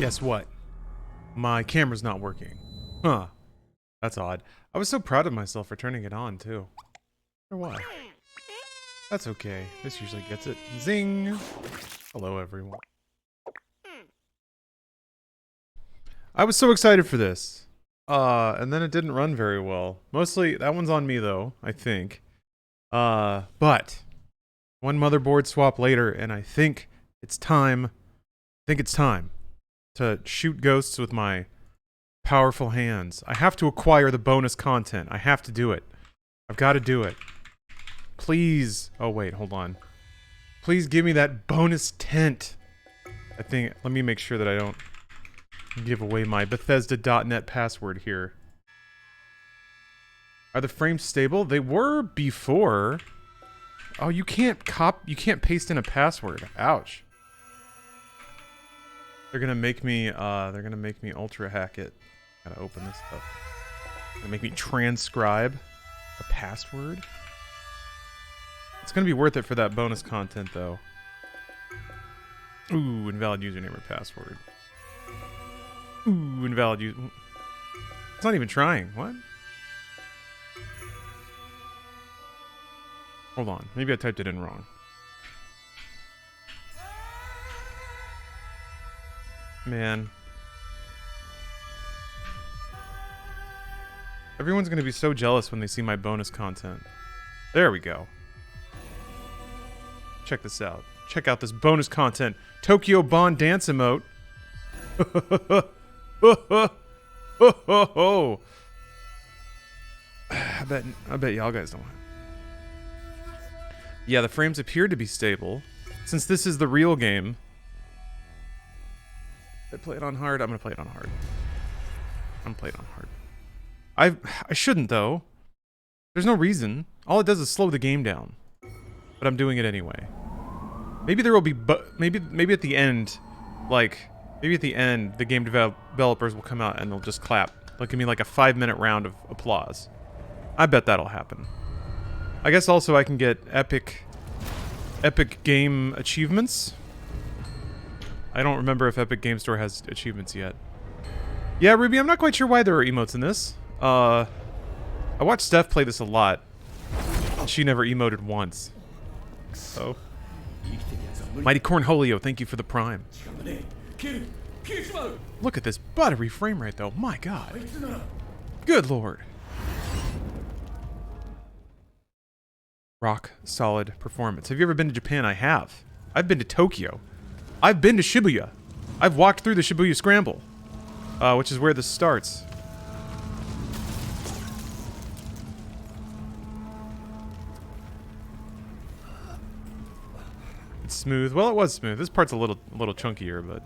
Guess what? My camera's not working. Huh. That's odd. I was so proud of myself for turning it on, too. Or why? That's okay. This usually gets it. Zing! Hello, everyone. I was so excited for this. And then it didn't run very well. Mostly, that one's on me, though, I think. But one motherboard swap later, and I think it's time to shoot ghosts with my powerful hands. I have to acquire the bonus content. I have to do it. I've got to do it. Please. Oh, wait, hold on. Please give me that bonus tent. Let me make sure that I don't give away my Bethesda.net password here. Are the frames stable? They were before. Oh, you can't paste in a password. Ouch. They're gonna make me ultra hack it. Gotta open this up. They're gonna make me transcribe a password. It's gonna be worth it for that bonus content, though. Ooh, invalid username or password. Ooh, invalid It's not even trying. What? Hold on. Maybe I typed it in wrong. Man. Everyone's gonna be so jealous when they see my bonus content. There we go. Check this out. Check out this bonus content. Tokyo Bond dance emote. I bet y'all guys don't want it. Yeah, the frames appear to be stable. Since this is the real game. I play it on hard. I'm gonna play it on hard. I'm gonna play it on hard. I shouldn't, though. There's no reason. All it does is slow the game down. But I'm doing it anyway. Maybe there will be maybe at the end, maybe at the end the game developers will come out and they'll just clap. They'll give me like a 5-minute round of applause. I bet that'll happen. I guess also I can get epic game achievements. I don't remember if Epic Game Store has achievements yet. Yeah, Ruby, I'm not quite sure why there are emotes in this. I watched Steph play this a lot. She never emoted once. So. Mighty Cornholio, thank you for the prime. Look at this buttery frame rate, though. My god. Good lord. Rock solid performance. Have you ever been to Japan? I have. I've been to Tokyo. I've been to Shibuya. I've walked through the Shibuya Scramble, which is where this starts. It's smooth. Well, it was smooth. This part's a little chunkier, but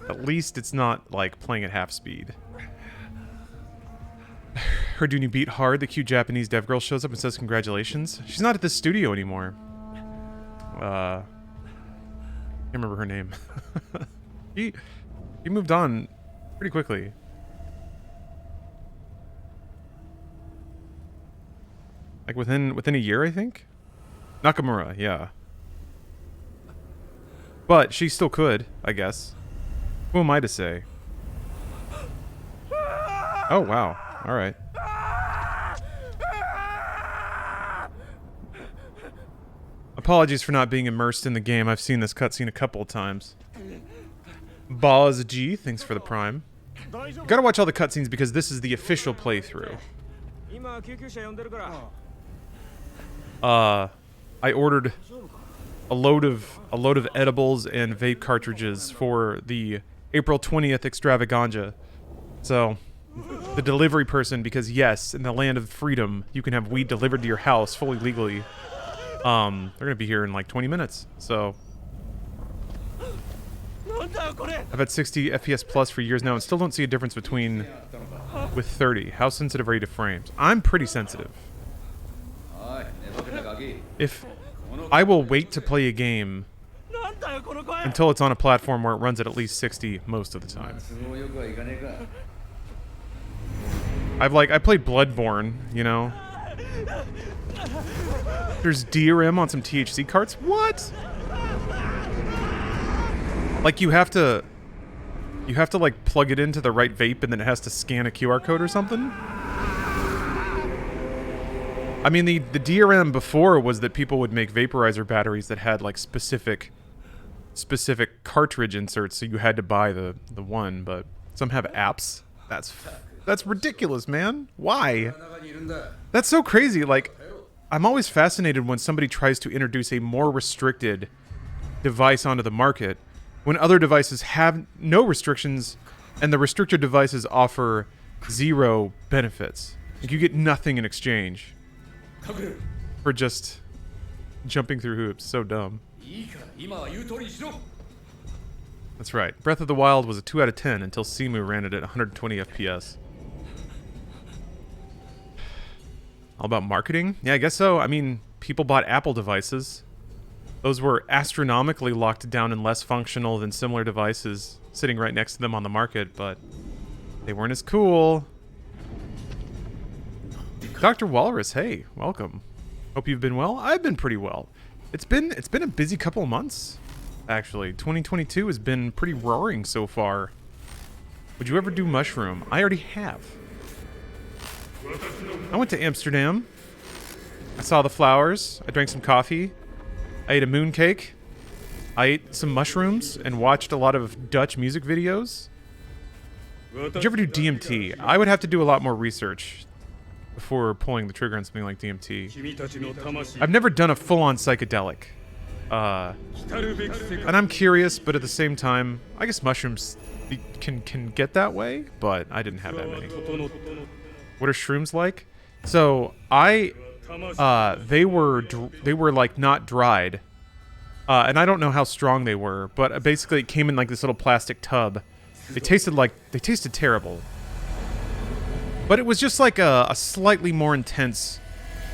at least it's not like playing at half speed. Heard you beat hard. The cute Japanese dev girl shows up and says congratulations. She's not at this studio anymore. Can't remember her name. he moved on pretty quickly. Like within a year, I think? Nakamura, yeah. But she still could, I guess. Who am I to say? Oh, wow. Alright. Apologies for not being immersed in the game. I've seen this cutscene a couple of times. Boz G, thanks for the prime. You gotta watch all the cutscenes because this is the official playthrough. I ordered a load of edibles and vape cartridges for the April 20th extravaganza. So, the delivery person, because yes, in the land of freedom, you can have weed delivered to your house fully legally. They're gonna be here in like 20 minutes, so. I've had 60 FPS plus for years now and still don't see a difference with 30. How sensitive are you to frames? I'm pretty sensitive. If I will wait to play a game until it's on a platform where it runs at least 60 most of the time. I played Bloodborne, you know. There's DRM on some THC carts? What? Like you have to You have to, like, plug it into the right vape and then it has to scan a QR code or something? I mean, the DRM before was that people would make vaporizer batteries that had, like, specific cartridge inserts, so you had to buy the one, but some have apps. That's ridiculous, man. Why? That's so crazy. Like, I'm always fascinated when somebody tries to introduce a more restricted device onto the market when other devices have no restrictions and the restricted devices offer zero benefits. Like, you get nothing in exchange for just jumping through hoops. So dumb. That's right. Breath of the Wild was a 2 out of 10 until Simu ran it at 120 FPS. All about marketing? Yeah, I guess so. I mean, people bought Apple devices. Those were astronomically locked down and less functional than similar devices sitting right next to them on the market, but they weren't as cool. Dr. Walrus, hey, welcome. Hope you've been well. I've been pretty well. It's been a busy couple of months, actually. 2022 has been pretty roaring so far. Would you ever do mushroom? I already have. I went to Amsterdam. I saw the flowers. I drank some coffee. I ate a mooncake. I ate some mushrooms and watched a lot of Dutch music videos. Did you ever do DMT? I would have to do a lot more research before pulling the trigger on something like DMT. I've never done a full-on psychedelic. And I'm curious, but at the same time, I guess mushrooms can get that way, but I didn't have that many. What are shrooms like? So they were like not dried, and I don't know how strong they were, but basically it came in like this little plastic tub. They tasted terrible, but it was just like a slightly more intense,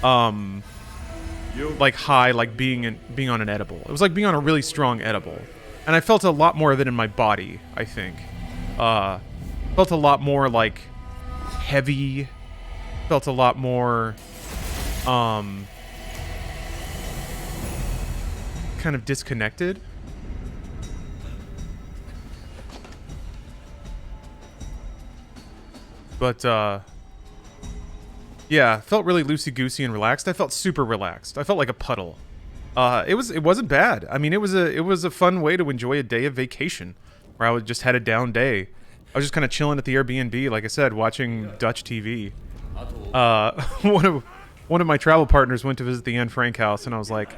like high, like being on an edible. It was like being on a really strong edible, and I felt a lot more of it in my body. I think, felt a lot more like heavy. Felt a lot more, kind of disconnected. But, yeah, felt really loosey-goosey and relaxed. I felt super relaxed. I felt like a puddle. It wasn't bad. I mean, it was a fun way to enjoy a day of vacation, where I just had a down day. I was just kind of chilling at the Airbnb, like I said, watching Dutch TV. One of my travel partners went to visit the Anne Frank house, and I was like,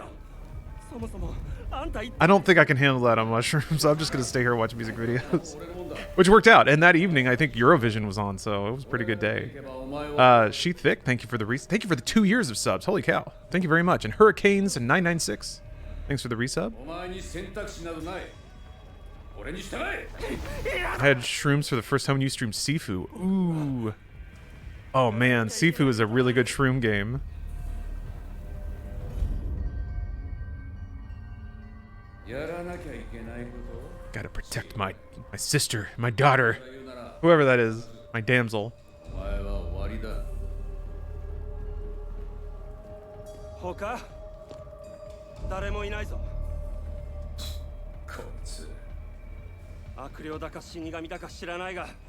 I don't think I can handle that on mushrooms, so I'm just going to stay here and watch music videos. Which worked out, and that evening, I think Eurovision was on, so it was a pretty good day. She Thick, thank you for the 2 years of subs. Holy cow. Thank you very much. And Hurricanes and 996, thanks for the resub. I had shrooms for the first time when you streamed Sifu. Ooh. Oh man, Sifu is a really good shroom game. Gotta protect my sister, my daughter, whoever that is, my damsel.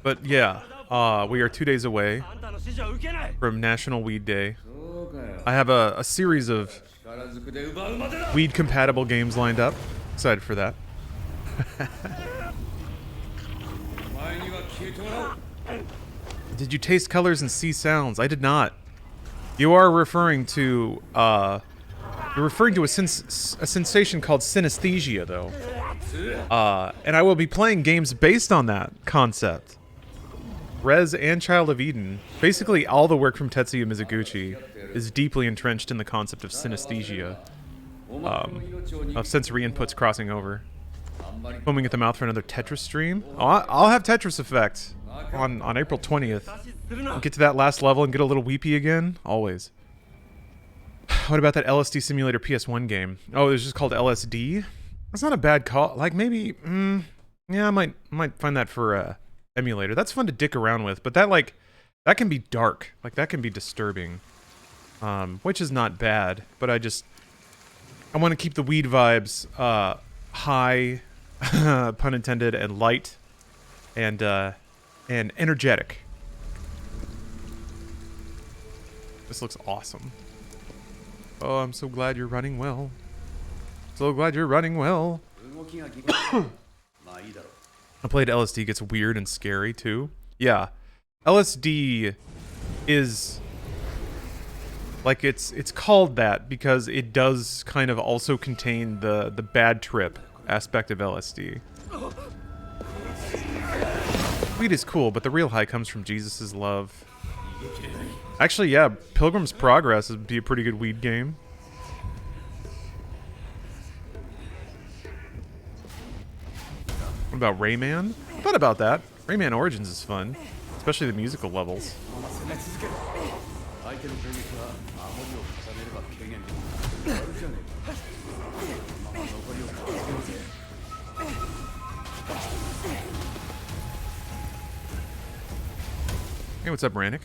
But yeah, we are 2 days away from National Weed Day. I have a series of weed-compatible games lined up. Excited for that. Did you taste colors and see sounds? I did not. You are referring to a sensation called synesthesia, though. And I will be playing games based on that concept. Rez and Child of Eden. Basically, all the work from Tetsuya Mizuguchi is deeply entrenched in the concept of synesthesia. Of sensory inputs crossing over. Foaming at the mouth for another Tetris stream. I'll have Tetris Effect on April 20th. I'll get to that last level and get a little weepy again. Always. What about that LSD Simulator PS1 game? Oh, it was just called LSD? That's not a bad call. Like, maybe... yeah, I might find that for emulator. That's fun to dick around with, but that can be dark. Like, that can be disturbing. Which is not bad, but I want to keep the weed vibes high, pun intended, and light, and energetic. This looks awesome. Oh, I'm so glad you're running well. So glad you're running well. I played LSD gets weird and scary too. Yeah. LSD is like it's called that because it does kind of also contain the bad trip aspect of LSD. Weed is cool, but the real high comes from Jesus' love. Actually, yeah, Pilgrim's Progress would be a pretty good weed game. What about Rayman? I thought about that. Rayman Origins is fun, especially the musical levels. Hey, what's up, Rannick?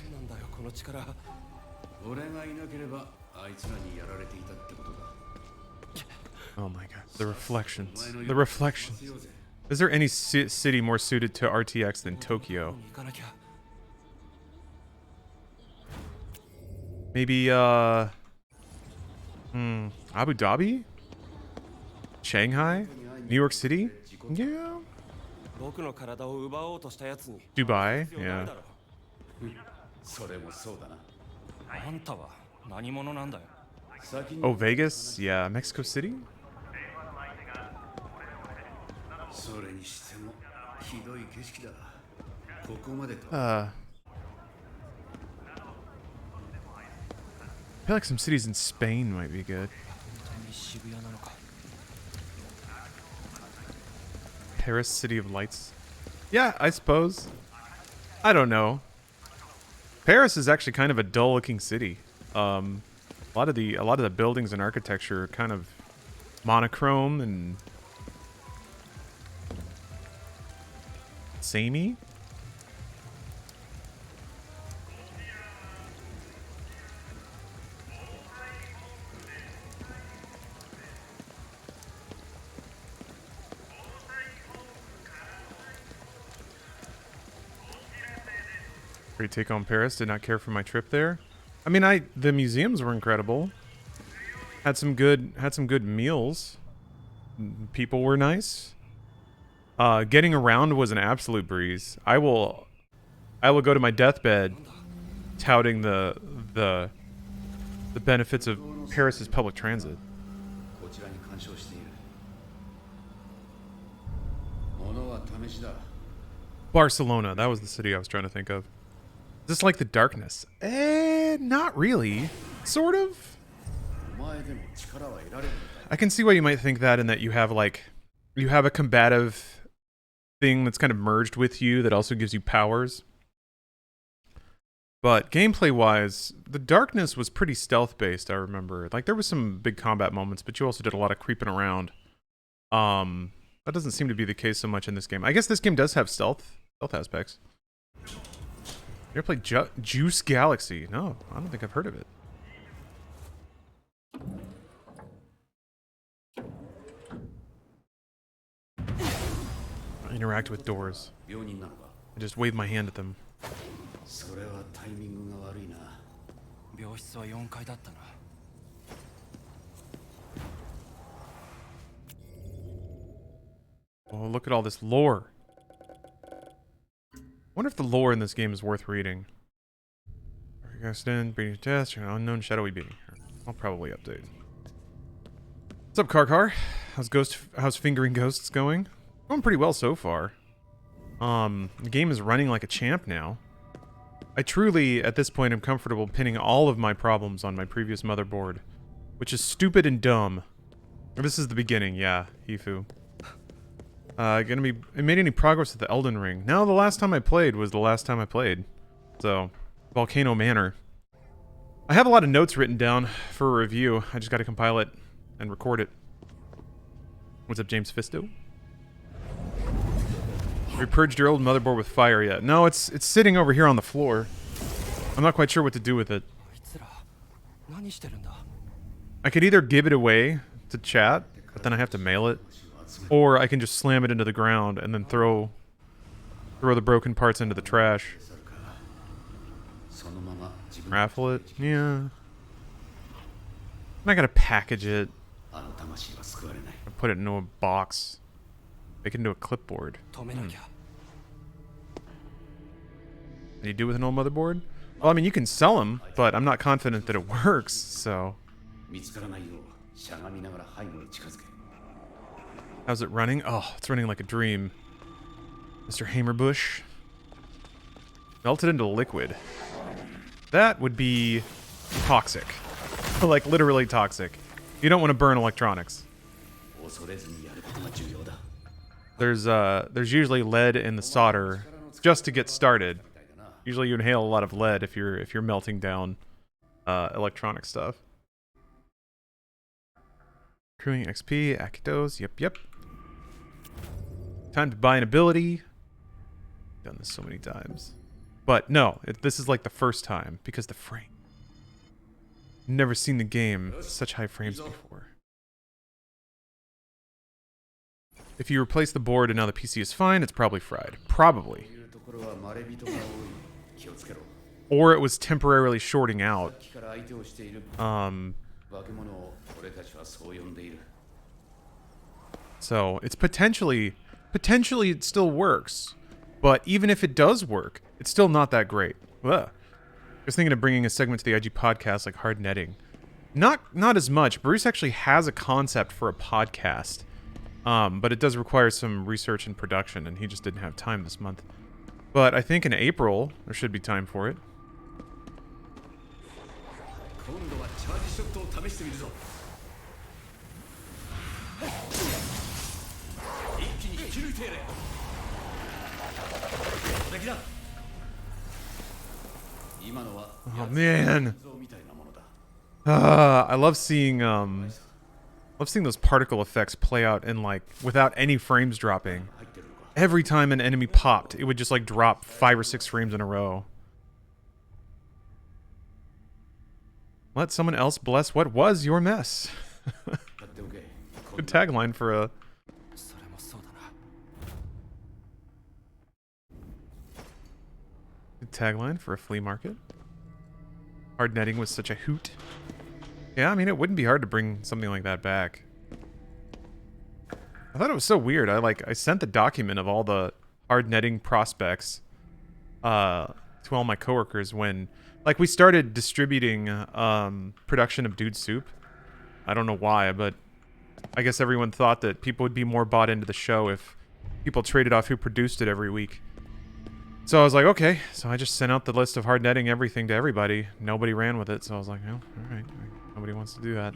Oh my god, the reflections. The reflections. Is there any city more suited to RTX than Tokyo? Maybe, Abu Dhabi? Shanghai? New York City? Yeah. Dubai? Yeah. Oh, Vegas? Yeah. Mexico City? I feel like some cities in Spain might be good. Paris, City of Lights. Yeah, I suppose. I don't know. Paris is actually kind of a dull-looking city. A lot of the buildings and architecture are kind of monochrome and samey. Great take on Paris. Did not care for my trip there. I mean, the museums were incredible. Had some good meals. People were nice. Getting around was an absolute breeze. I will go to my deathbed touting the benefits of Paris's public transit. Barcelona, that was the city I was trying to think of. Is this like the darkness? Not really. Sort of. I can see why you might think that, in that you have a combative thing that's kind of merged with you that also gives you powers. But gameplay-wise, the darkness was pretty stealth-based, I remember. Like, there was some big combat moments, but you also did a lot of creeping around. That doesn't seem to be the case so much in this game. I guess this game does have stealth aspects. You ever played Juice Galaxy? No, I don't think I've heard of it. I interact with doors. I just wave my hand at them. Oh, look at all this lore. I wonder if the lore in this game is worth reading. Accident, breeding test, an unknown shadowy being. I'll probably update. What's up, Car? How's fingering ghosts going? Going pretty well so far. The game is running like a champ now. I truly, at this point, am comfortable pinning all of my problems on my previous motherboard, which is stupid and dumb. This is the beginning, yeah, Hifu. Made any progress with the Elden Ring? No, the last time I played was the last time I played. So, Volcano Manor. I have a lot of notes written down for a review. I just gotta compile it and record it. What's up, James Fisto? Have you purged your old motherboard with fire yet? No, it's sitting over here on the floor. I'm not quite sure what to do with it. I could either give it away to chat, but then I have to mail it. Or I can just slam it into the ground and then throw Throw the broken parts into the trash. Raffle it? Yeah. I gotta package it. I put it into a box. Make it into a clipboard. What do you do with an old motherboard? Well, I mean, you can sell them, but I'm not confident that it works, so... How's it running? Oh, it's running like a dream. Mr. Hamerbush. Melted into liquid. That would be toxic. Like, literally toxic. You don't want to burn electronics. There's usually lead in the solder just to get started. Usually you inhale a lot of lead if you're melting down electronic stuff. Accruing XP, Akitos, yep. Time to buy an ability. Done this so many times. But no, this is like the first time because the frame. Never seen the game such high frames before. If you replace the board and now the PC is fine, it's probably fried. Probably. Or it was temporarily shorting out. So it's potentially it still works. But even if it does work, it's still not that great. Ugh. I was thinking of bringing a segment to the IG podcast like hard netting. Not as much. Bruce actually has a concept for a podcast. But it does require some research and production, and he just didn't have time this month. But I think in April, there should be time for it. Oh man. I love seeing those particle effects play out in like without any frames dropping. Every time an enemy popped, it would just like drop 5 or 6 frames in a row. Let someone else bless what was your mess. Good tagline for a... Good tagline for a flea market. Hard netting was such a hoot. Yeah, I mean, it wouldn't be hard to bring something like that back. I thought it was so weird. I sent the document of all the hard netting prospects to all my coworkers when, like, we started distributing production of Dude Soup. I don't know why, but I guess everyone thought that people would be more bought into the show if people traded off who produced it every week. So I was like, okay. So I just sent out the list of hard netting everything to everybody. Nobody ran with it, so I was like, oh, all right. Nobody wants to do that.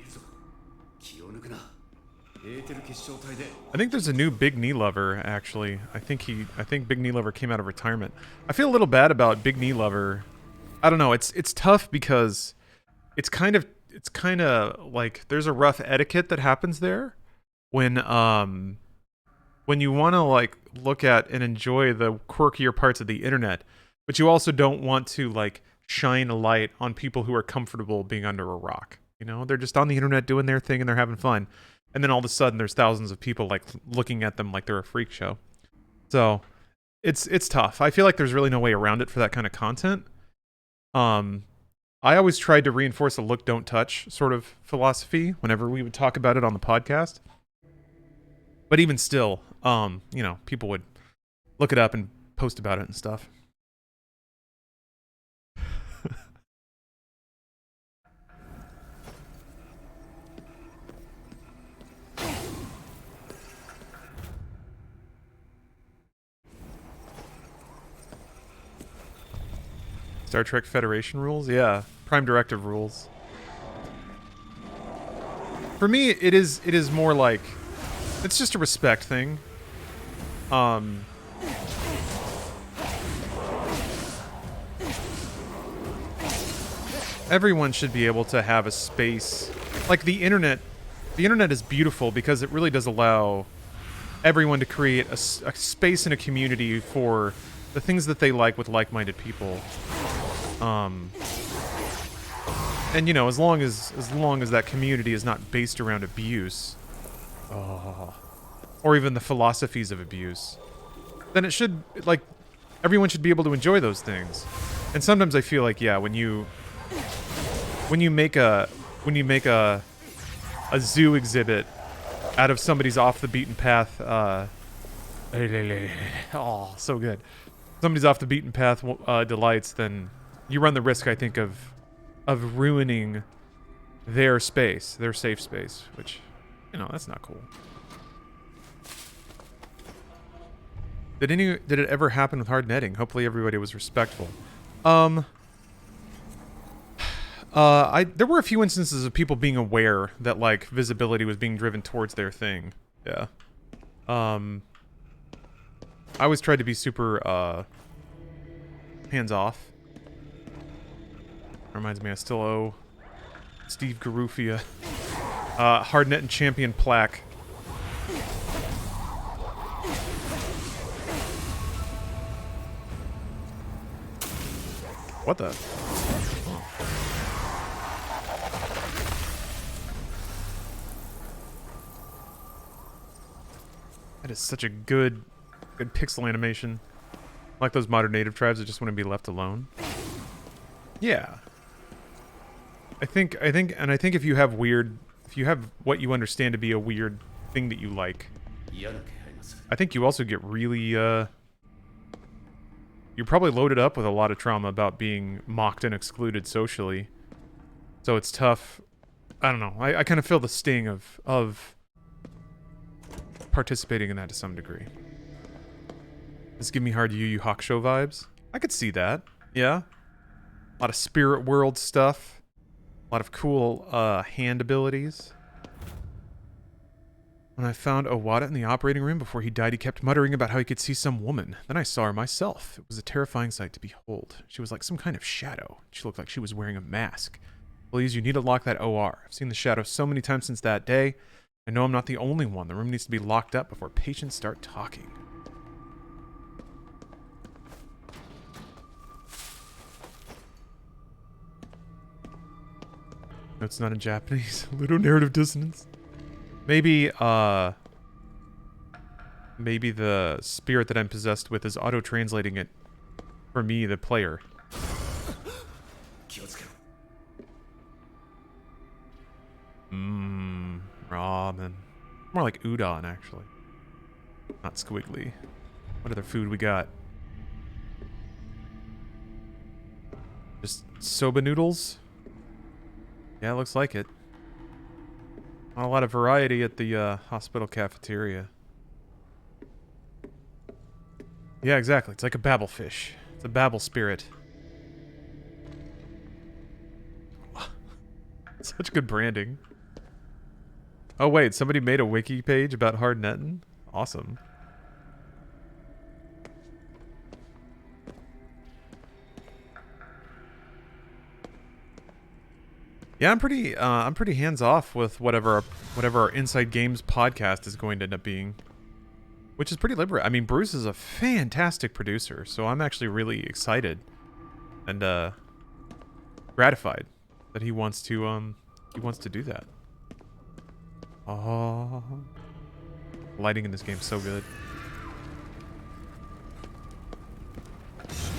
I think there's a new Big Knee Lover, actually. I think Big Knee Lover came out of retirement. I feel a little bad about Big Knee Lover. I don't know. It's tough because it's kind of like there's a rough etiquette that happens there when you want to like look at and enjoy the quirkier parts of the internet, but you also don't want to like shine a light on people who are comfortable being under a rock. You know, they're just on the internet doing their thing and they're having fun. And then all of a sudden there's thousands of people like looking at them like they're a freak show. So it's tough. I feel like there's really no way around it for that kind of content. I always tried to reinforce a look, don't touch sort of philosophy whenever we would talk about it on the podcast. But even still, you know, people would look it up and post about it and stuff. Star Trek Federation rules? Yeah. Prime Directive rules. For me, it is more like... It's just a respect thing. Everyone should be able to have a space. Like the internet is beautiful because it really does allow everyone to create a space and a community for the things that they like with like-minded people. And you know, as long as that community is not based around abuse, or even the philosophies of abuse, then it should, like, everyone should be able to enjoy those things. And sometimes I feel like, yeah, when you make a zoo exhibit out of somebody's off the beaten path, oh, so good. Somebody's off the beaten path delights, then you run the risk, I think, of ruining their space, their safe space, which, you know, that's not cool. Did it ever happen with hard netting? Hopefully everybody was respectful. There were a few instances of people being aware that, like, visibility was being driven towards their thing. Yeah. I always tried to be super, hands-off. Reminds me, I still owe Steve Garufia, Hardnet and Champion plaque. What the? That is such a good pixel animation. Like those modern native tribes that just want to be left alone. Yeah. I think if you have what you understand to be a weird thing that you like, I think you also get really, you're probably loaded up with a lot of trauma about being mocked and excluded socially. So it's tough. I don't know. I kind of feel the sting of participating in that to some degree. This give me hard Yu Yu Hakusho vibes. I could see that. Yeah. A lot of spirit world stuff. A lot of cool hand abilities. When I found Owada in the operating room before he died, he kept muttering about how he could see some woman. Then I saw her myself. It was a terrifying sight to behold. She was like some kind of shadow. She looked like she was wearing a mask. Please, you need to lock that OR. I've seen the shadow so many times since that day. I know I'm not the only one. The room needs to be locked up before patients start talking. No, it's not in Japanese. Little narrative dissonance. Maybe the spirit that I'm possessed with is auto-translating it for me, the player. Ramen. More like udon, actually. Not squiggly. What other food we got? Just soba noodles? Yeah, it looks like it. Not a lot of variety at the hospital cafeteria. Yeah, exactly. It's like a babble fish. It's a babble spirit. Such good branding. Oh wait, somebody made a wiki page about hard netting? Awesome. Yeah, I'm pretty hands off with whatever our Inside Games podcast is going to end up being, which is pretty liberal. I mean, Bruce is a fantastic producer, so I'm actually really excited and gratified that he wants to do that. Oh, lighting in this game is so good. Is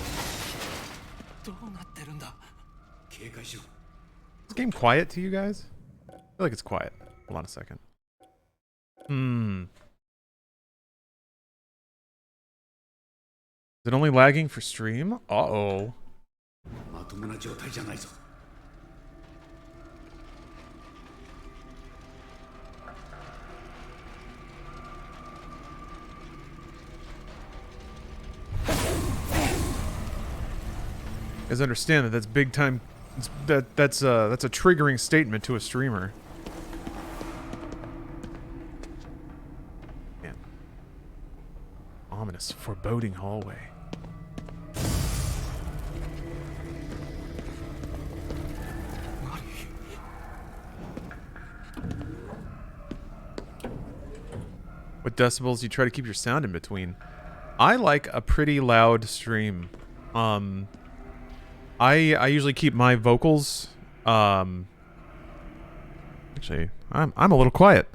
this game quiet to you guys? I feel like it's quiet. Hold on a second. Is it only lagging for stream? Uh-oh. You guys understand that that's big time. That's a triggering statement to a streamer. Man. Ominous, foreboding hallway. What decibels do you try to keep your sound in between? I like a pretty loud stream. I usually keep my vocals, actually, I'm a little quiet.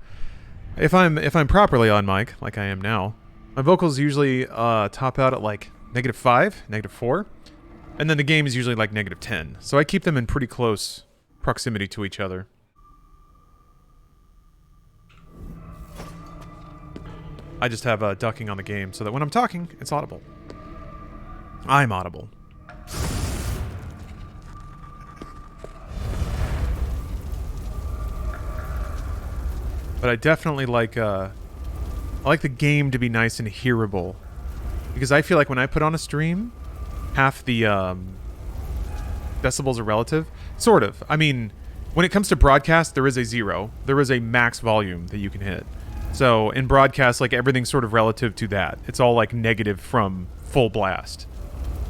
If I'm properly on mic, like I am now, my vocals usually top out at like -5, -4. And then the game is usually like -10. So I keep them in pretty close proximity to each other. I just have ducking on the game so that when I'm talking, it's audible. I'm audible. But I definitely like, I like the game to be nice and hearable. Because I feel like when I put on a stream, half the, decibels are relative. Sort of. I mean, when it comes to broadcast, there is a 0. There is a max volume that you can hit. So, in broadcast, like, everything's sort of relative to that. It's all, like, negative from full blast.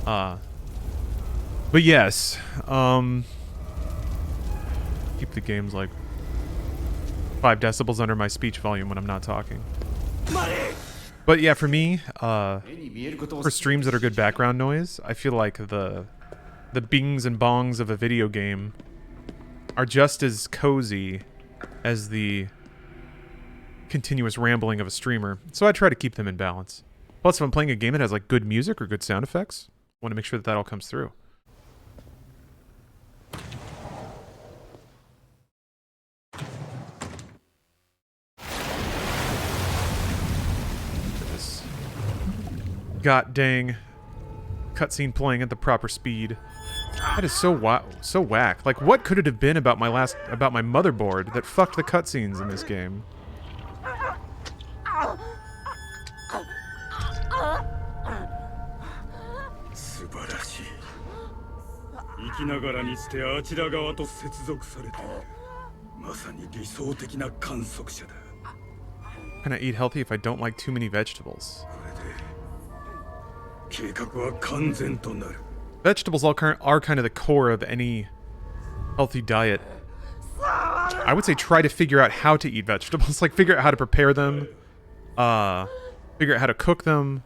But yes, keep the games, like, 5 decibels under my speech volume when I'm not talking. But yeah, for me, for streams that are good background noise, I feel like the bings and bongs of a video game are just as cozy as the continuous rambling of a streamer. So I try to keep them in balance. Plus, if I'm playing a game that has like good music or good sound effects, I want to make sure that that all comes through. God dang cutscene playing at the proper speed. That is so whack. Like, what could it have been about my motherboard that fucked the cutscenes in this game? Can I eat healthy if I don't like too many vegetables? Vegetables are kind of the core of any healthy diet. I would say try to figure out how to eat vegetables. Like, figure out how to prepare them. Figure out how to cook them.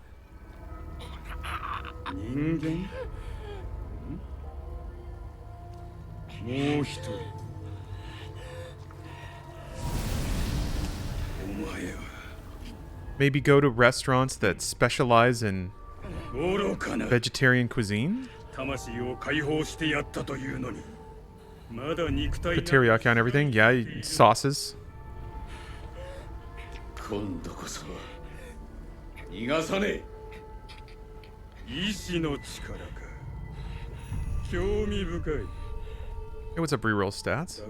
Maybe go to restaurants that specialize in vegetarian cuisine? Put teriyaki on everything? Yeah, sauces. Hey, what's up, reroll stats?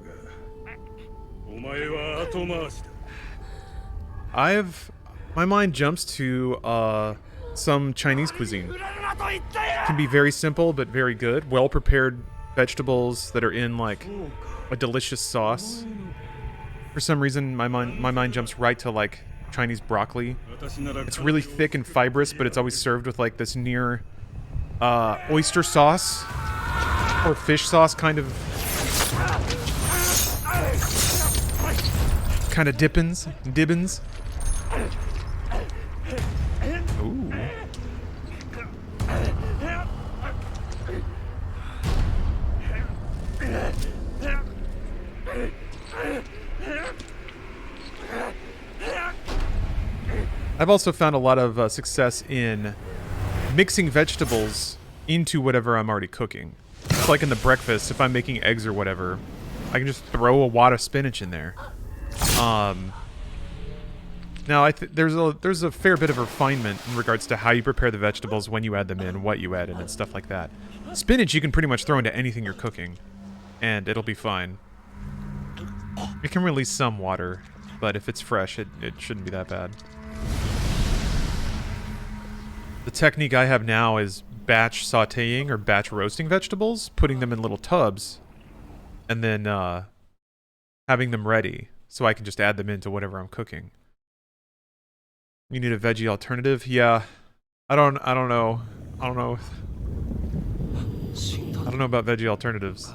My mind jumps to, some Chinese cuisine. Can be very simple, but very good. Well-prepared vegetables that are in, like, a delicious sauce. For some reason, my mind jumps right to, like, Chinese broccoli. It's really thick and fibrous, but it's always served with, like, this near, oyster sauce. Or fish sauce, kind of dippins. Ooh. I've also found a lot of success in mixing vegetables into whatever I'm already cooking. It's like in the breakfast, if I'm making eggs or whatever, I can just throw a wad of spinach in there. Now, there's a fair bit of refinement in regards to how you prepare the vegetables, when you add them in, what you add in, and stuff like that. Spinach you can pretty much throw into anything you're cooking, and it'll be fine. It can release some water, but if it's fresh, it shouldn't be that bad. The technique I have now is batch sautéing or batch roasting vegetables, putting them in little tubs, and then having them ready so I can just add them into whatever I'm cooking. You need a veggie alternative? Yeah. I don't know. I don't know about veggie alternatives.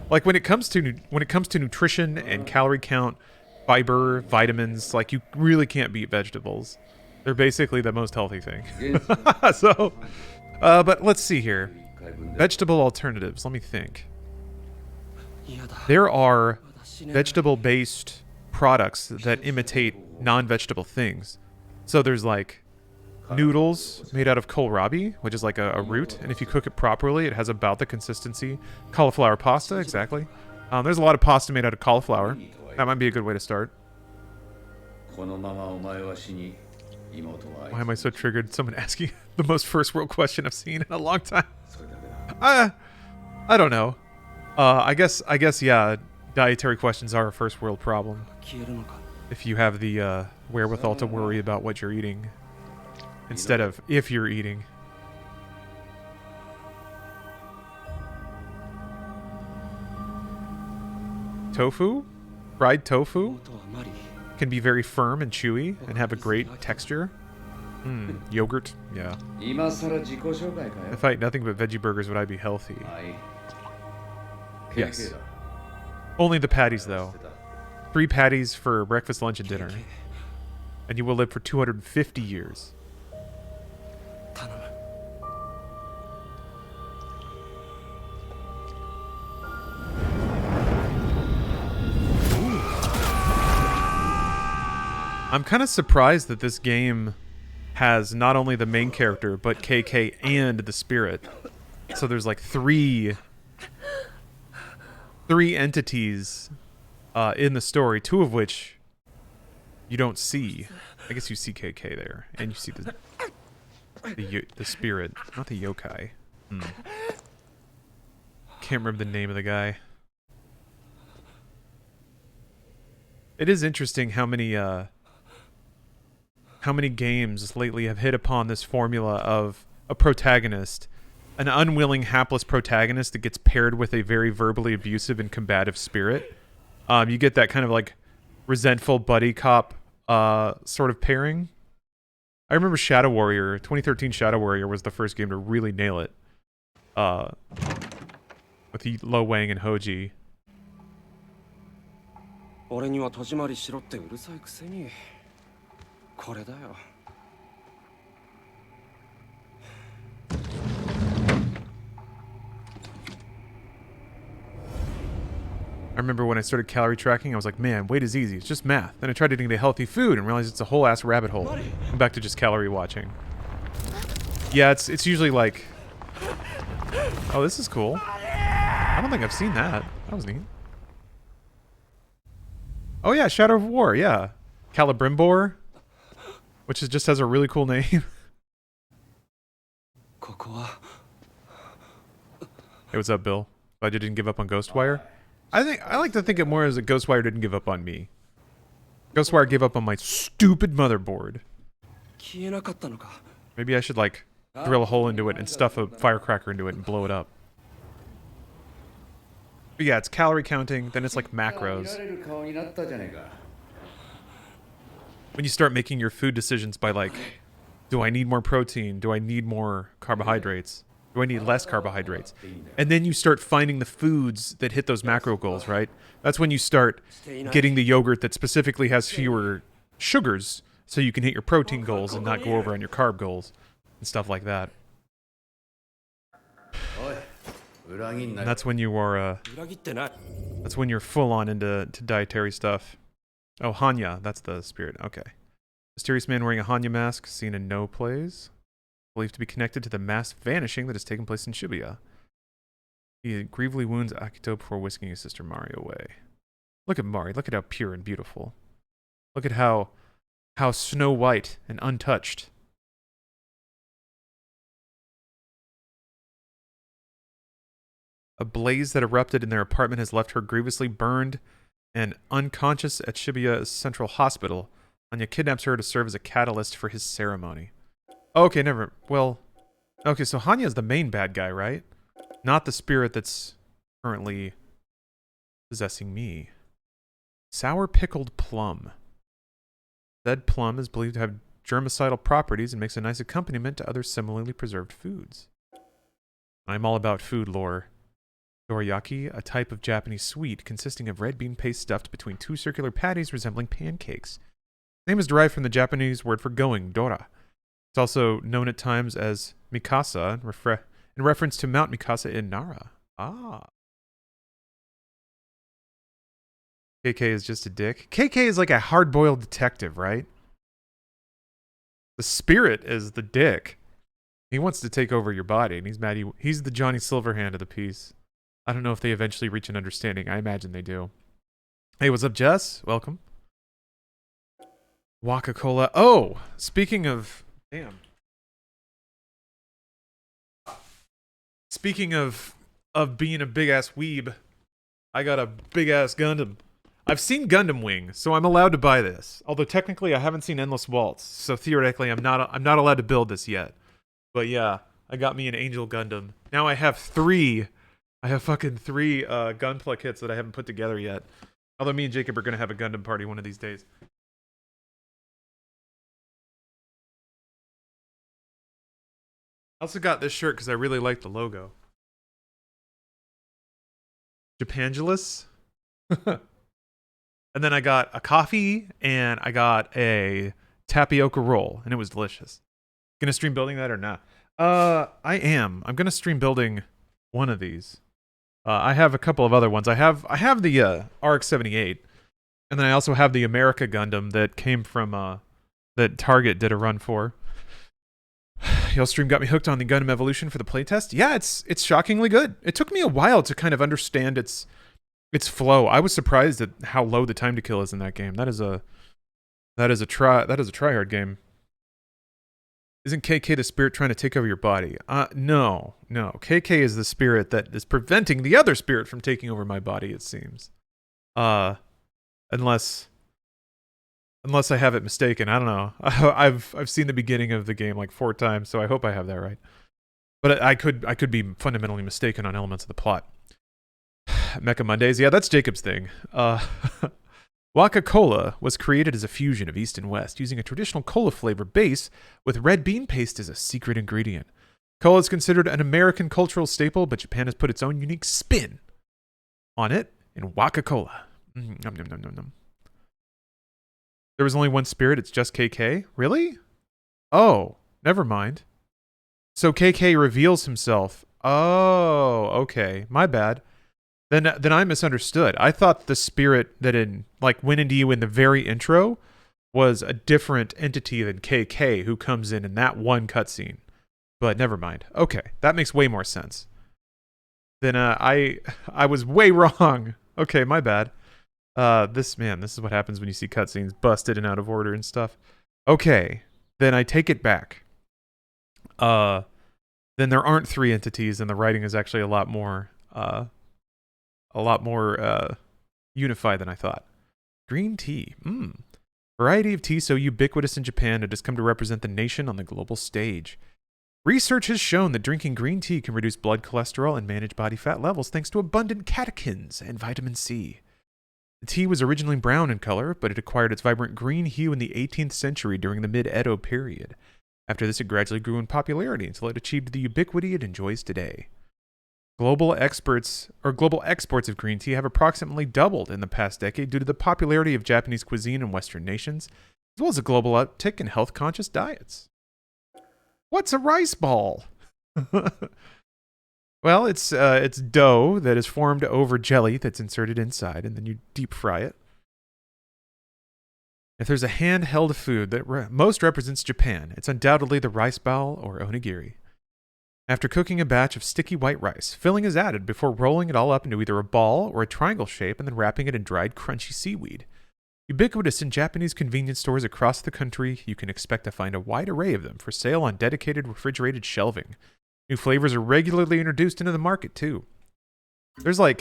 Like, when it comes to nutrition and calorie count, fiber, vitamins, like, you really can't beat vegetables. They're basically the most healthy thing. So, but let's see here. Vegetable alternatives. Let me think. There are vegetable-based products that imitate non-vegetable things. So there's like noodles made out of kohlrabi, which is like a root, and if you cook it properly, it has about the consistency. Cauliflower pasta, exactly. There's a lot of pasta made out of cauliflower. That might be a good way to start. Why am I so triggered? Someone asking the most first world question I've seen in a long time. I don't know. I guess, yeah, dietary questions are a first world problem. If you have the wherewithal to worry about what you're eating, instead of if you're eating. Tofu? Fried tofu? Can be very firm and chewy and have a great texture. Yogurt? Yeah. If I ate nothing but veggie burgers, would I be healthy? Yes. Only the patties, though. 3 patties for breakfast, lunch, and dinner. And you will live for 250 years. I'm kind of surprised that this game has not only the main character, but KK and the spirit. So there's like three entities in the story, 2 of which you don't see. I guess you see KK there, and you see the spirit, not the yokai. Can't remember the name of the guy. It is interesting how many games lately have hit upon this formula of a protagonist, an unwilling, hapless protagonist that gets paired with a very verbally abusive and combative spirit. You get that kind of like resentful buddy cop sort of pairing. I remember Shadow Warrior, 2013 Shadow Warrior was the first game to really nail it. With Lo Wang and Hoji. I remember when I started calorie tracking, I was like, man, weight is easy. It's just math. Then I tried eating the healthy food and realized it's a whole ass rabbit hole. I'm back to just calorie watching. Yeah, it's usually like... Oh, this is cool. I don't think I've seen that. That was neat. Oh yeah, Shadow of War, yeah. Celebrimbor, which is, just has a really cool name. Hey, what's up, Bill? Glad you didn't give up on Ghostwire. I like to think it more as a Ghostwire didn't give up on me. Ghostwire gave up on my stupid motherboard. Maybe I should like drill a hole into it and stuff a firecracker into it and blow it up. But yeah, it's calorie counting, then it's like macros. When you start making your food decisions by like, do I need more protein? Do I need more carbohydrates? Do I need less carbohydrates? And then you start finding the foods that hit those macro goals, right? That's when you start getting the yogurt that specifically has fewer sugars so you can hit your protein goals and not go over on your carb goals and stuff like that. And that's when you are that's when you're full on into dietary stuff. Oh, Hanya, that's the spirit. Okay. Mysterious man wearing a Hanya mask seen in no plays. Believed to be connected to the mass vanishing that has taken place in Shibuya. He gravely wounds Akito before whisking his sister Mari away. Look at Mari. Look at how pure and beautiful. Look at how snow white and untouched. A blaze that erupted in their apartment has left her grievously burned and unconscious at Shibuya's Central Hospital. Anya kidnaps her to serve as a catalyst for his ceremony. Okay, never... Well... Okay, so Hanya's the main bad guy, right? Not the spirit that's currently possessing me. Sour pickled plum. Said plum is believed to have germicidal properties and makes a nice accompaniment to other similarly preserved foods. I'm all about food lore. Dorayaki, a type of Japanese sweet consisting of red bean paste stuffed between 2 circular patties resembling pancakes. The name is derived from the Japanese word for going, dora. It's also known at times as Mikasa, in reference to Mount Mikasa in Nara. Ah. KK is just a dick. KK is like a hard-boiled detective, right? The spirit is the dick. He wants to take over your body, and he's mad. He's the Johnny Silverhand of the piece. I don't know if they eventually reach an understanding. I imagine they do. Hey, what's up, Jess? Welcome. Waka-Cola. Oh, speaking of... Damn. Speaking of being a big-ass weeb, I got a big-ass Gundam. I've seen Gundam Wing, so I'm allowed to buy this. Although technically I haven't seen Endless Waltz, so theoretically I'm not allowed to build this yet. But yeah, I got me an Angel Gundam. Now I have three. I have fucking three Gunpla kits that I haven't put together yet. Although me and Jacob are gonna have a Gundam party one of these days. I also got this shirt because I really like the logo. Japangelus. And then I got a coffee and I got a tapioca roll, and it was delicious. Gonna stream building that or not? I am. I'm gonna stream building one of these. I have a couple of other ones. I have the RX-78, and then I also have the America Gundam that came from that Target did a run for. Your stream got me hooked on the Gundam Evolution for the playtest. Yeah, it's shockingly good. It took me a while to kind of understand its flow. I was surprised at how low the time to kill is in that game. That is a try-hard game. Isn't KK the spirit trying to take over your body? No. KK is the spirit that is preventing the other spirit from taking over my body, it seems. Unless I have it mistaken. I don't know. I've seen the beginning of the game like 4 times, so I hope I have that right. But I could be fundamentally mistaken on elements of the plot. Mecha Mondays, yeah, that's Jacob's thing. Waka-Cola was created as a fusion of East and West, using a traditional cola flavor base with red bean paste as a secret ingredient. Cola is considered an American cultural staple, but Japan has put its own unique spin on it in Waka-Cola. Nom, nom, nom, nom, nom. There was only one spirit, it's just KK? Really? Oh, never mind. So KK reveals himself. Oh, okay. My bad. Then I misunderstood. I thought the spirit that went into you in the very intro was a different entity than KK who comes in that one cutscene. But never mind. Okay, that makes way more sense. Then I was way wrong. Okay, my bad. This is what happens when you see cutscenes busted and out of order and stuff. Okay, then I take it back. Then there aren't 3 entities, and the writing is actually a lot more unified than I thought. Green tea. Variety of tea so ubiquitous in Japan it has come to represent the nation on the global stage. Research has shown that drinking green tea can reduce blood cholesterol and manage body fat levels thanks to abundant catechins and vitamin C. The tea was originally brown in color, but it acquired its vibrant green hue in the 18th century during the mid-Edo period. After this, it gradually grew in popularity until it achieved the ubiquity it enjoys today. Global exports of green tea have approximately doubled in the past decade due to the popularity of Japanese cuisine in Western nations, as well as a global uptick in health-conscious diets. What's a rice ball? Well, it's dough that is formed over jelly that's inserted inside, and then you deep fry it. If there's a handheld food that most represents Japan, it's undoubtedly the rice ball or onigiri. After cooking a batch of sticky white rice, filling is added before rolling it all up into either a ball or a triangle shape and then wrapping it in dried crunchy seaweed. Ubiquitous in Japanese convenience stores across the country, you can expect to find a wide array of them for sale on dedicated refrigerated shelving. New flavors are regularly introduced into the market, too. There's there are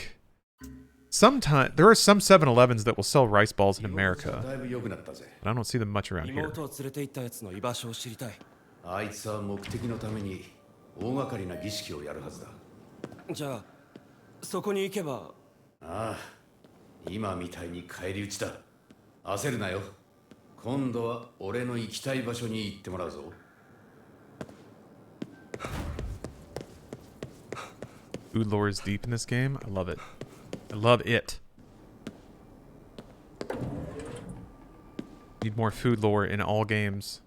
some 7-Elevens that will sell rice balls in America, but I don't see them much around here. 大掛かりな儀式をやるはずだ。じゃあそこに行けば。ああ、今みたいに返り討ちだ。焦るなよ。今度は俺の行きたい場所に行ってもらうぞ。Food lore is deep in this game. I love it. I love it. Need more food lore in all games.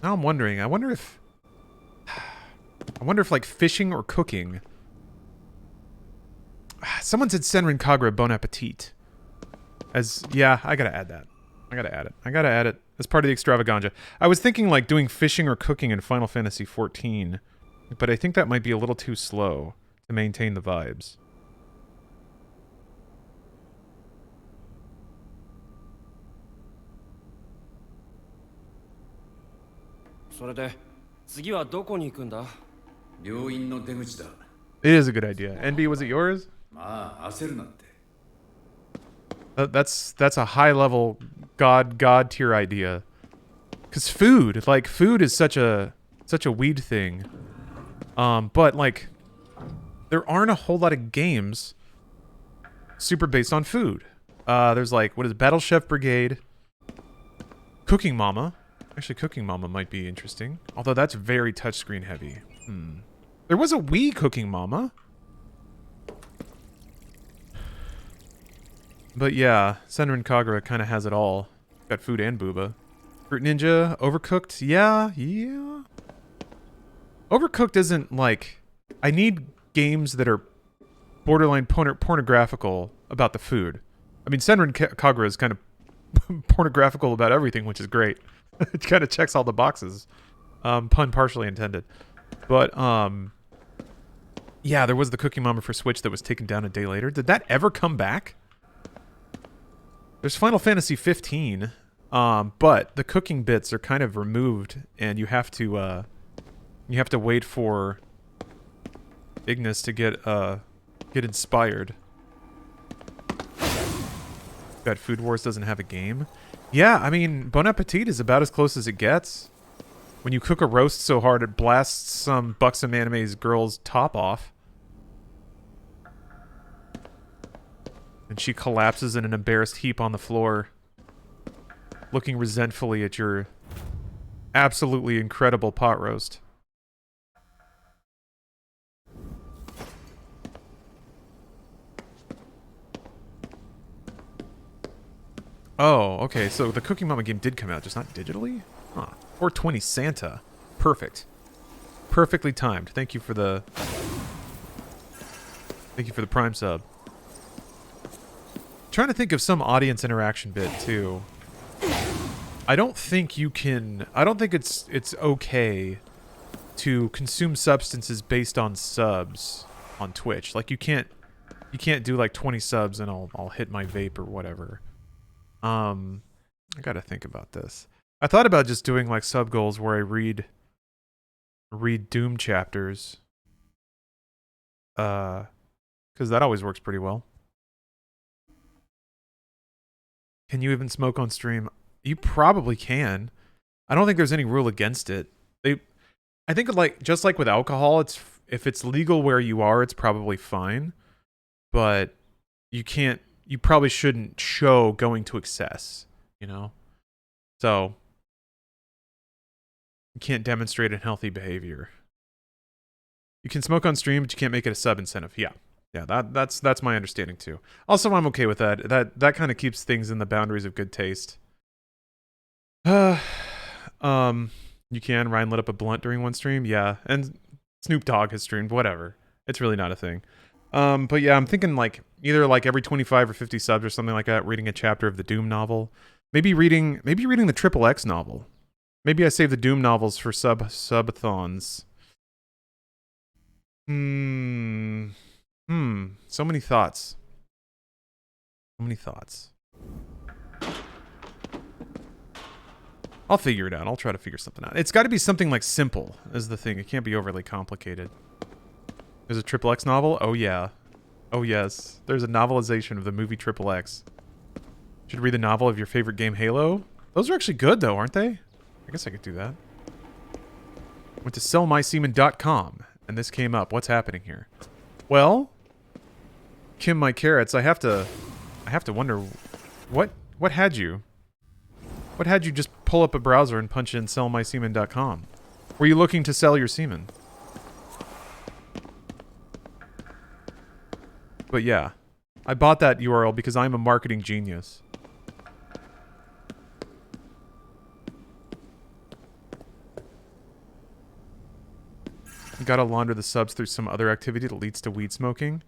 Now I'm wondering. I wonder if like fishing or cooking. Someone said Senran Kagura Bon Appetit. Yeah, I gotta add that. I gotta add it. I gotta add it as part of the extravaganza. I was thinking like doing fishing or cooking in Final Fantasy XIV, but I think that might be a little too slow to maintain the vibes. It is a good idea. NB, was it yours? That's a high level god tier idea. Cause food is such a weed thing. But like there aren't a whole lot of games super based on food. There's like, what is it, Battle Chef Brigade, Cooking Mama. Actually, Cooking Mama might be interesting. Although that's very touchscreen heavy. There was a Wii Cooking Mama. But yeah, Senran Kagura kind of has it all. Got food and booba. Fruit Ninja, Overcooked, yeah. Overcooked isn't like... I need games that are borderline pornographical about the food. I mean, Senran Kagura is kind of pornographical about everything, which is great. It kind of checks all the boxes. Pun partially intended. But, yeah, there was the Cooking Mama for Switch that was taken down a day later. Did that ever come back? There's Final Fantasy 15, but the cooking bits are kind of removed, and you have to wait for Ignis to get inspired. God, Food Wars doesn't have a game. Yeah, I mean, Bon Appetit is about as close as it gets. When you cook a roast so hard it blasts some Buxom Anime's girl's top off. And she collapses in an embarrassed heap on the floor, looking resentfully at your absolutely incredible pot roast. Oh, okay, so the Cooking Mama game did come out, just not digitally? Huh. 420 Santa. Perfect. Perfectly timed. Thank you for the Prime sub. Trying to think of some audience interaction bit too. I don't think it's okay to consume substances based on subs on Twitch. Like you can't do like 20 subs and I'll hit my vape or whatever. I gotta think about this. I thought about just doing like sub goals where I read Doom chapters. Cause that always works pretty well. Can you even smoke on stream? You probably can. I don't think there's any rule against it. I think like just like with alcohol, if it's legal where you are, it's probably fine. But you probably shouldn't show going to excess, you know? So you can't demonstrate unhealthy behavior. You can smoke on stream, but you can't make it a sub incentive. Yeah. Yeah, that's my understanding too. Also, I'm okay with that. That kind of keeps things in the boundaries of good taste. You can. Ryan lit up a blunt during one stream. Yeah, and Snoop Dogg has streamed. Whatever. It's really not a thing. But yeah, I'm thinking like either like every 25 or 50 subs or something like that, reading a chapter of the Doom novel. Maybe reading the Triple X novel. Maybe I save the Doom novels for subathons. So many thoughts. So many thoughts. I'll figure it out. I'll try to figure something out. It's got to be something like simple is the thing. It can't be overly complicated. There's a Triple X novel? Oh yeah. Oh yes. There's a novelization of the movie Triple X. Should read the novel of your favorite game, Halo. Those are actually good though, aren't they? I guess I could do that. Went to sellmysemen.com and this came up. What's happening here? Well, Kim my carrots, I have to wonder what had you just pull up a browser and punch in sellmysemen.com? Were you looking to sell your semen? But yeah, I bought that URL because I'm a marketing genius. You gotta launder the subs through some other activity that leads to weed smoking.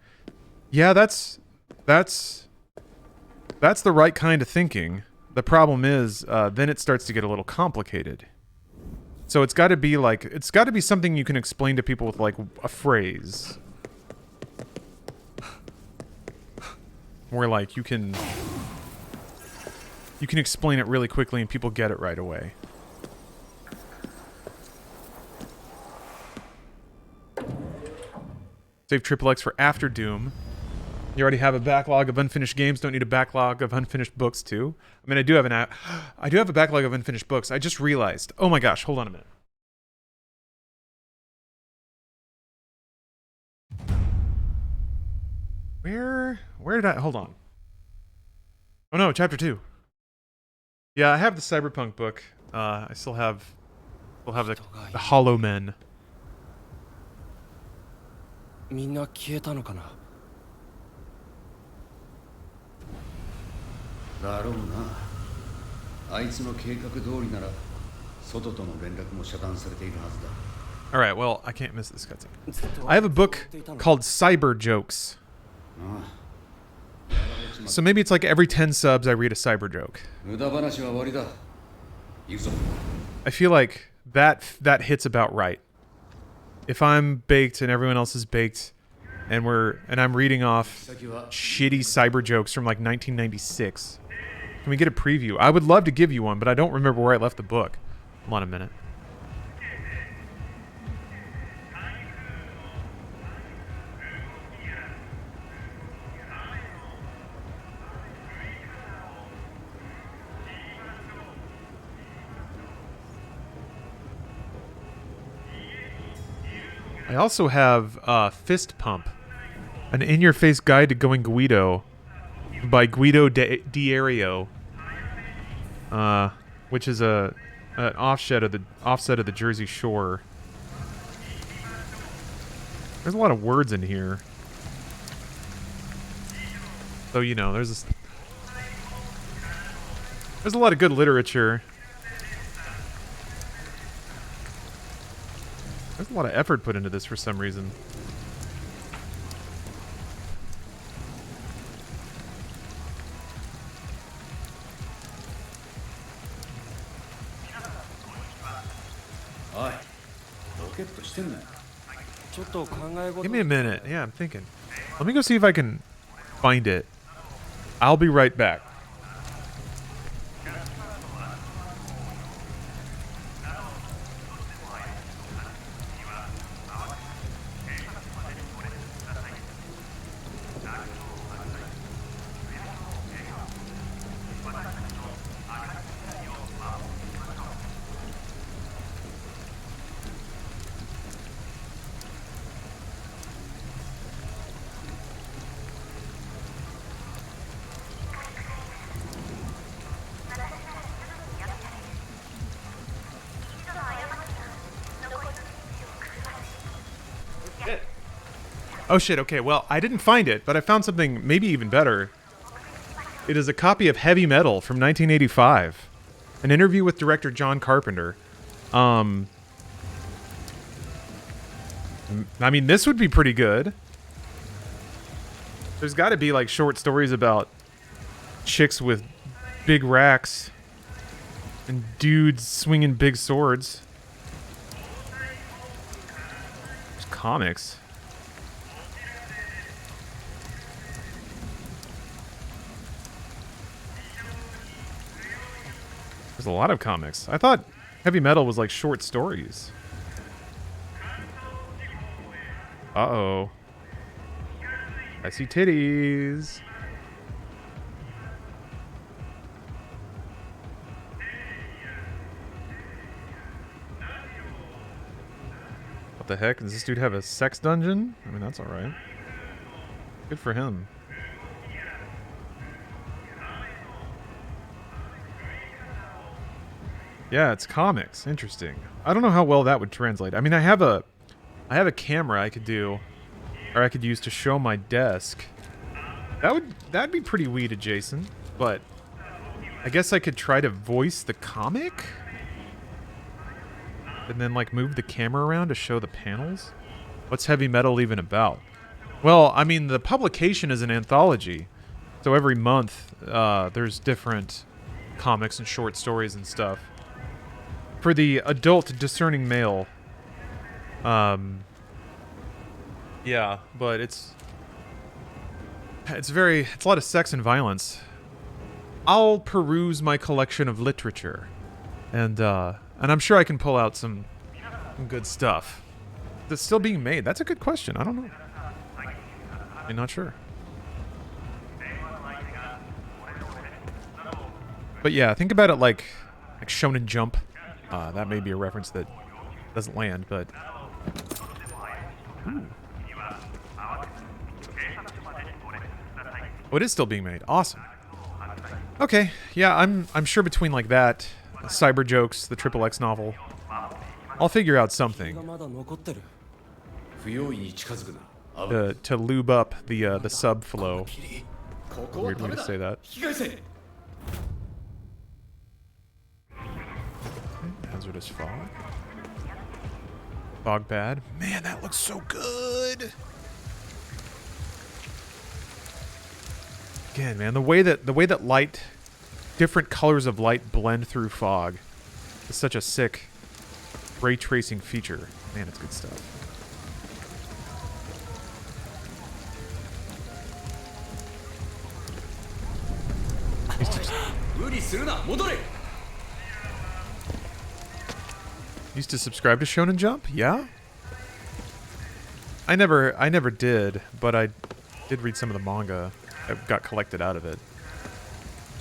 Yeah, that's the right kind of thinking. The problem is, then it starts to get a little complicated. So it's got to be like, it's got to be something you can explain to people with like a phrase. Where like you can explain it really quickly and people get it right away. Save XXX for after Doom. You already have a backlog of unfinished games. Don't need a backlog of unfinished books too. I mean, I do have a backlog of unfinished books. I just realized. Oh my gosh, hold on a minute. Where did I, hold on. Oh no, chapter 2. Yeah, I have the Cyberpunk book. I still have the Hollow Men. みんな消えたのかな。だろうな。あいつの計画通りなら、外との連絡も遮断されているはずだ。Alright, well, I can't miss this cutscene. I have a book called Cyber Jokes. So maybe it's like every 10 subs I read a cyber joke. I feel like that hits about right. If I'm baked and everyone else is baked and I'm reading off shitty cyber jokes from like 1996. Can we get a preview? I would love to give you one, but I don't remember where I left the book. Hold on a minute. I also have Fist Pump, an in-your-face guide to going Guido by Guido Diario, which is an offset of the Jersey Shore. There's a lot of words in here, so you know there's a lot of good literature. There's a lot of effort put into this for some reason. Give me a minute. Yeah, I'm thinking. Let me go see if I can find it. I'll be right back. Oh shit, okay, well, I didn't find it, but I found something maybe even better. It is a copy of Heavy Metal from 1985. An interview with director John Carpenter. I mean, this would be pretty good. There's got to be, like, short stories about chicks with big racks and dudes swinging big swords. There's comics. There's a lot of comics. I thought Heavy Metal was like short stories. Uh-oh. I see titties. What the heck? Does this dude have a sex dungeon? I mean, that's alright. Good for him. Yeah, it's comics. Interesting. I don't know how well that would translate. I mean, I have a camera I could do, or I could use to show my desk. That'd be pretty weed adjacent, but I guess I could try to voice the comic? And then, like, move the camera around to show the panels? What's Heavy Metal even about? Well, I mean, the publication is an anthology. So every month, there's different comics and short stories and stuff. For the adult discerning male, yeah, but it's a lot of sex and violence. I'll peruse my collection of literature, and I'm sure I can pull out some good stuff. That's still being made. That's a good question. I don't know. I'm not sure. But yeah, think about it like Shonen Jump. That may be a reference that doesn't land, but... Ooh. Oh, it is still being made. Awesome. Okay, yeah, I'm sure between like that, Cyber Jokes, the Triple X novel, I'll figure out something to lube up the sub flow. Weird way to say that. Hazardous fog. Fog bad. Man, that looks so good. Again, man, the way that light, different colors of light blend through fog is such a sick ray tracing feature. Man, it's good stuff. Used to subscribe to Shonen Jump? Yeah? I never did, but I did read some of the manga. I got collected out of it.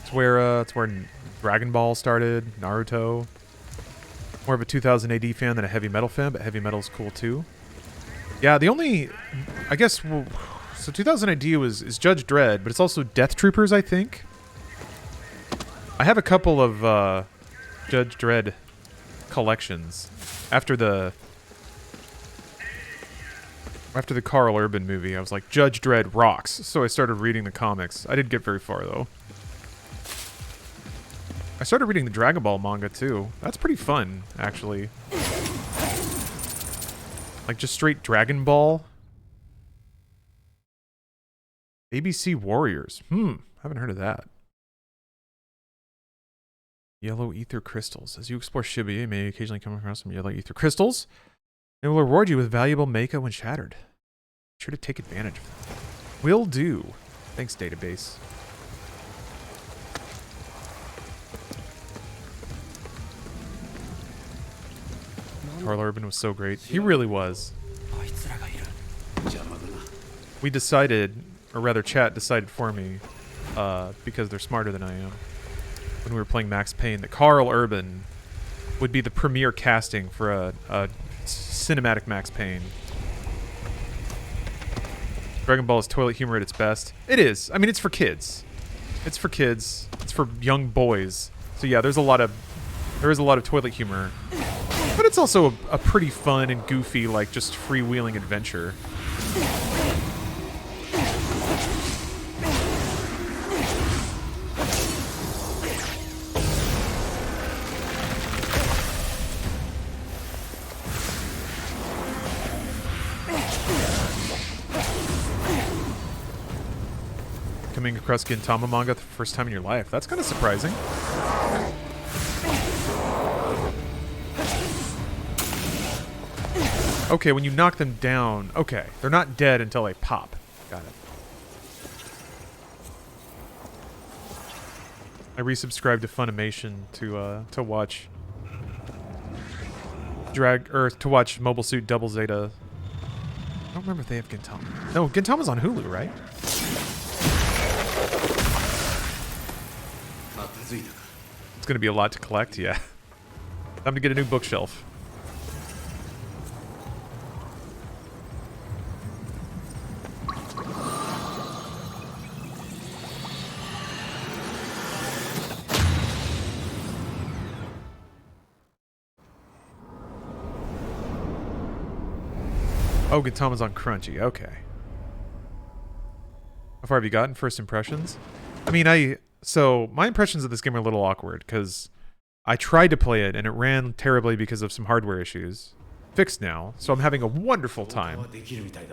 It's where Dragon Ball started, Naruto. More of a 2000 AD fan than a heavy metal fan, but heavy metal's cool too. Yeah, the only, I guess, well, so 2000 AD is Judge Dredd, but it's also Death Troopers, I think. I have a couple of Judge Dredd collections after the Carl Urban movie. I was like, Judge Dredd rocks, so I started reading the comics. I didn't get very far though. I started reading the Dragon Ball manga too. That's pretty fun, actually. Like just straight Dragon Ball. ABC Warriors. Haven't heard of that. Yellow ether crystals. As you explore Shibuya, you may occasionally come across some yellow ether crystals. It will reward you with valuable mecha when shattered. Be sure to take advantage of them. Will do. Thanks, database. Carl Urban was so great. He really was. We decided, or rather chat decided for me, because they're smarter than I am, when we were playing Max Payne, that Carl Urban would be the premier casting for a cinematic Max Payne. Dragon Ball is toilet humor at its best. It is. I mean, it's for kids. It's for kids. It's for young boys. So yeah, there is a lot of toilet humor. But it's also a pretty fun and goofy, like, just freewheeling adventure. Coming across Gintama manga the first time in your life. That's kind of surprising. Okay, when you knock them down, okay. They're not dead until they pop. Got it. I resubscribed to Funimation to watch to watch Mobile Suit Double Zeta. I don't remember if they have Gintama. No, Gintama's on Hulu, right? It's gonna be a lot to collect, yeah. Time to get a new bookshelf. Oh, Gintama's on Crunchy. Okay. How far have you gotten? First impressions? I mean, so my impressions of this game are a little awkward because I tried to play it and it ran terribly because of some hardware issues. fixed now, so I'm having a wonderful time.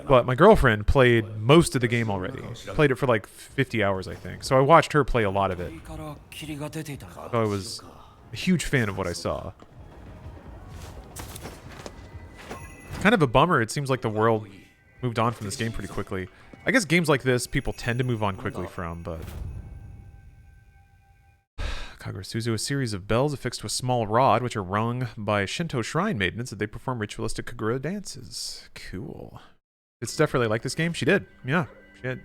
But my girlfriend played most of the game already. Played it for like 50 hours, I think. So I watched her play a lot of it. So I was a huge fan of what I saw. Kind of a bummer. It seems like the world moved on from this game pretty quickly. I guess games like this, people tend to move on quickly from, but... Kagura-suzu, a series of bells affixed to a small rod, which are rung by Shinto shrine maidens that they perform ritualistic Kagura dances. Cool. Did Steph really like this game? She did. Yeah.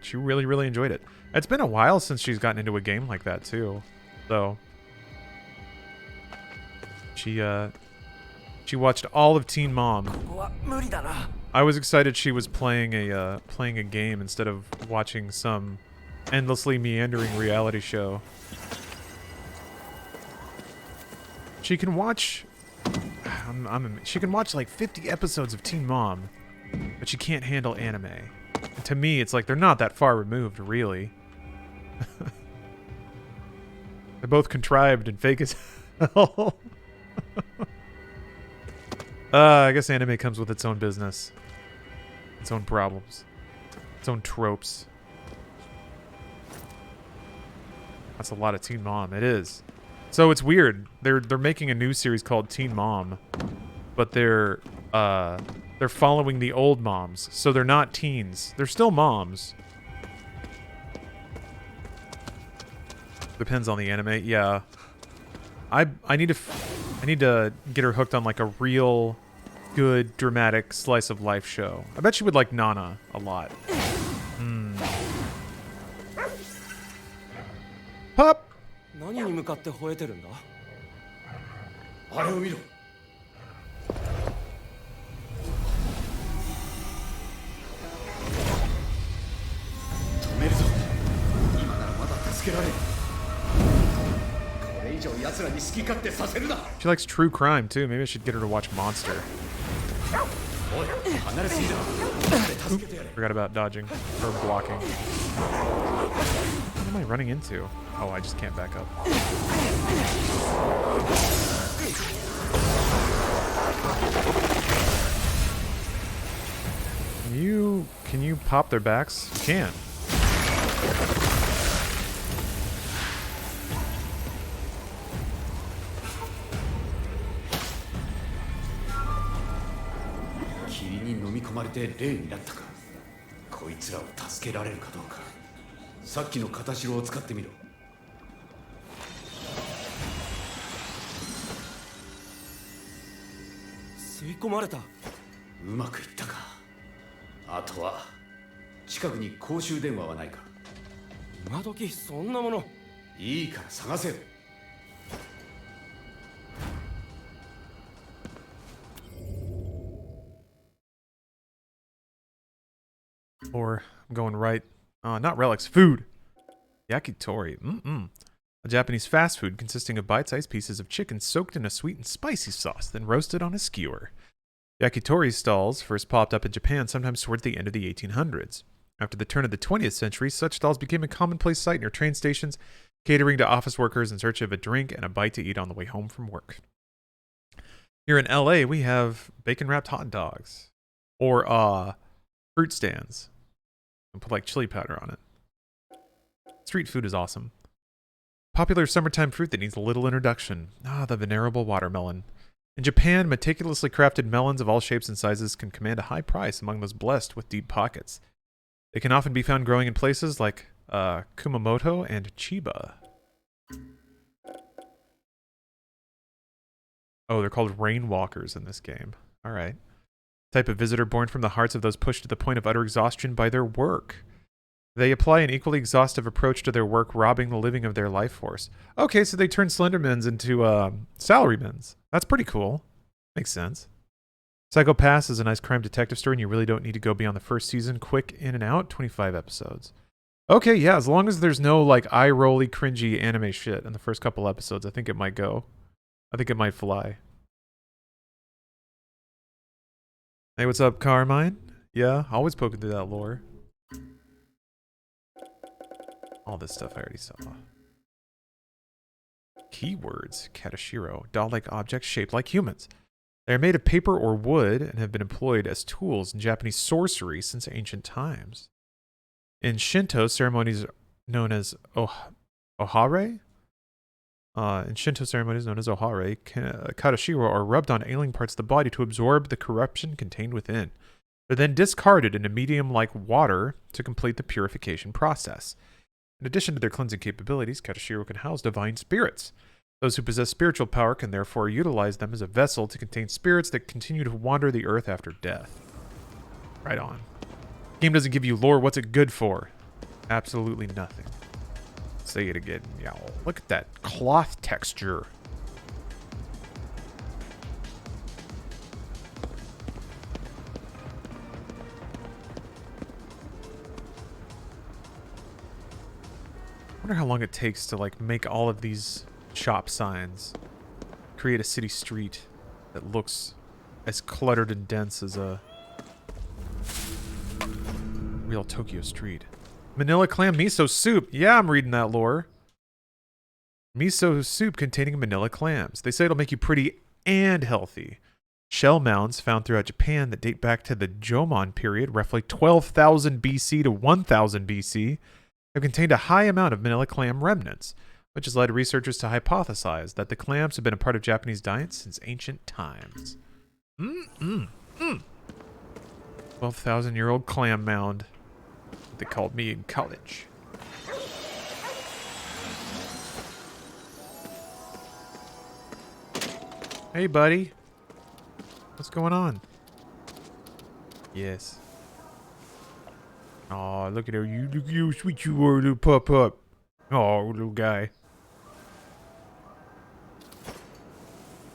She really, really enjoyed it. It's been a while since she's gotten into a game like that, too. So... She watched all of Teen Mom. I was excited she was playing a game instead of watching some endlessly meandering reality show. She can watch... she can watch like 50 episodes of Teen Mom, but she can't handle anime. And to me, it's like they're not that far removed, really. They're both contrived and fake as hell. I guess anime comes with its own business. Its own problems. Its own tropes. That's a lot of Teen Mom. It is. So it's weird. They're making a new series called Teen Mom, but they're following the old moms. So they're not teens. They're still moms. Depends on the anime. Yeah. I need to get her hooked on like a real good dramatic slice of life show. I bet she would like Nana a lot. Pup. 何に向かって吠えてるんだあれを見ろ止めるぞ今ならまだ助けられるこれ以上奴らに好き勝手させるな She likes true crime too. Maybe I should get her to watch Monster. おい離れすぎだ Forgot about dodging or blocking. What am I running into? Oh, I just can't back up. Can you pop their backs? You can. Kiriに飲み込まれて霊になったかこいつらを助けられるかどうかさっきの片白を使ってみろ吸い込まれたうまくいったかあとは近くに公衆電話はないか今時そんなものいいから探せよ Or I'm going right. Not relics. Food. Yakitori. A Japanese fast food consisting of bite-sized pieces of chicken soaked in a sweet and spicy sauce, then roasted on a skewer. Yakitori stalls first popped up in Japan sometimes towards the end of the 1800s. After the turn of the 20th century, such stalls became a commonplace sight near train stations, catering to office workers in search of a drink and a bite to eat on the way home from work. Here in LA, we have bacon-wrapped hot dogs. Or, fruit stands. And put like chili powder on it. Street food is awesome. Popular summertime fruit that needs little introduction. The venerable watermelon. In Japan, meticulously crafted melons of all shapes and sizes can command a high price among those blessed with deep pockets. They can often be found growing in places like Kumamoto and Chiba. Oh, they're called rainwalkers in this game. All right. Type of visitor born from the hearts of those pushed to the point of utter exhaustion by their work. They apply an equally exhaustive approach to their work, robbing the living of their life force. Okay, so they turn Slendermans into Salarymans. That's pretty cool. Makes sense. Psycho Pass is a nice crime detective story, and you really don't need to go beyond the first season. Quick in and out, 25 episodes. Okay, yeah, as long as there's no like eye-rolly, cringy anime shit in the first couple episodes, I think it might go. I think it might fly. Hey, what's up, Carmine? Yeah, always poking through that lore. All this stuff I already saw. Keywords. Katashiro. Doll-like objects shaped like humans. They are made of paper or wood and have been employed as tools in Japanese sorcery since ancient times. In Shinto, ceremonies known as ohare. Katashiro are rubbed on ailing parts of the body to absorb the corruption contained within. They're then discarded in a medium like water to complete the purification process. In addition to their cleansing capabilities, Katashiro can house divine spirits. Those who possess spiritual power can therefore utilize them as a vessel to contain spirits that continue to wander the earth after death. Right on. Game doesn't give you lore. What's it good for? Absolutely nothing. Say it again, y'all. Look at that cloth texture. I wonder how long it takes to like make all of these shop signs. Create a city street that looks as cluttered and dense as a real Tokyo street. Manila clam miso soup. Yeah, I'm reading that lore. Miso soup containing manila clams. They say it'll make you pretty and healthy. Shell mounds found throughout Japan that date back to the Jomon period, roughly 12,000 BC to 1000 BC, have contained a high amount of manila clam remnants, which has led researchers to hypothesize that the clams have been a part of Japanese diets since ancient times. 12,000-year-old clam mound. They called me in college. Hey, buddy. What's going on? Yes. Oh, look at her. Look at you, sweet you are, little pup. Oh, little guy.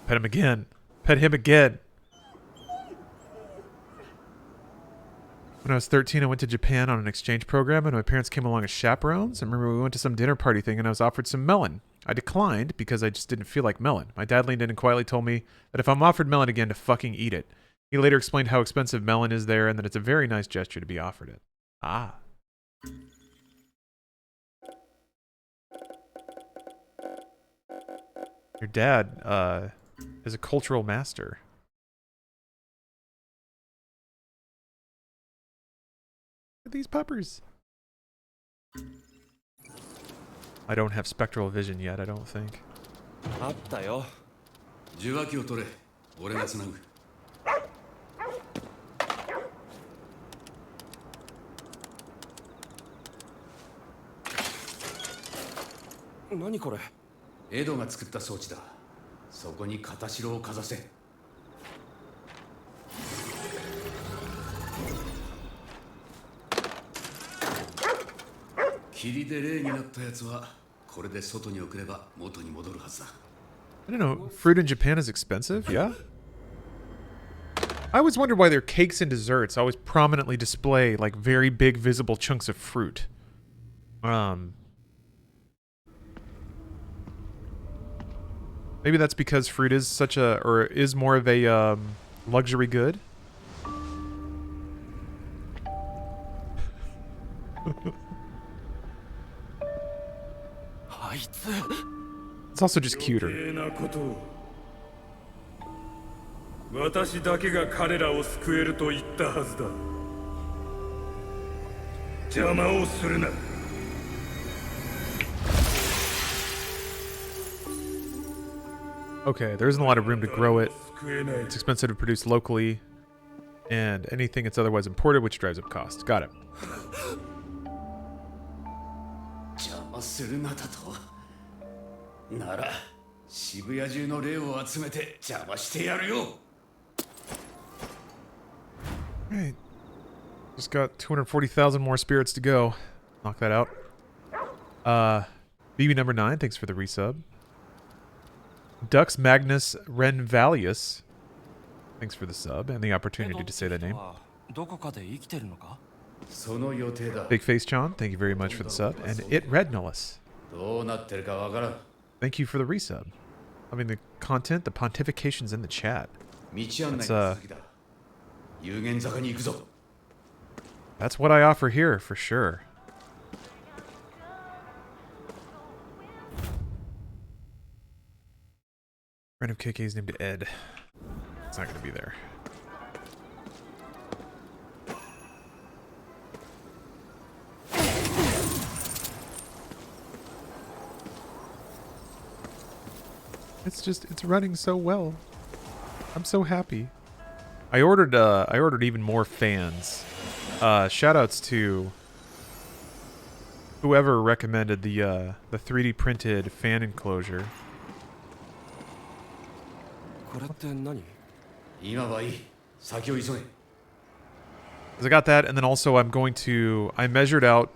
Pet him again. Pet him again. When I was 13, I went to Japan on an exchange program, and my parents came along as chaperones. I remember we went to some dinner party thing, and I was offered some melon. I declined because I just didn't feel like melon. My dad leaned in and quietly told me that if I'm offered melon again, to fucking eat it. He later explained how expensive melon is there, and that it's a very nice gesture to be offered it. Ah. Your dad, is a cultural master. Look at these puppers. I don't have spectral vision yet, I don't think. あったよ。受話器を取れ。俺がつなぐ。何これ？エドが作った装置だ。そこに片白をかざせ。霧で霊になったやつはこれで外に送れば元に戻るはずだ。I don't know. Fruit in Japan is expensive? Yeah? I always wondered why their cakes and desserts always prominently display like very big visible chunks of fruit. Maybe that's because fruit is such a, or is more of a luxury good. It's also just cuter. 私だけが彼らを救えると言ったはずだ。邪魔をするな。Okay, there isn't a lot of room to grow it. It's expensive to produce locally, and anything that's otherwise imported, which drives up costs. Got it. 邪魔するなだと。なら渋谷中の霊を集めて邪魔してやるよ。Alright. Just got 240,000 more spirits to go. Knock that out. BB number 9, thanks for the resub. Dux Magnus Renvalius, thanks for the sub and the opportunity to say that name. どこかで生きてるのか？その予定だ。 Big Face John, thank you very much for the sub. And It Rednolus, どうなってるかわからん。 thank you for the resub. I mean, the content, the pontification's in the chat. 道案内の続きだ。有限坂に行くぞ。 That's what I offer here, for sure. Friend of KK is named Ed. It's not going to be there. It's running so well. I'm so happy. I ordered even more fans. Shoutouts to whoever recommended the 3D printed fan enclosure. これって何? 今はいい。先を急げ。 'Cause I got that, and then also I measured out.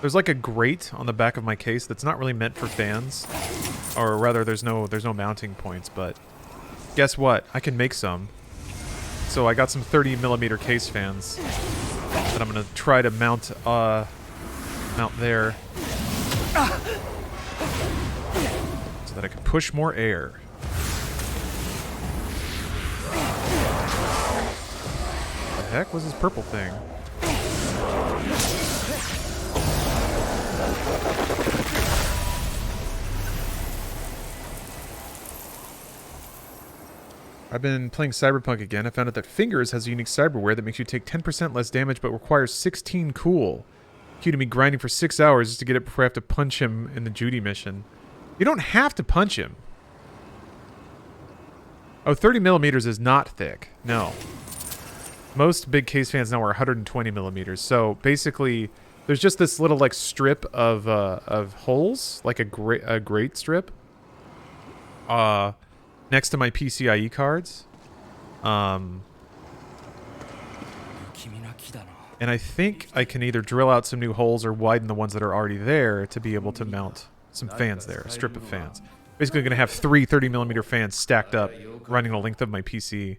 There's like a grate on the back of my case that's not really meant for fans, or rather, there's no mounting points. But guess what? I can make some. So I got some 30mm case fans that I'm gonna try to mount there, so that I can push more air. What the heck was this purple thing? I've been playing Cyberpunk again. I found out that Fingers has a unique cyberware that makes you take 10% less damage but requires 16 cool. Cue to me grinding for 6 hours just to get it before I have to punch him in the Judy mission. You don't have to punch him. Oh, 30mm is not thick. No. Most big case fans now are 120mm. So basically, there's just this little like strip of holes, like a grate strip. Next to my PCIe cards. And I think I can either drill out some new holes or widen the ones that are already there to be able to mount some fans there, a strip of fans. Basically going to have 3 30mm fans stacked up, running the length of my PC.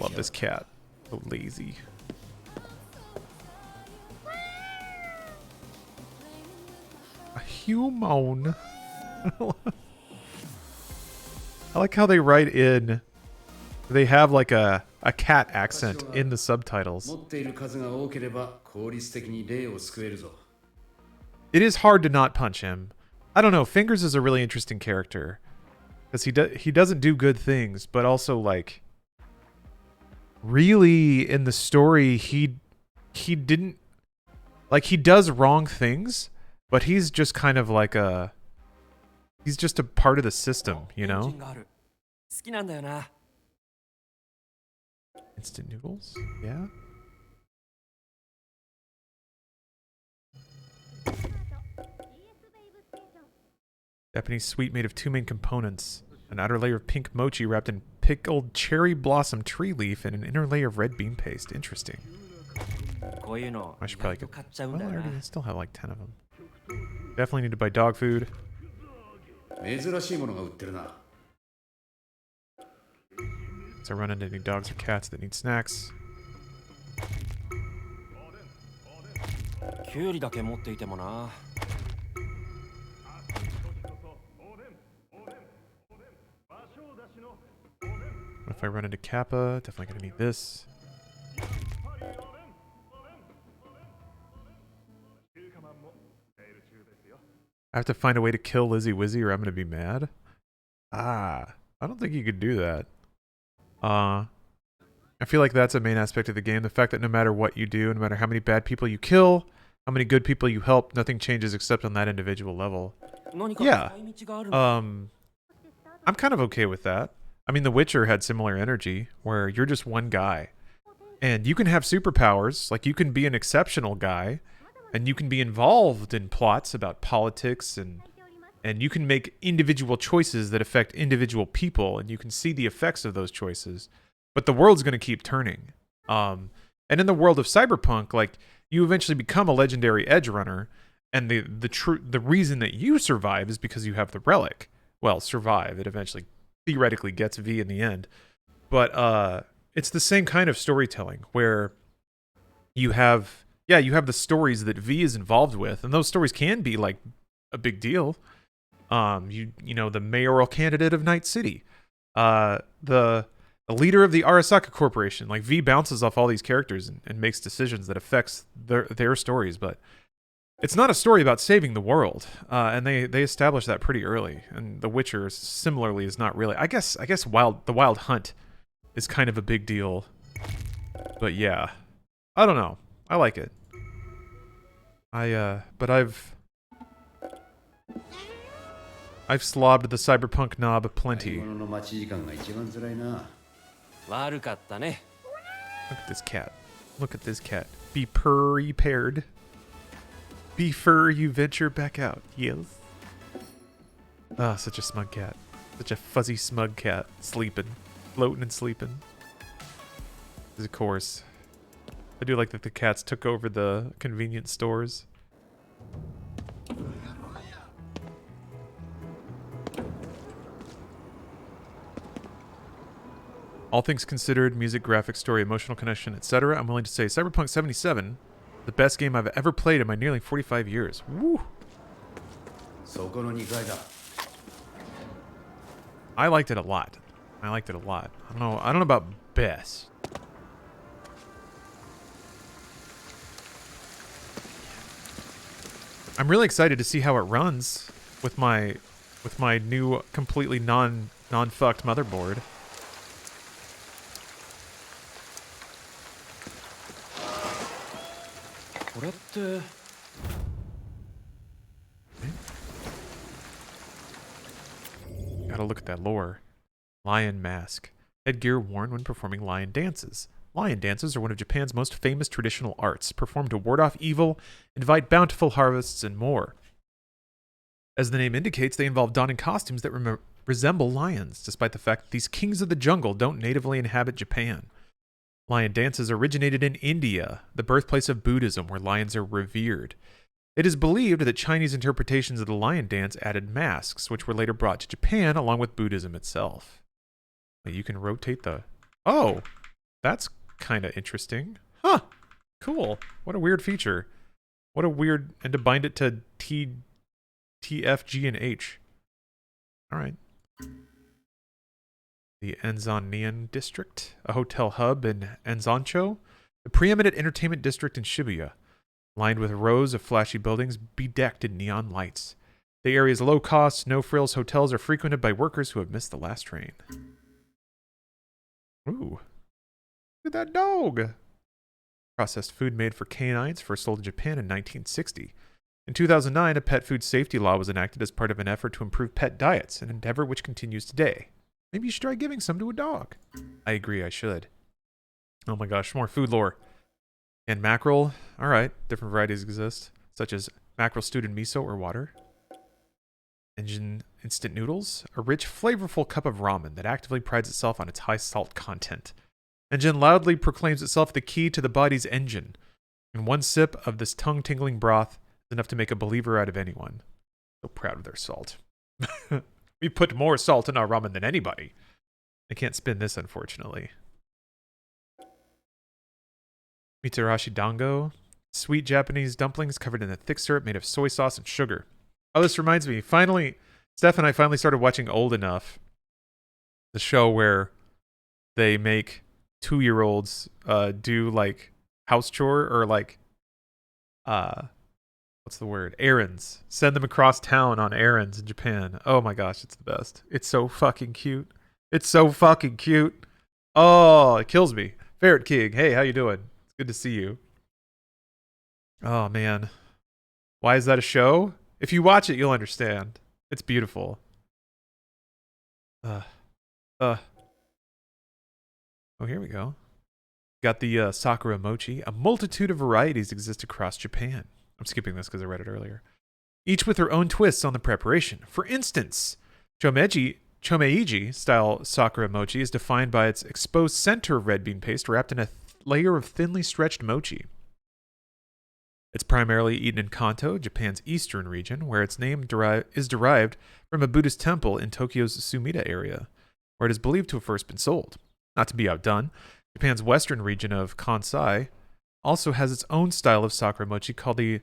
Love this cat. So lazy. A human. I like how they write in. They have like a cat accent in the subtitles. It is hard to not punch him. I don't know. Fingers is a really interesting character because he doesn't do good things, but also like really in the story he didn't like he does wrong things, but he's just kind of like he's just a part of the system, you know? Instant noodles? Yeah? Japanese sweet made of 2 main components. An outer layer of pink mochi wrapped in pickled cherry blossom tree leaf and an inner layer of red bean paste. Interesting. I should probably get... Well, I already still have like 10 of them. Definitely need to buy dog food. So I run into any dogs or cats that need snacks. If I run into Kappa, definitely gonna need this. I have to find a way to kill Lizzie Wizzy or I'm gonna be mad. I don't think you could do that. I feel like that's a main aspect of the game. The fact that no matter what you do, no matter how many bad people you kill, how many good people you help, nothing changes except on that individual level. Yeah. I'm kind of okay with that. I mean, The Witcher had similar energy, where you're just one guy. And you can have superpowers, like you can be an exceptional guy, and you can be involved in plots about politics, and you can make individual choices that affect individual people, and you can see the effects of those choices. But the world's going to keep turning. And in the world of Cyberpunk, like, you eventually become a legendary edge runner, and the reason that you survive is because you have the relic. Well, survive. It eventually theoretically gets V in the end. But it's the same kind of storytelling where you have the stories that V is involved with, and those stories can be like a big deal. You know, the mayoral candidate of Night City, the leader of the Arasaka Corporation. Like, V bounces off all these characters and makes decisions that affects their stories. But It's not a story about saving the world, and they established that pretty early. And The Witcher similarly is not really. I guess the Wild Hunt is kind of a big deal, but yeah, I don't know. I like it. But I've slobbed the cyberpunk knob plenty. 物の待ち時間が一番辛いな。悪かったね。 Look at this cat. Look at this cat. Be prepared. Before you venture back out. Yes. Ah, such a smug cat. Such a fuzzy, smug cat. Sleeping. Floating and sleeping. Of course. I do like that the cats took over the convenience stores. All things considered, music, graphics, story, emotional connection, etc., I'm willing to say Cyberpunk 77, the best game I've ever played in my nearly 45 years. Woo! そこの2階だ。I liked it a lot. I liked it a lot. I don't know about best. I'm really excited to see how it runs with my new completely non-fucked motherboard. Gotta look at that lore. Lion mask. Headgear worn when performing lion dances. Lion dances are one of Japan's most famous traditional arts, performed to ward off evil, invite bountiful harvests, and more. As the name indicates, they involve donning costumes that resemble lions, despite the fact that these kings of the jungle don't natively inhabit Japan. Lion dances originated in India, the birthplace of Buddhism, where lions are revered. It is believed that Chinese interpretations of the lion dance added masks, which were later brought to Japan along with Buddhism itself. You can rotate the... Oh! That's kind of interesting. Huh! Cool. What a weird feature. What a weird... And to bind it to T, F, G, and H. Alright. The Enzonian District, a hotel hub in Enzoncho, the preeminent entertainment district in Shibuya, lined with rows of flashy buildings bedecked in neon lights. The area's low-cost, no-frills hotels are frequented by workers who have missed the last train. Ooh. Look at that dog! Processed food made for canines first sold in Japan in 1960. In 2009, a pet food safety law was enacted as part of an effort to improve pet diets, an endeavor which continues today. Maybe you should try giving some to a dog. I agree, I should. Oh my gosh, more food lore. And mackerel. Alright, different varieties exist, such as mackerel stewed in miso or water. Engine instant noodles, a rich, flavorful cup of ramen that actively prides itself on its high salt content. Engine loudly proclaims itself the key to the body's engine, and one sip of this tongue-tingling broth is enough to make a believer out of anyone. So proud of their salt. We put more salt in our ramen than anybody. I can't spin this, unfortunately. Mitarashi dango. Sweet Japanese dumplings covered in a thick syrup made of soy sauce and sugar. Oh, this reminds me. Finally, Steph and I finally started watching Old Enough. The show where they make 2-year-olds do, like, house chore or, like, what's the word? Errands. Send them across town on errands in Japan. Oh my gosh, it's the best. It's so fucking cute. It's so fucking cute. Oh, it kills me. Ferret King, hey, how you doing? It's good to see you. Oh man. Why is that a show? If you watch it, you'll understand. It's beautiful. Oh, here we go. Got the Sakura Mochi. A multitude of varieties exist across Japan. I'm skipping this because I read it earlier. Each with their own twists on the preparation. For instance, Chomeiji style Sakura mochi is defined by its exposed center of red bean paste wrapped in a layer of thinly stretched mochi. It's primarily eaten in Kanto, Japan's eastern region, where its name is derived from a Buddhist temple in Tokyo's Sumida area, where it is believed to have first been sold. Not to be outdone, Japan's western region of Kansai also has its own style of sakura mochi called the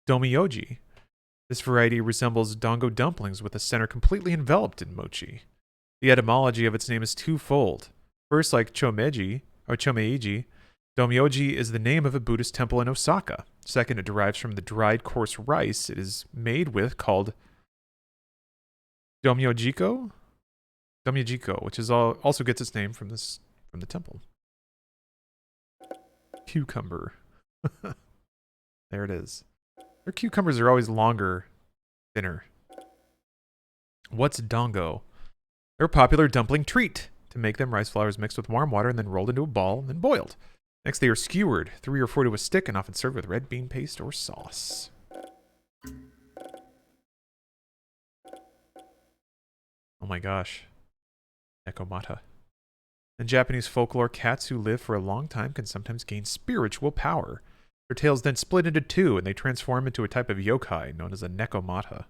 Domiyoji. This variety resembles dango dumplings with a center completely enveloped in mochi. The etymology of its name is twofold. First, like chomeiji, Domiyoji is the name of a Buddhist temple in Osaka. Second, it derives from the dried coarse rice it is made with called Domyojiko, which is also gets its name from the temple. Cucumber. There it is. Their cucumbers are always longer, thinner. What's dongo? They're a popular dumpling treat. To make them, rice flour is mixed with warm water and then rolled into a ball and then boiled. Next, they are skewered 3 or 4 to a stick and often served with red bean paste or sauce. Oh my gosh. Nekomata. In Japanese folklore, cats who live for a long time can sometimes gain spiritual power. Their tails then split into 2 and they transform into a type of yokai known as a nekomata.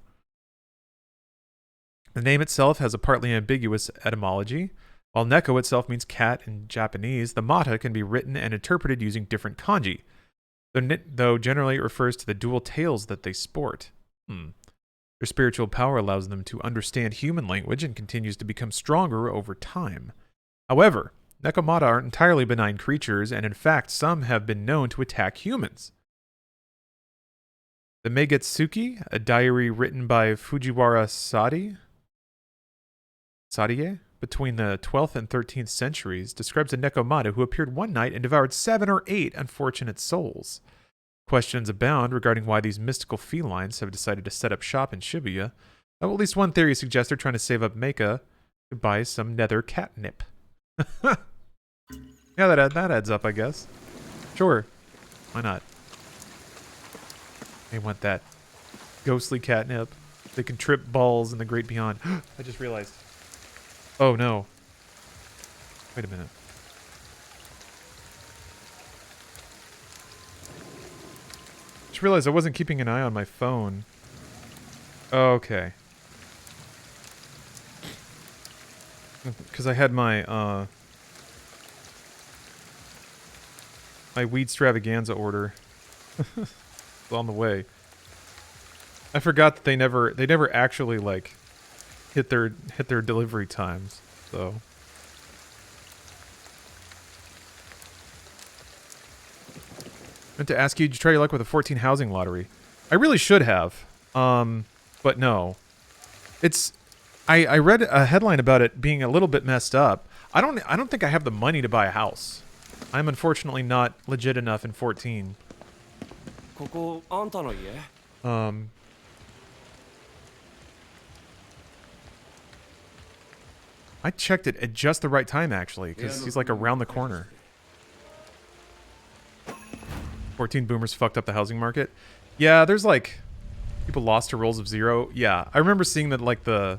The name itself has a partly ambiguous etymology. While neko itself means cat in Japanese, the mata can be written and interpreted using different kanji, though generally it refers to the dual tails that they sport. Their spiritual power allows them to understand human language and continues to become stronger over time. However, nekomata aren't entirely benign creatures, and in fact, some have been known to attack humans. The Megetsuki, a diary written by Fujiwara Sadie between the 12th and 13th centuries, describes a nekomata who appeared one night and devoured 7 or 8 unfortunate souls. Questions abound regarding why these mystical felines have decided to set up shop in Shibuya, though at least one theory suggests they're trying to save up mecha to buy some nether catnip. Yeah, that adds up, I guess. Sure. Why not? They want that ghostly catnip. They can trip balls in the great beyond. I just realized. Oh, no. Wait a minute. Just realized I wasn't keeping an eye on my phone. Okay. Because I had my, my weed stravaganza order on the way. I forgot that they never actually, like, hit their delivery times, so. I meant to ask you, did you try your luck with the 14 housing lottery? I really should have, but no. I read a headline about it being a little bit messed up. I don't think I have the money to buy a house. I'm unfortunately not legit enough in 14. I checked it at just the right time, actually, because he's like around the corner. 14 boomers fucked up the housing market. Yeah, there's like people lost to rolls of 0. Yeah, I remember seeing that like the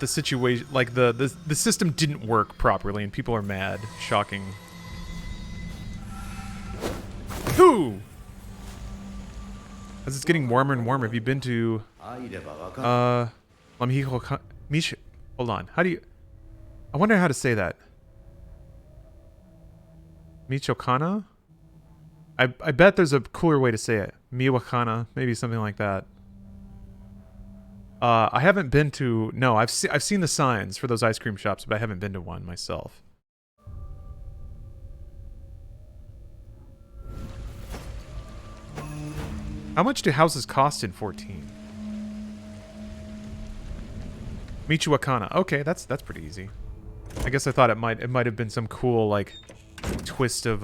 situation, like the system didn't work properly, and people are mad. Shocking. Who? As it's getting warmer and warmer, have you been to hold on. How do you? I wonder how to say that. Michoacana? I bet there's a cooler way to say it. Michoacana, maybe something like that. I haven't been to. No, I've seen the signs for those ice cream shops, but I haven't been to one myself. How much do houses cost in 14? Michoacana. Okay, that's pretty easy. I guess I thought it might have been some cool like twist of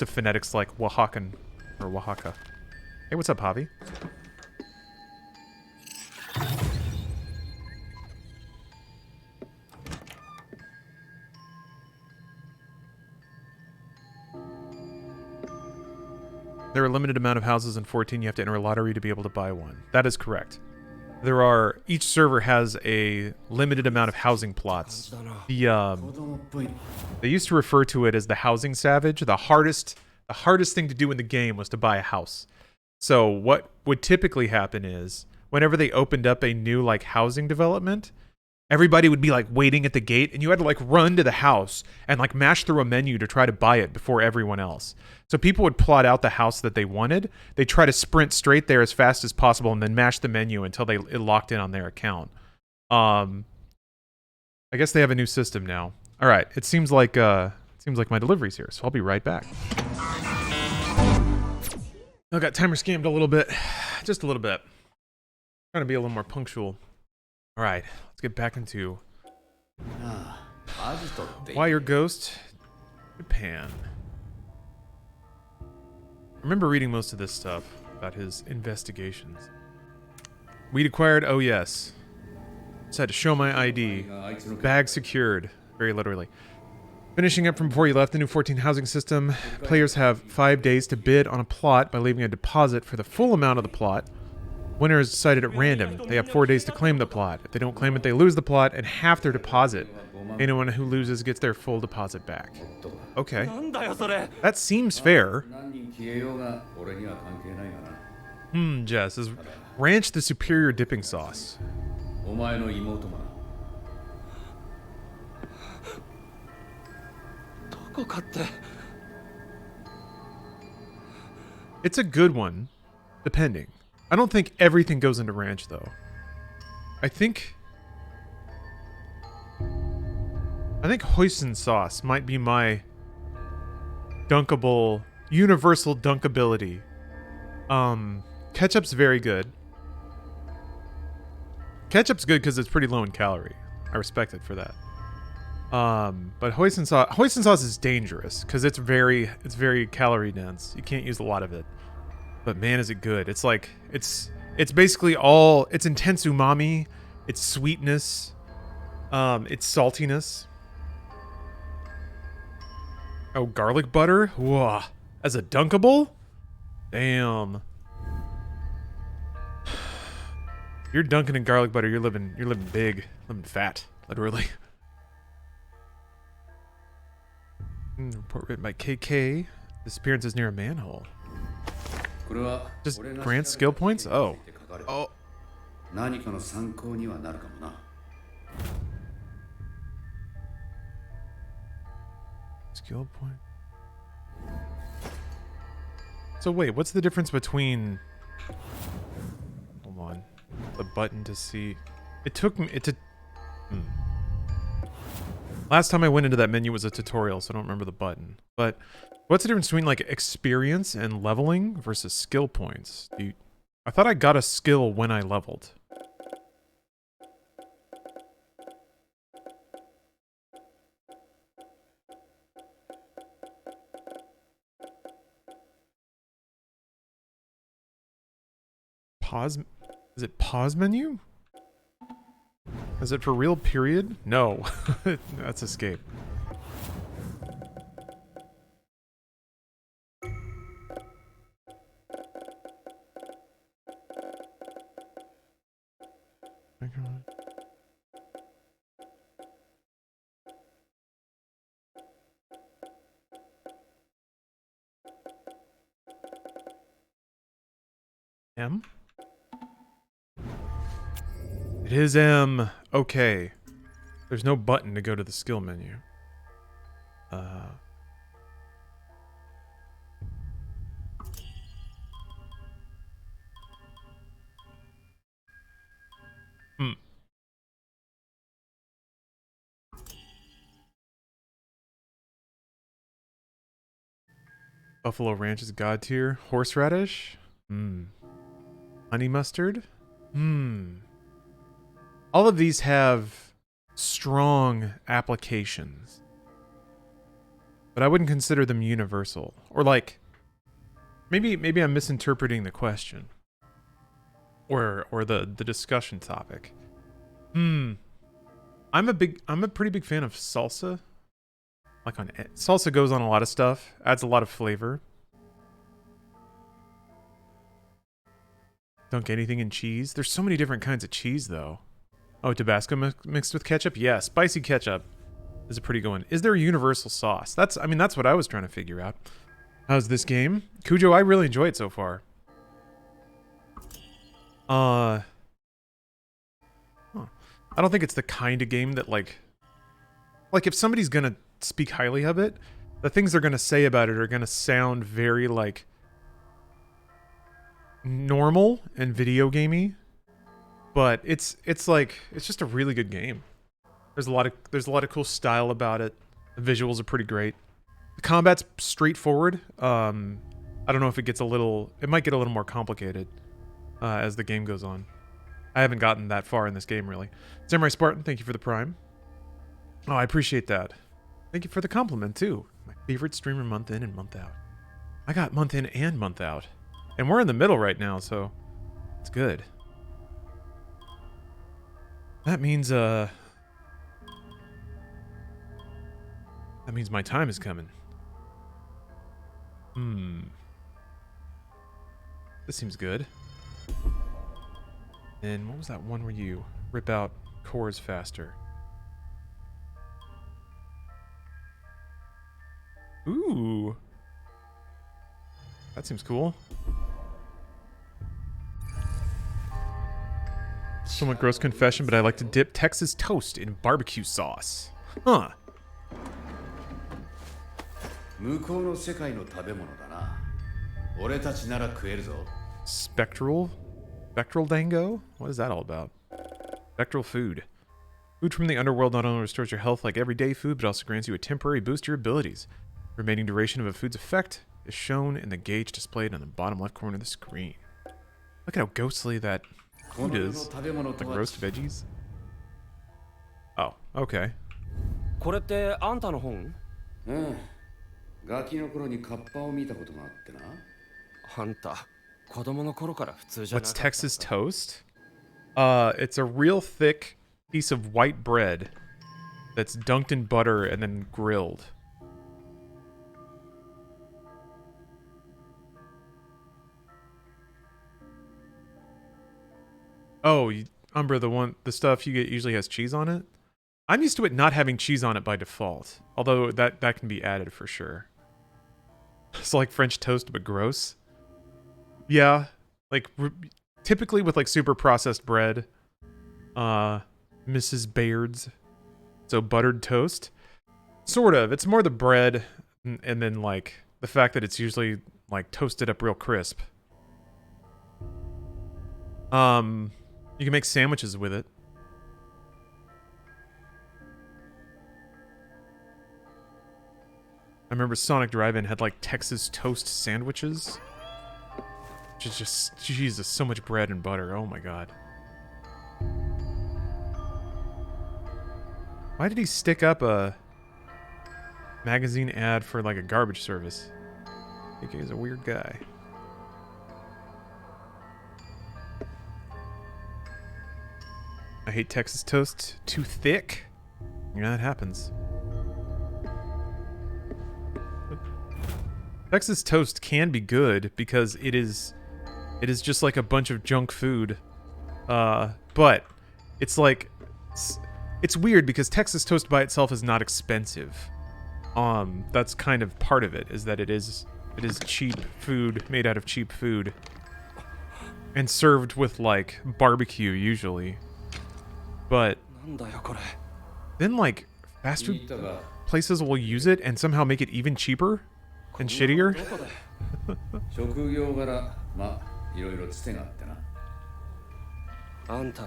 phonetics like Oaxacan or Oaxaca. Hey, what's up, Javi? There are a limited amount of houses in 14. You have to enter a lottery to be able to buy one. That is correct. Each server has a limited amount of housing plots. They used to refer to it as the housing savage. The hardest thing to do in the game was to buy a house. So what would typically happen is whenever they opened up a new like housing development, everybody would be like waiting at the gate, and you had to like run to the house and like mash through a menu to try to buy it before everyone else. So people would plot out the house that they wanted. They try to sprint straight there as fast as possible and then mash the menu until it locked in on their account. I guess they have a new system now. All right, it seems like Seems like my delivery's here, so I'll be right back. I got timer scammed a little bit. Just a little bit. Trying to be a little more punctual. Alright, let's get back into Wire Ghost Japan. I remember reading most of this stuff about his investigations. Weed acquired, oh yes. Just had to show my ID. Bag secured, very literally. Finishing up from before you left, the new 14 housing system. Players have 5 days to bid on a plot by leaving a deposit for the full amount of the plot. Winner is decided at random. They have 4 days to claim the plot. If they don't claim it, they lose the plot and half their deposit. Anyone who loses gets their full deposit back. Okay. That seems fair. Jess is ranch the superior dipping sauce. It's a good one, depending. I don't think everything goes into ranch, though. I think hoisin sauce might be my dunkable, universal dunkability. Ketchup's very good. Ketchup's good because it's pretty low in calorie. I respect it for that. But hoisin sauce is dangerous because it's very calorie dense. You can't use a lot of it. But man, is it good. It's like, it's basically all, it's intense umami, it's sweetness, it's saltiness. Oh, garlic butter? Whoa. As a dunkable? Damn. You're dunking in garlic butter, you're living big, living fat, literally. Report written by KK. Disappearance is near a manhole. Just grant skill points? Oh. Oh. Skill point. So wait, what's the difference between... Hold on. The button to see... It took me... Last time I went into that menu was a tutorial, so I don't remember the button. But what's the difference between like experience and leveling versus skill points? I thought I got a skill when I leveled. Pause? Is it pause menu? Is it for real, period? No. That's escape. M? It is M. Okay. There's no button to go to the skill menu. Buffalo Ranch is god tier. Horseradish? Honey mustard? All of these have strong applications. But I wouldn't consider them universal. Or like, maybe I'm misinterpreting the question. Or the discussion topic. I'm a pretty big fan of salsa. Like salsa goes on a lot of stuff, adds a lot of flavor. Dunk anything in cheese. There's so many different kinds of cheese though. Oh, Tabasco mixed with ketchup? Yeah, spicy ketchup is a pretty good one. Is there a universal sauce? That's what I was trying to figure out. How's this game? Cujo, I really enjoy it so far. I don't think it's the kind of game that like if somebody's gonna speak highly of it, the things they're gonna say about it are gonna sound very like normal and video gamey. But it's just a really good game. There's a lot of cool style about it. The visuals are pretty great. The combat's straightforward. I don't know if it gets a little... It might get a little more complicated as the game goes on. I haven't gotten that far in this game, really. Samurai Spartan, thank you for the Prime. Oh, I appreciate that. Thank you for the compliment, too. My favorite streamer month in and month out. I got month in and month out. And we're in the middle right now, so it's good. That means my time is coming. This seems good. And what was that one where you rip out cores faster? Ooh. That seems cool. Somewhat gross confession, but I like to dip Texas toast in barbecue sauce. Huh. 向こうの世界の食べ物だな。俺たちなら食えるぞ。Spectral dango? What is that all about? Spectral food. Food from the underworld not only restores your health like everyday food, but also grants you a temporary boost to your abilities. The remaining duration of a food's effect is shown in the gauge displayed on the bottom left corner of the screen. Look at how ghostly that food is. Like roast veggies. Oh, okay. これってあんたの本？うん。ガキの頃にカッパを見たことがあってな。あんた、子供の頃から普通じゃなか What's った。 Texas toast? It's a real thick piece of white bread that's dunked in butter and then grilled. Oh, Umbra, the stuff you get usually has cheese on it? I'm used to it not having cheese on it by default. Although that can be added for sure. It's like French toast, but gross. Yeah, like typically with like super processed bread, Mrs. Baird's, so buttered toast, sort of. It's more the bread, and then like the fact that it's usually like toasted up real crisp. You can make sandwiches with it. I remember Sonic Drive-In had like Texas toast sandwiches. Which is just, Jesus, so much bread and butter. Oh my god. Why did he stick up a magazine ad for like a garbage service? I think he's a weird guy. I hate Texas toast. Too thick? Yeah, that happens. Texas toast can be good because it is just like a bunch of junk food. But it's like it's weird because Texas toast by itself is not expensive. That's kind of part of it, is that it is cheap food made out of cheap food and served with like barbecue usually. But then like fast food places will use it and somehow make it even cheaper and shittier. 職業柄、まあいろいろつてがあってな。あんた、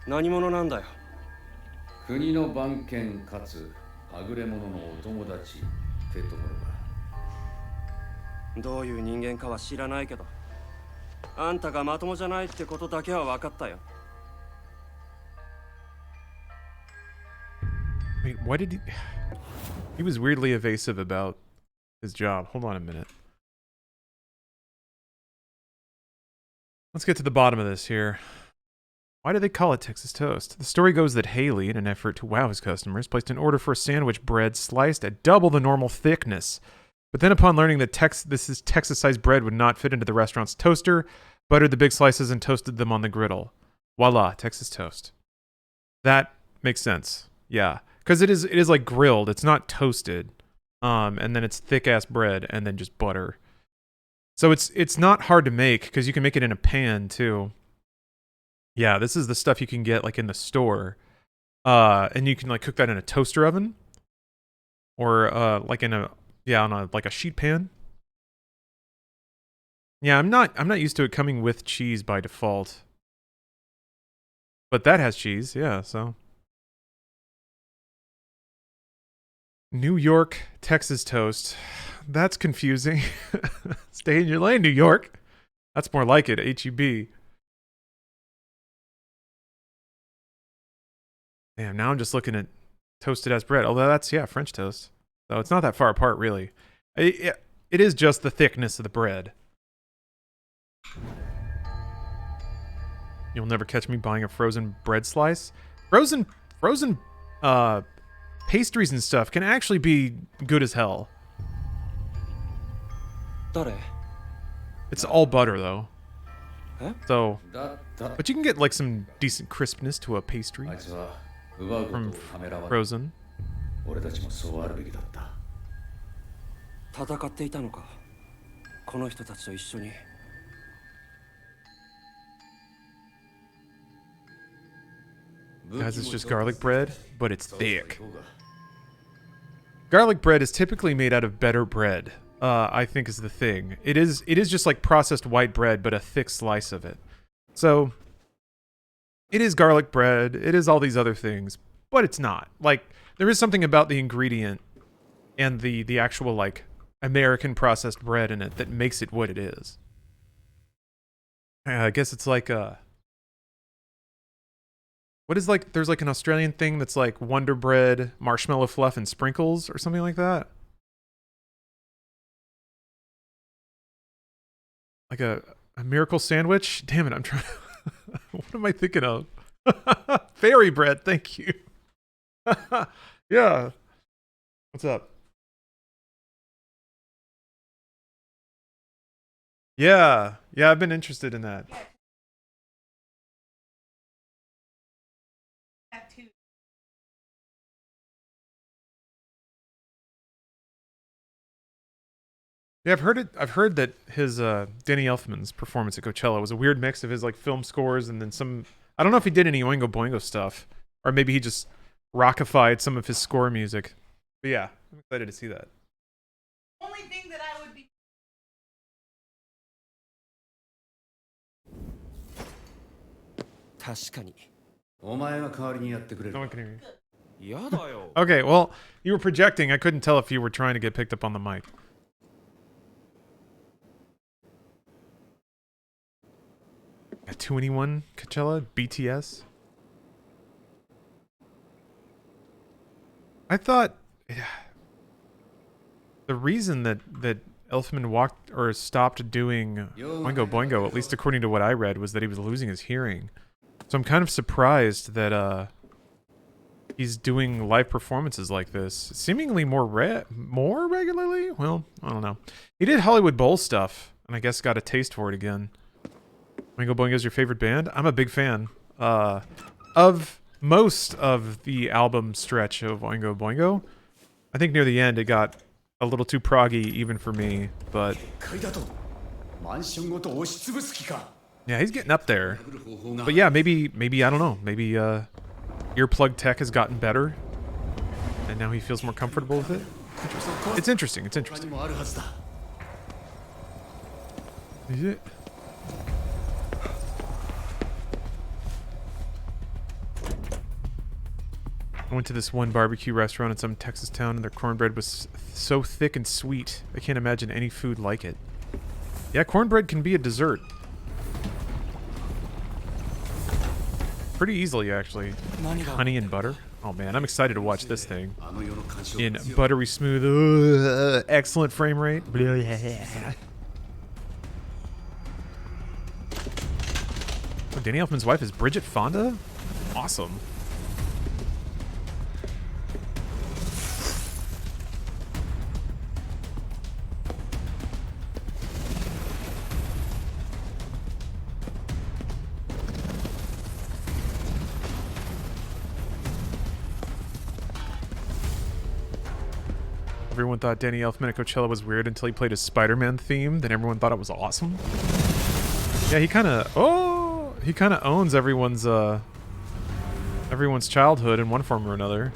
何者なんだよ。国の番犬かつはぐれ者のお友達ってところだ。どういう人間かは知らないけど、あんたがまともじゃないってことだけは分かったよ。Wait, what did he... He was weirdly evasive about his job. Hold on a minute. Let's get to the bottom of this here. Why do they call it Texas toast? The story goes that Haley, in an effort to wow his customers, placed an order for a sandwich bread sliced at double the normal thickness. But then upon learning that this is Texas-sized bread would not fit into the restaurant's toaster, buttered the big slices and toasted them on the griddle. Voila, Texas toast. That makes sense. Yeah. Because it is like grilled. It's not toasted. And then it's thick-ass bread and then just butter. So it's not hard to make because you can make it in a pan too. Yeah, this is the stuff you can get like in the store. And you can like cook that in a toaster oven. Or like in a on a like a sheet pan. Yeah, I'm not used to it coming with cheese by default. But that has cheese, yeah, so New York, Texas toast. That's confusing. Stay in your lane, New York. That's more like it, HEB. Damn, now I'm just looking at toasted as bread. Although that's, yeah, French toast. So it's not that far apart, really. It is just the thickness of the bread. You'll never catch me buying a frozen bread slice. Frozen pastries and stuff can actually be good as hell. It's all butter though. So, but you can get like some decent crispness to a pastry from frozen. 戦っていたのかこの人たちと一緒に Guys, it's just garlic bread, but it's thick. Garlic bread is typically made out of better bread, I think is the thing. It is just like processed white bread, but a thick slice of it. So, it is garlic bread, it is all these other things, but it's not. Like, there is something about the ingredient and the actual, like, American processed bread in it that makes it what it is. I guess it's like, what is like, there's like an Australian thing that's like Wonder Bread, marshmallow fluff, and sprinkles or something like that. Like a miracle sandwich? Damn it, I'm trying to... What am I thinking of? Fairy bread, thank you. Yeah. What's up? Yeah. Yeah, I've been interested in that. Yeah, I've heard that his Danny Elfman's performance at Coachella was a weird mix of his like film scores and then some. I don't know if he did any Oingo Boingo stuff, or maybe he just rockified some of his score music. But yeah, I'm excited to see that. Only thing that I would be. 確かに お前が代わりにやってくれる No one can hear you. やだよ Okay, well, you were projecting. I couldn't tell if you were trying to get picked up on the mic. A 2NE1 Coachella? BTS? I thought the reason that Elfman walked or stopped doing Oingo Boingo, at least according to what I read, was that he was losing his hearing. So I'm kind of surprised that he's doing live performances like this, seemingly more regularly. Well, I don't know. He did Hollywood Bowl stuff, and I guess got a taste for it again. Oingo Boingo is your favorite band? I'm a big fan of most of the album stretch of Oingo Boingo. I think near the end it got a little too proggy even for me, but yeah, he's getting up there. But yeah, maybe I don't know. Maybe earplug tech has gotten better, and now he feels more comfortable with it. It's interesting. It's interesting. Is it? I went to this one barbecue restaurant in some Texas town and their cornbread was so thick and sweet. I can't imagine any food like it. Yeah, cornbread can be a dessert. Pretty easily, actually. Honey and butter. Oh man, I'm excited to watch this thing. In buttery smooth, excellent frame rate. Oh, Danny Elfman's wife is Bridget Fonda? Awesome. Everyone thought Danny Elfman at Coachella was weird until he played his Spider-Man theme. Then everyone thought it was awesome. Yeah, he kind of owns everyone's childhood in one form or another.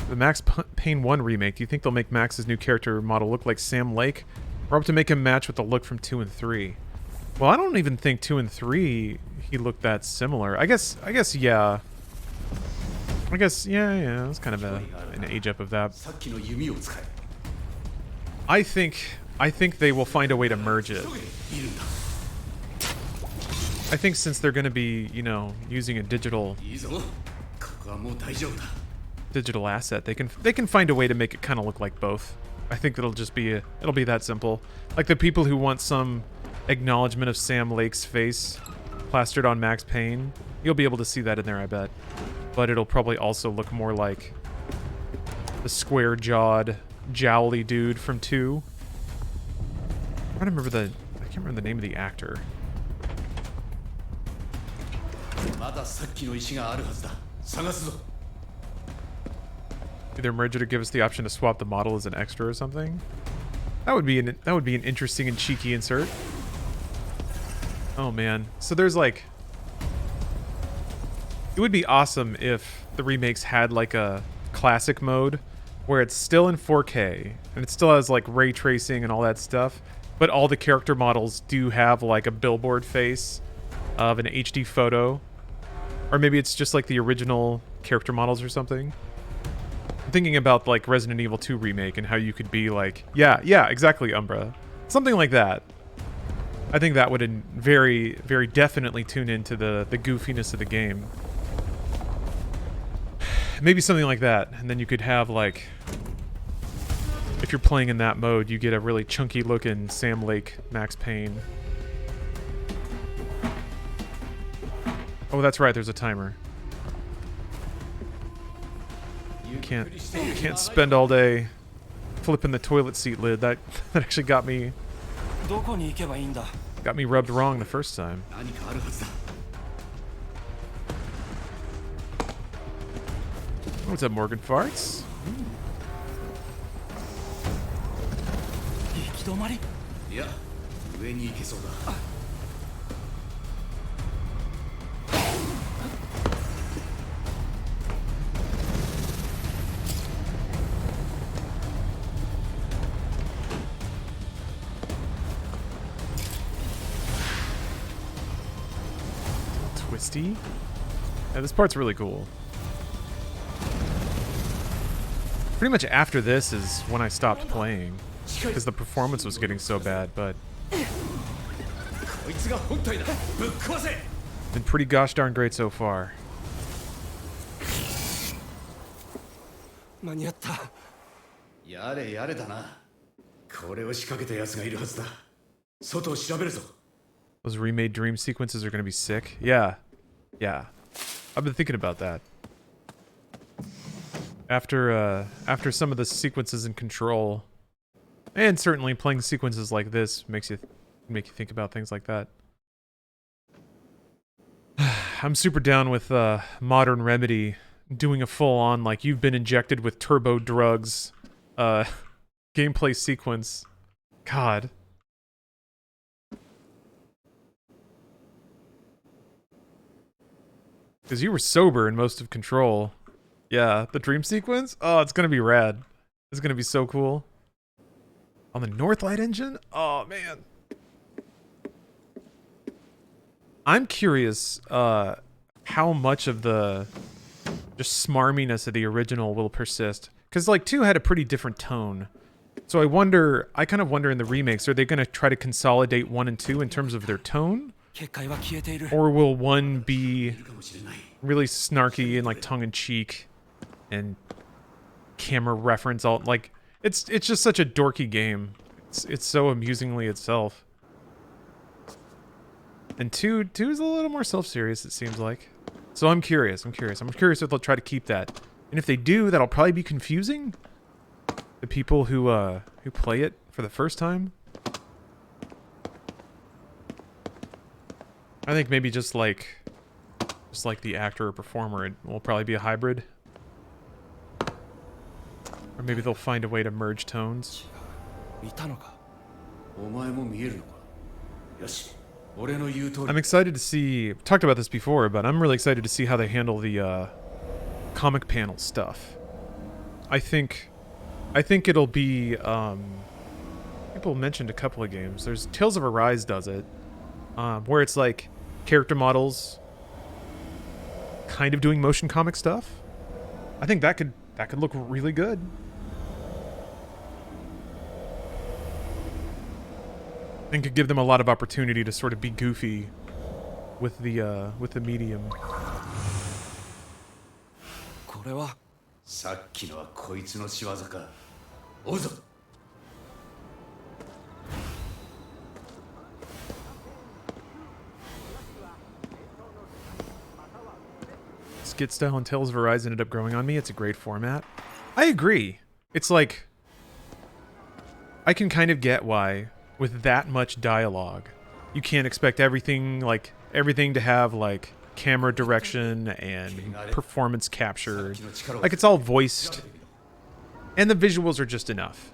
The Max Payne 1 remake. Do you think they'll make Max's new character model look like Sam Lake, or hope to make him match with the look from 2 and 3? Well, I don't even think 2 and 3 he looked that similar. I guess yeah. I guess yeah, it's kind of an age up of that. さっきの弓を使え I think they will find a way to merge it. いるんだ I think since they're going to be, you know, using a digital いいぞここはもう大丈夫だ asset, they can find a way to make it kind of look like both. I think it'll be that simple. Like the people who want some acknowledgement of Sam Lake's face plastered on Max Payne, you'll be able to see that in there, I bet. But it'll probably also look more like the square-jawed, jowly dude from 2. I can't remember the name of the actor. まださっきの石があるはずだ探すぞ Either merge it or give us the option to swap the model as an extra or something. That would be an interesting and cheeky insert. Oh man. So there's like, it would be awesome if the remakes had like a classic mode where it's still in 4K and it still has like ray tracing and all that stuff, but all the character models do have like a billboard face of an HD photo. Or maybe it's just like the original character models or something. I'm thinking about like Resident Evil 2 remake and how you could be like, yeah, exactly, Umbra. Something like that. I think that would very, very definitely tune into the goofiness of the game. Maybe something like that, and then you could have like, if you're playing in that mode, you get a really chunky looking Sam Lake Max Payne. Oh, that's right, there's a timer. You can't spend all day flipping the toilet seat lid. That actually got me rubbed wrong the first time. 何かあるはずだ What's up, Morgan Farts? 行き止まりいや上に行けそうだ Twisty? Yeah, this part's really cool. Pretty much after this is when I stopped playing, because the performance was getting so bad, but こいつが本体だぶっ壊せ been pretty gosh darn great so far. 間に合った やれやれだなこれを仕掛けた奴がいるはずだ外を調べるぞ Those remade dream sequences are going to be sick. Yeah. I've been thinking about that. After some of the sequences in Control, and certainly playing sequences like this make you think about things like that. I'm super down with Modern Remedy doing a full-on, like, you've been injected with turbo drugs gameplay sequence. God. Because you were sober in most of Control. Yeah, the dream sequence? Oh, it's gonna be rad. It's gonna be so cool. On the Northlight engine? Oh, man. I'm curious how much of the just smarminess of the original will persist. Because, like, 2 had a pretty different tone. So I kind of wonder in the remakes, are they going to try to consolidate 1 and 2 in terms of their tone? Or will 1 be really snarky and, like, tongue-in-cheek and camera reference all, like, it's just such a dorky game. It's so amusingly itself. And 2 is a little more self-serious, it seems like. So I'm curious if they'll try to keep that. And if they do, that'll probably be confusing. The people who play it for the first time. I think maybe just like the actor or performer, it will probably be a hybrid. Or maybe they'll find a way to merge tones. お前も見えるのかよし俺の言う通り I'm excited to see, talked about this before, but I'm really excited to see how they handle the comic panel stuff. I think it'll be people mentioned a couple of games. There's Tales of Arise does it. where it's like character models kind of doing motion comic stuff. I think that could look really good. And could give them a lot of opportunity to sort of be goofy with the medium. これはさっきのはこいつの仕業か。追うぞ。 Skit style and Tales of Arise ended up growing on me. It's a great format. I agree. It's like, I can kind of get why, with that much dialogue, you can't expect everything to have like camera direction and performance captured. Like it's all voiced, and the visuals are just enough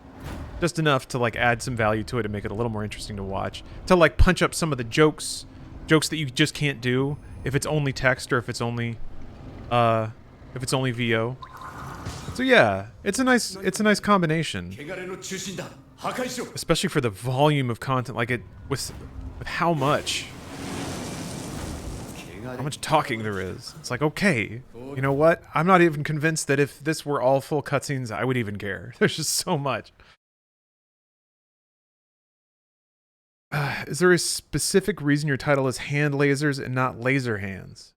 to like add some value to it and make it a little more interesting to watch. To like punch up some of the jokes that you just can't do if it's only text or if it's only VO. So yeah, it's a nice combination. Especially for the volume of content, like it with how much talking there is. It's like, okay, you know what? I'm not even convinced that if this were all full cutscenes, I would even care. There's just so much. Is there a specific reason your title is Hand Lasers and not Laser Hands?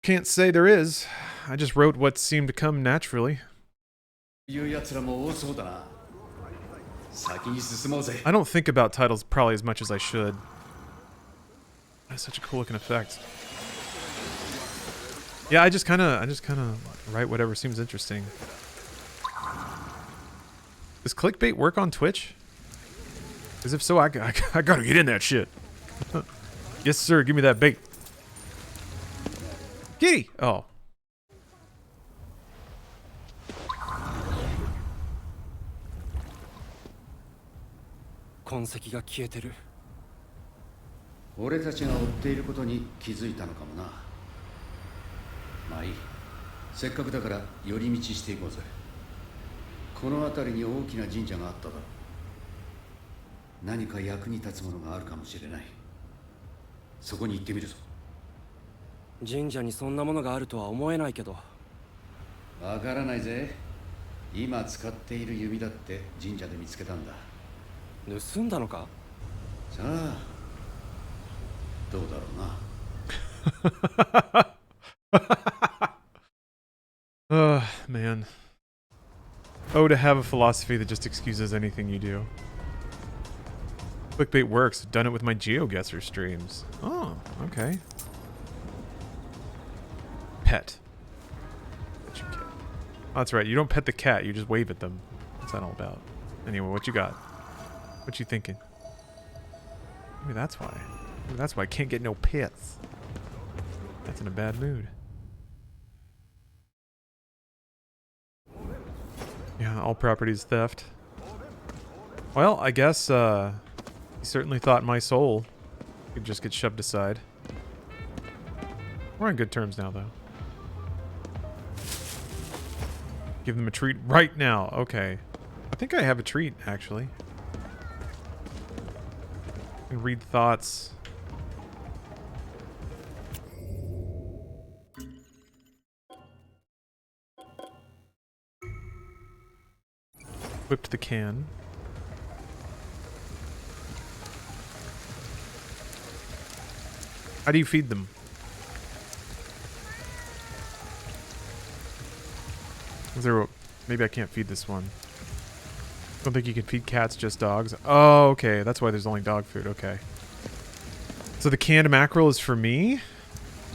Can't say there is. I just wrote what seemed to come naturally. I don't think about titles probably as much as I should. That's such a cool looking effect. Yeah, I just kind of write whatever seems interesting. Does clickbait work on Twitch? Because if so, I gotta get in that shit. Yes, sir. Give me that bait. Kitty! Oh.痕跡が消えてる。俺たちが追っていることに気づいたのかもな。まあいい。せっかくだから寄り道していこうぜ。この辺りに大きな神社があっただろう。何か役に立つものがあるかもしれない。そこに行ってみるぞ。神社にそんなものがあるとは思えないけど。わからないぜ。今使っている弓だって神社で見つけたんだ。盗んだのか？さあ、どうだろうな。Man. Oh, to have a philosophy that just excuses anything you do. Clickbait works. Done it with my GeoGuessr streams. Oh, okay. Pet. What you get? Oh, that's right. You don't pet the cat. You just wave at them. What's that all about? Anyway, what you got? What you thinking? Maybe that's why. Maybe that's why I can't get no pets. That's in a bad mood. Yeah, all property is theft. Well, I guess, he certainly thought my soul could just get shoved aside. We're on good terms now, though. Give them a treat right now. Okay. I think I have a treat, actually. I can read thoughts. Whipped the can. How do you feed them? Is there maybe I can't feed this one. Don't think you can feed cats, just dogs. Oh, okay. That's why there's only dog food. Okay. So the canned mackerel is for me?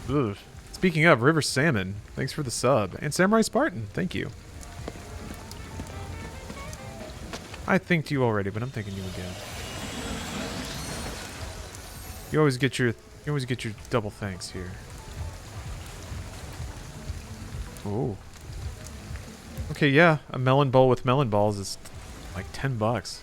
Ugh. Speaking of, River Salmon, thanks for the sub. And Samurai Spartan, thank you. I thanked you already, but I'm thanking you again. You always get your double thanks here. Oh. Okay, yeah, a melon bowl with melon balls is like $10.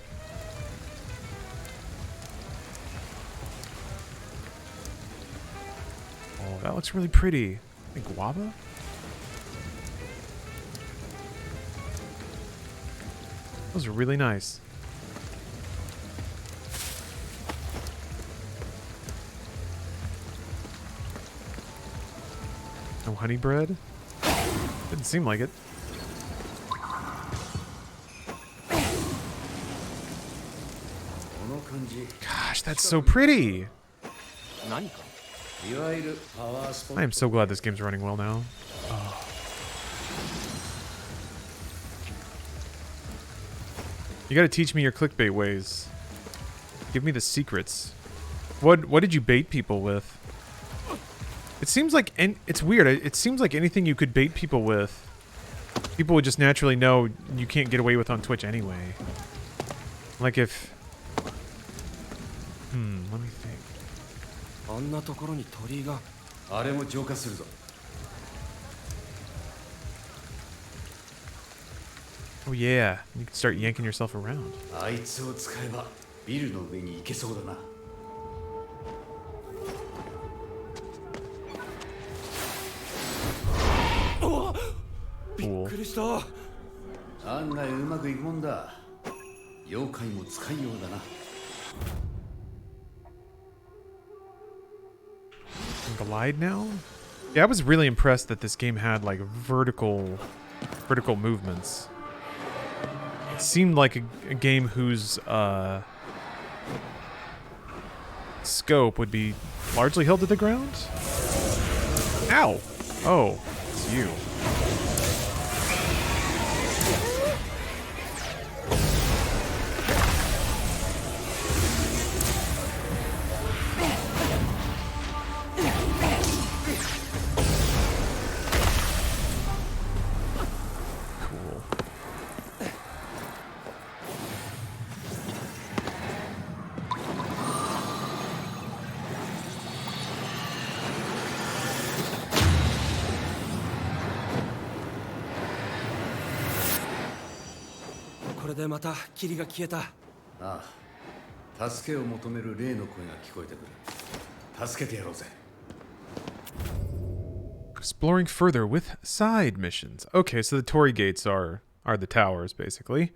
Oh, that looks really pretty. A guava? Those are really nice. honey bread? Didn't seem like it. Gosh, that's so pretty. I am so glad this game's running well now. Oh. You gotta teach me your clickbait ways. Give me the secrets. What did you bait people with? It seems like, it's weird. It seems like anything you could bait people with, people would just naturally know you can't get away with on Twitch anyway. Like if... let me think. Oh yeah, you can start yanking yourself around. Cool. Glide now? Yeah, I was really impressed that this game had like vertical movements. It seemed like a game whose scope would be largely held to the ground. Ow! Oh, it's you. Exploring further with side missions. Okay, so the Torii gates are the towers, basically.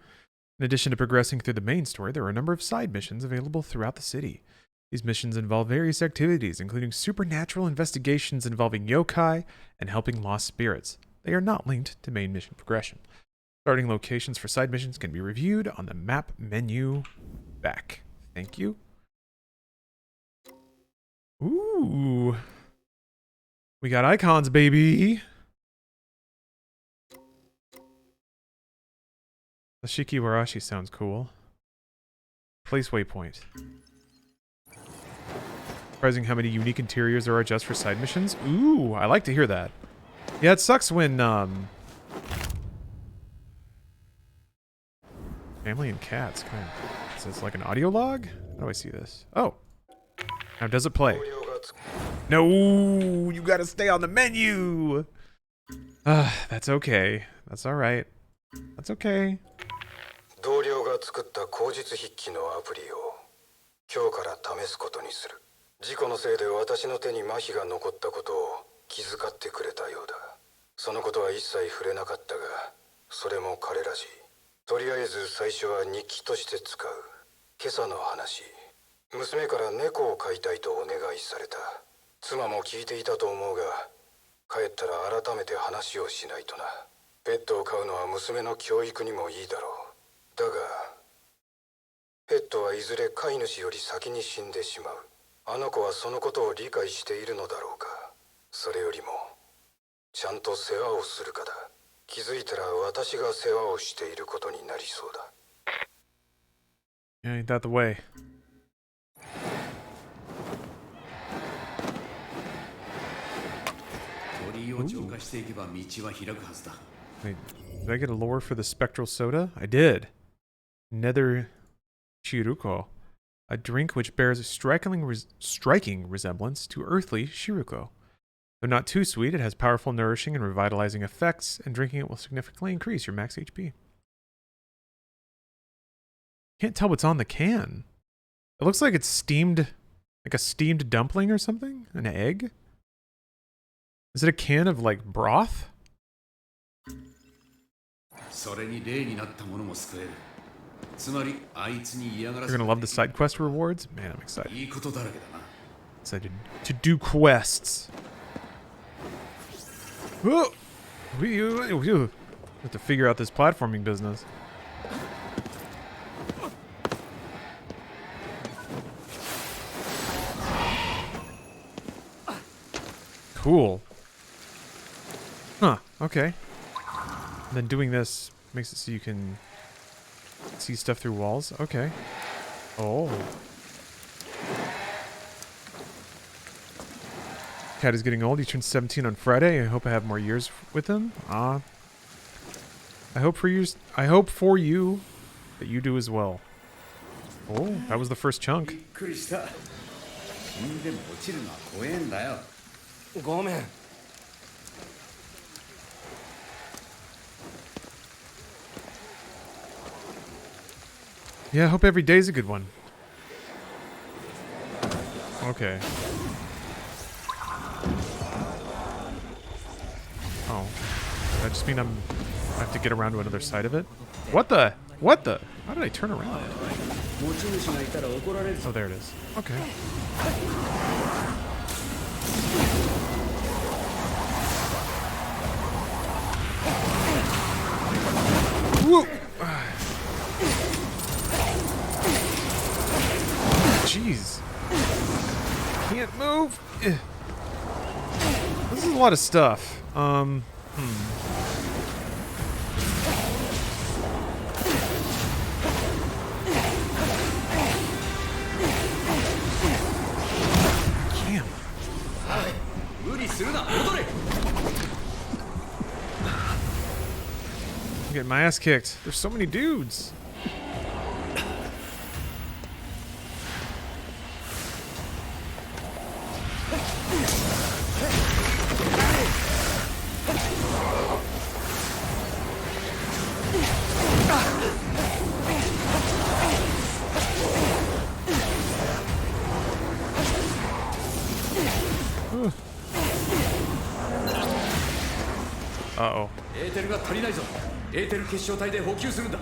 In addition to progressing through the main story, there are a number of side missions available throughout the city. These missions involve various activities, including supernatural investigations involving yokai and helping lost spirits. They are not linked to main mission progression. Starting locations for side missions can be reviewed on the map menu back. Thank you. Ooh. We got icons, baby. The Shikiwarashi sounds cool. Place waypoint. Surprising how many unique interiors there are just for side missions. Ooh, I like to hear that. Yeah, it sucks when family and cats kind of. So it's like an audio log? How do I see this? Oh. Now does it play? No, you gotta stay on the menu. That's okay. That's all right. That's okay. 同僚が作った口実筆記のアプリを今日から試すことにする。事故のせいで私の手に麻痺が残ったことを気遣ってくれたようだ。そのことは一切触れなかったが、それも彼らしい。とりあえず最初は日記として使う。今朝の話。娘から猫を飼いたいとお願いされた。妻も聞いていたと思うが、帰ったら改めて話をしないとな。ペットを飼うのは娘の教育にもいいだろう。だが、ペットはいずれ飼い主より先に死んでしまう。あの子はそのことを理解しているのだろうか。それよりも、ちゃんと世話をするかだ。気づいたら私が世話をしていることになりそうだ。Yeah, ain't that the way. Wait, did I get a lore for the spectral soda? I did. Nether Shiruko. A drink which bears a striking resemblance to earthly Shiruko. Though not too sweet, it has powerful nourishing and revitalizing effects, and drinking it will significantly increase your max HP. Can't tell what's on the can. It looks like it's steamed, like a steamed dumpling or something? An egg? Is it a can of, like, broth? You're gonna love the side quest rewards? Man, I'm excited. Excited to do quests. Whoa! We have to figure out this platforming business. Cool. Huh, okay. And then doing this makes it so you can see stuff through walls. Okay. Oh. Cat is getting old. He turned 17 on Friday. I hope I have more years with him. I hope for you that you do as well. Oh, that was the first chunk. びっくりした。死んでも落ちるのは怖えんだよ。ごめん。 Yeah, I hope every day's a good one. Okay. Oh. Does that just mean I have to get around to another side of it? What the? What the? How did I turn around? 持ち主がいたら怒られるぞ。 Oh, there it is. Okay. Whoa! Jeez. Can't move. This is a lot of stuff. Damn. 無理するな。戻れ。 I'm getting my ass kicked. There's so many dudes. Uh-oh. エーテルが足りないぞ。エーテル結晶体で補給するんだ。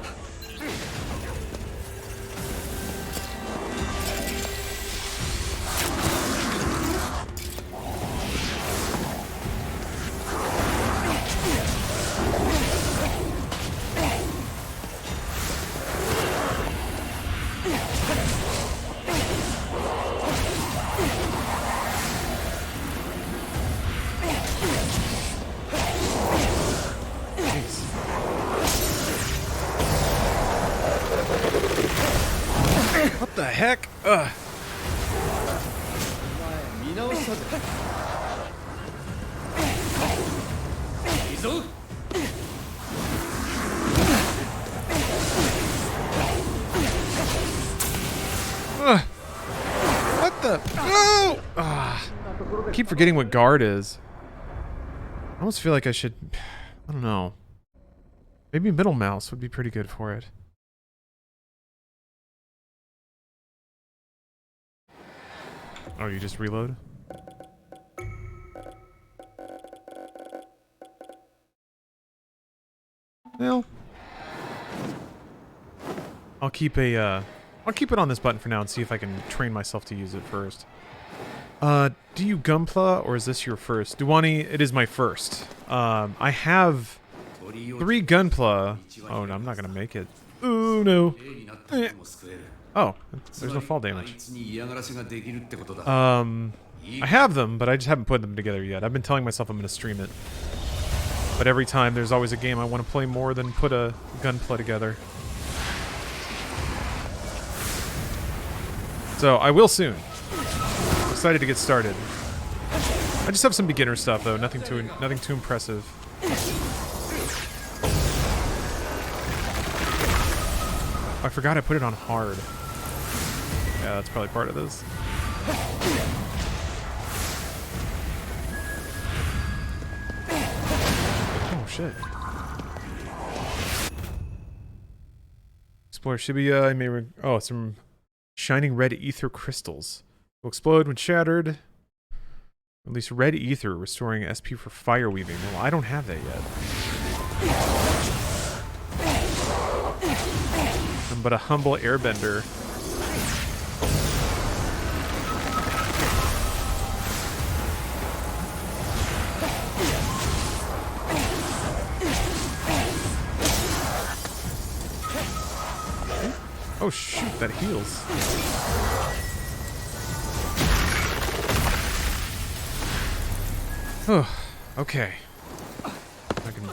What the heck? Ugh. 見直したぜ。いいぞ。 What the? No! Keep forgetting what guard is. I almost feel like I should... I don't know. Maybe middle mouse would be pretty good for it. Oh, you just reload? Well, I'll keep it on this button for now and see if I can train myself to use it first. Do you Gunpla, or is this your first? Duwani, it is my first. I have 3 Gunpla. Oh, no, I'm not gonna make it. Oh, no. Eh. Oh, there's no fall damage. I have them, but I just haven't put them together yet. I've been telling myself I'm gonna stream it. But every time there's always a game I want to play more than put a Gunpla together. So, I will soon. I'm excited to get started. I just have some beginner stuff though, nothing too impressive. I forgot I put it on hard. Yeah, that's probably part of this. Oh shit. Explore Shibuya, I may oh, some shining red ether crystals. Will explode when shattered. Release red ether, restoring SP for fire weaving. Well, I don't have that yet. I'm but a humble airbender. Oh shoot, that heals. Oh, okay. I can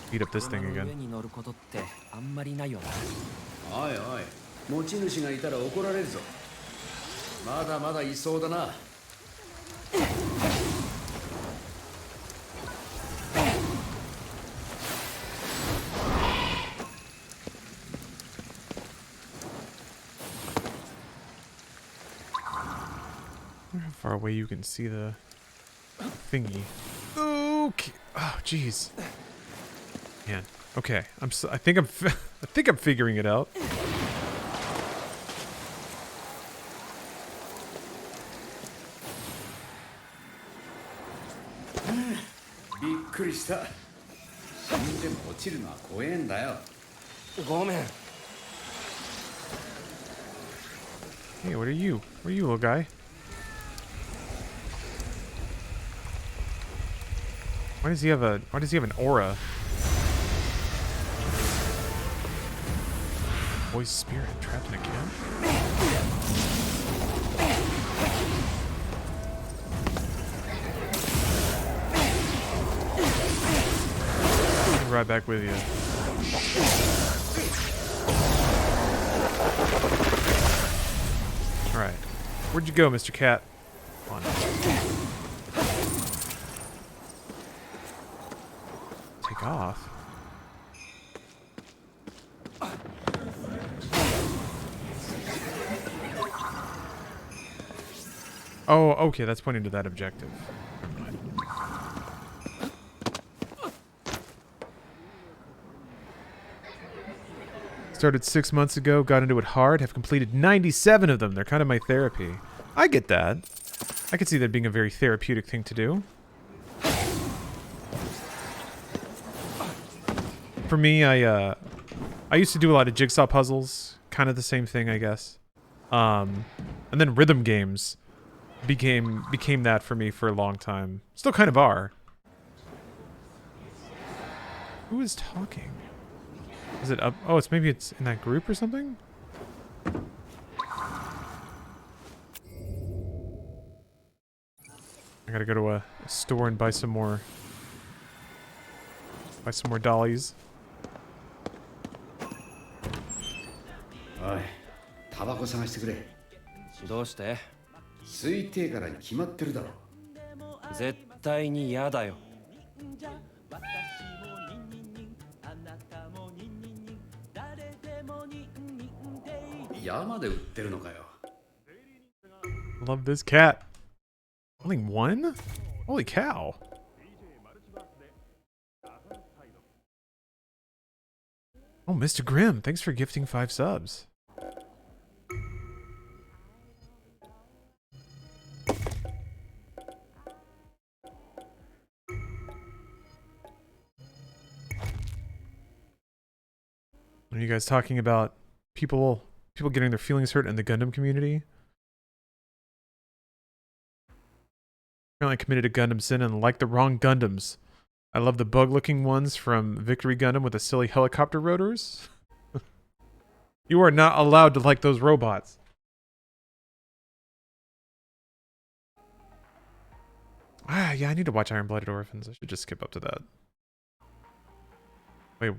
beat up this thing 上 again. に乗ることってあんまりないよな。おいおい、持ち主がいたら怒られるぞ。まだまだいそうだな。I wonder how far away you can see the thingy. Okay. Oh, jeez. Man. Okay. I think I'm. I think I'm figuring it out. びっくりした。死んでも落ちるのは怖えんだよ。ごめん。Hey, what are you? What are you, little guy? Why does he have an aura? Boy's spirit trapped in a camp? I'll be right back with you. Alright. Where'd you go, Mr. Cat? Come on. Take off. Oh, okay, that's pointing to that objective. Never mind. Started 6 months ago, got into it hard, have completed 97 of them. They're kind of my therapy. I get that. I could see that being a very therapeutic thing to do. For me, I used to do a lot of jigsaw puzzles, kind of the same thing, I guess. And then rhythm games became that for me for a long time. Still kind of are. Who is talking? Is it up? Oh, maybe it's in that group or something? I gotta go to a store and buy some more dollies. おい、タバコ探してくれ。どうして？吸いてえからに決まってるだろ。絶対に嫌だよ。山で売ってるのかよ。Love this cat. Only one? Holy cow. Oh, Mr. Grimm, thanks for gifting 5 subs. Are you guys talking about people getting their feelings hurt in the Gundam community? Apparently committed a Gundam sin and liked the wrong Gundams. I love the bug-looking ones from Victory Gundam with the silly helicopter rotors. You are not allowed to like those robots. Ah, yeah, I need to watch Iron-Blooded Orphans. I should just skip up to that. Wait,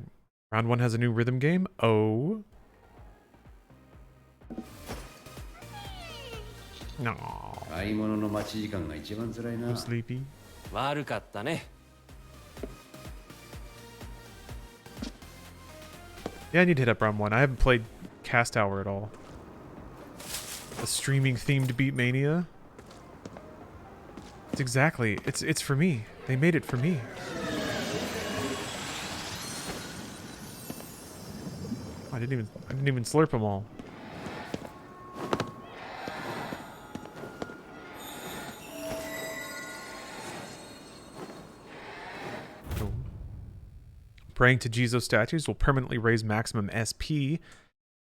round 1 has a new rhythm game? Oh. No. 買い物の待ち時間が一番辛いな。 I'm sleepy. 悪かったね。Yeah, I need to hit up round 1. I haven't played Cast Hour at all. A streaming themed Beatmania. It's exactly. It's for me. They made it for me. I didn't even slurp them all. Oh. Praying to Jizo statues will permanently raise maximum SP,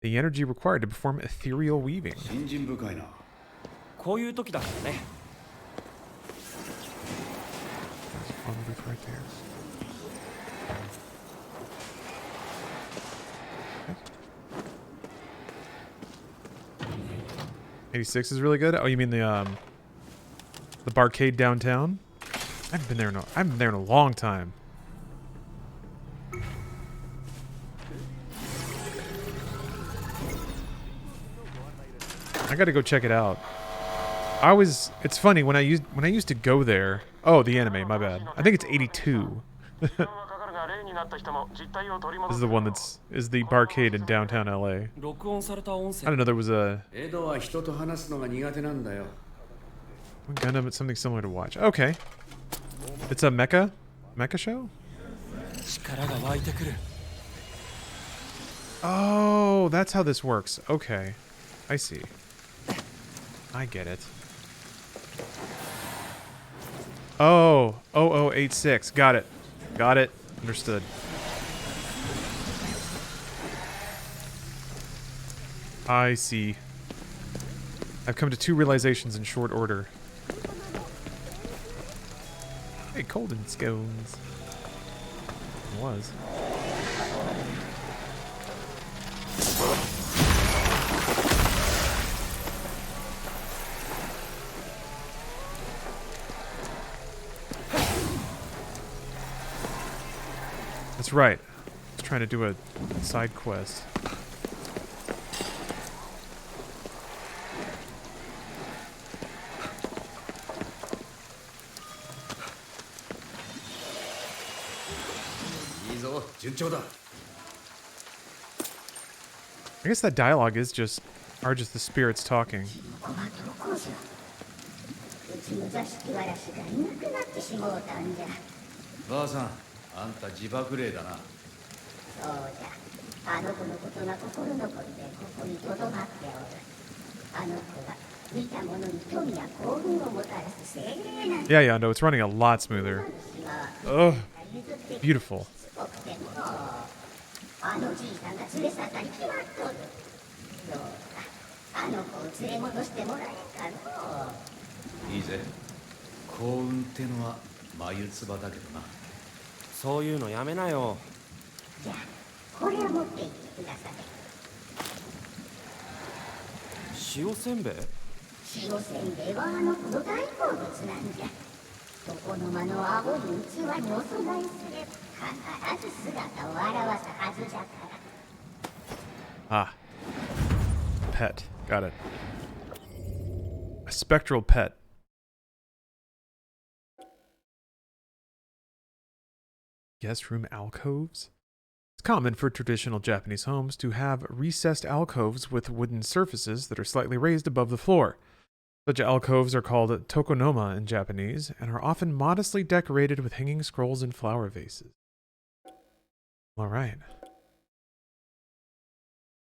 the energy required to perform ethereal weaving. 信心深いな。こういう時だからね。On the roof right there. 86 is really good. Oh, you mean the barcade downtown? I haven't been there in a long time. I gotta go check it out. It's funny when I used to go there. Oh, the anime, my bad. I think it's 82. This is the one is the barcade in downtown LA. I don't know, there was a Gundam, it's something similar to watch. Okay. It's a mecha show? Oh, that's how this works. Okay. I see. I get it. Oh, 0086. Got it. Got it. Understood. I see. I've come to 2 realizations in short order. Hey, Colden scones. It was. That's right. I was trying to do a side quest. I guess that dialogue is just the spirits talking. ばあさん、あんた自爆霊だな。そうじゃ。あの子のことが心残りでここにとどまっておる。あの子は見たものに富や幸運をもたらす精霊なんだ。 Yeah, yeah, no, it's running a lot smoother. Ugh. Beautiful. あのじいさんが連れ去ったに決まっとる。どうかあの子を連れ戻してもらえんかのう。いいぜ。幸運ってのは眉唾だけどな。そういうのやめなよ。じゃあこれを持って行ってください。塩せんべい？塩せんべいはあの子の大好物なんじゃ。床の間の青い器にお供えすれば必ず姿を現すはずじゃから。Ah. Pet. Got it. A spectral pet. Guest room alcoves? It's common for traditional Japanese homes to have recessed alcoves with wooden surfaces that are slightly raised above the floor. Such alcoves are called tokonoma in Japanese and are often modestly decorated with hanging scrolls and flower vases. All right.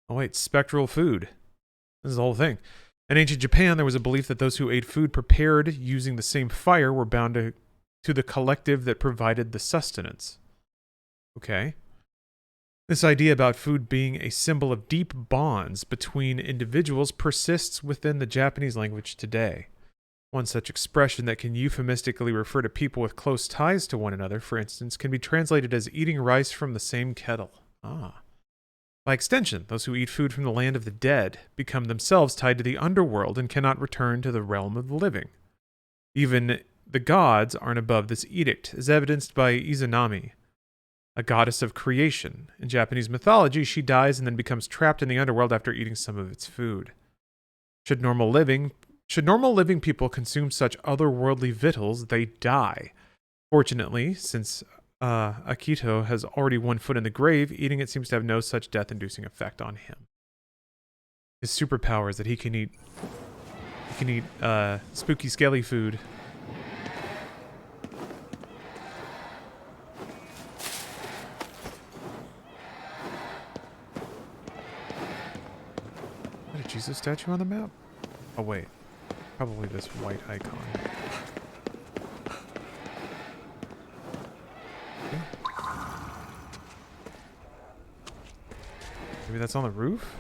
Oh wait, spectral food. This is the whole thing. In ancient Japan, there was a belief that those who ate food prepared using the same fire were bound to the collective that provided the sustenance. Okay. This idea about food being a symbol of deep bonds between individuals persists within the Japanese language today. One such expression that can euphemistically refer to people with close ties to one another, for instance, can be translated as eating rice from the same kettle. Ah. By extension, those who eat food from the land of the dead become themselves tied to the underworld and cannot return to the realm of the living. Even the gods aren't above this edict, as evidenced by Izanami, a goddess of creation. In Japanese mythology, she dies and then becomes trapped in the underworld after eating some of its food. Should normal living people consume such otherworldly victuals, they die. Fortunately, since Akito has already 1 foot in the grave, eating it seems to have no such death-inducing effect on him. His superpower is that he can eat spooky, scaly food. Is that a Jesus statue on the map? Oh wait, probably this white icon. Maybe that's on the roof?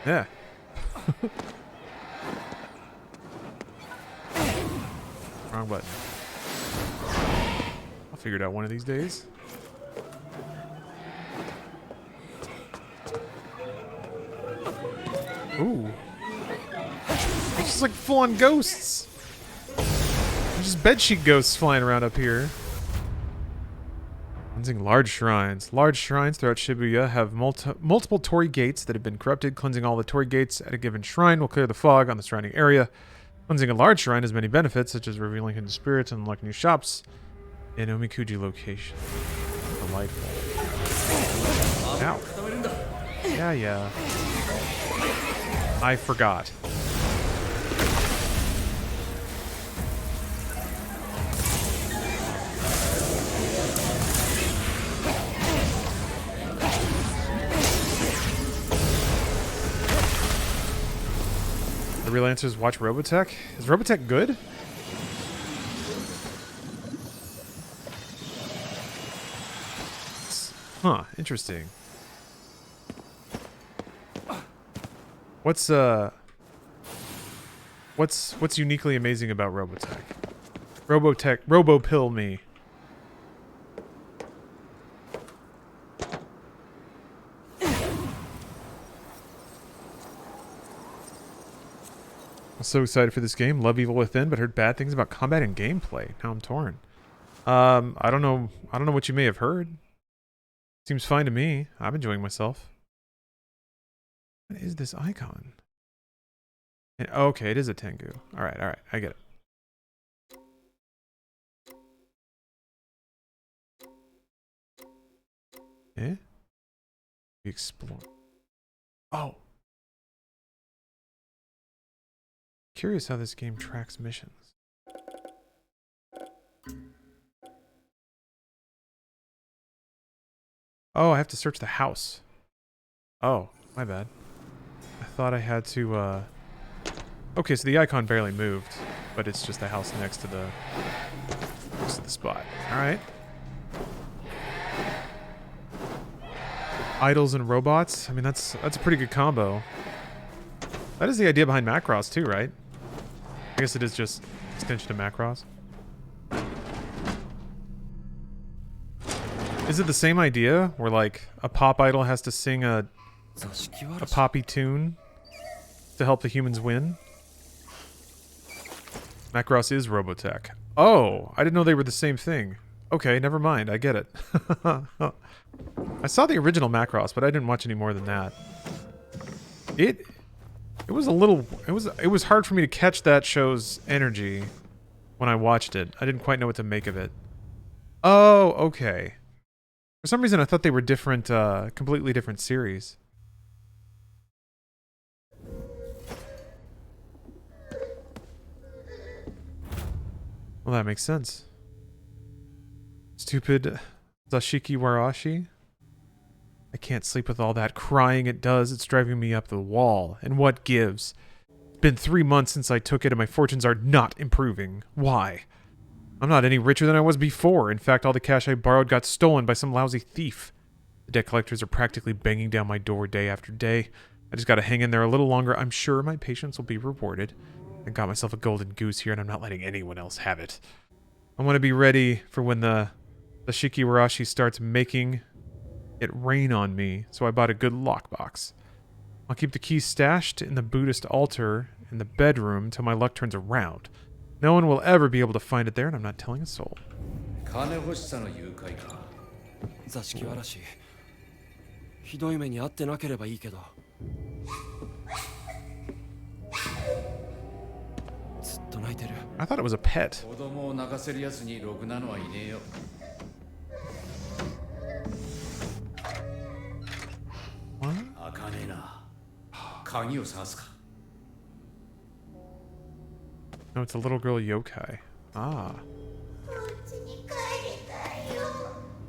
Yeah. Wrong button. I'll figure it out one of these days. Ooh. It's just like full-on ghosts. There's just bedsheet ghosts flying around up here. Cleansing large shrines. Large shrines throughout Shibuya have multiple torii gates that have been corrupted. Cleansing all the torii gates at a given shrine will clear the fog on the surrounding area. Cleansing a large shrine has many benefits, such as revealing hidden spirits and unlocking new shops in Omikuji location. Delightful. Ow. Yeah. I forgot. The real answer is watch Robotech. Is Robotech good? Huh, interesting. What's uniquely amazing about Robotech? Robopill me. I'm so excited for this game. Love Evil Within, but heard bad things about combat and gameplay. Now I'm torn. I don't know what you may have heard. Seems fine to me. I'm enjoying myself. What is this icon? Okay, it is a Tengu. Alright, I get it. Eh? We explore. Oh. Curious how this game tracks missions. Oh, I have to search the house. Oh, my bad. I thought I had to, Okay, so the icon barely moved, but it's just the house next to the spot. Alright. Idols and robots. I mean, that's a pretty good combo. That is the idea behind Macross too, right? I guess it is just extension of Macross. Is it the same idea where like a pop idol has to sing a poppy tune to help the humans win? Macross is Robotech. Oh, I didn't know they were the same thing. Okay, never mind. I get it. I saw the original Macross, but I didn't watch any more than that. It was a little... It was hard for me to catch that show's energy when I watched it. I didn't quite know what to make of it. Oh, okay. For some reason, I thought they were different, completely different series. Well, that makes sense. Stupid Zashiki Warashi. I can't sleep with all that crying it does. It's driving me up the wall. And what gives? It's been 3 months since I took it and my fortunes are not improving. Why? I'm not any richer than I was before. In fact, all the cash I borrowed got stolen by some lousy thief. The debt collectors are practically banging down my door day after day. I just gotta hang in there a little longer. I'm sure my patience will be rewarded. I got myself a golden goose here and I'm not letting anyone else have it. I want to be ready for when the Shikiwarashi starts making it rain on me, so I bought a good lockbox. I'll keep the keys stashed in the Buddhist altar in the bedroom till my luck turns around. No one will ever be able to find it there, and I'm not telling a soul. 座敷わらしひどい目に遭ってなければいいけどずっと泣いてる I thought it was a pet. 子供を泣かせるやつにろくなのはいねえよ What? 開かねえな鍵を探すか No, it's a little girl yokai. Ah.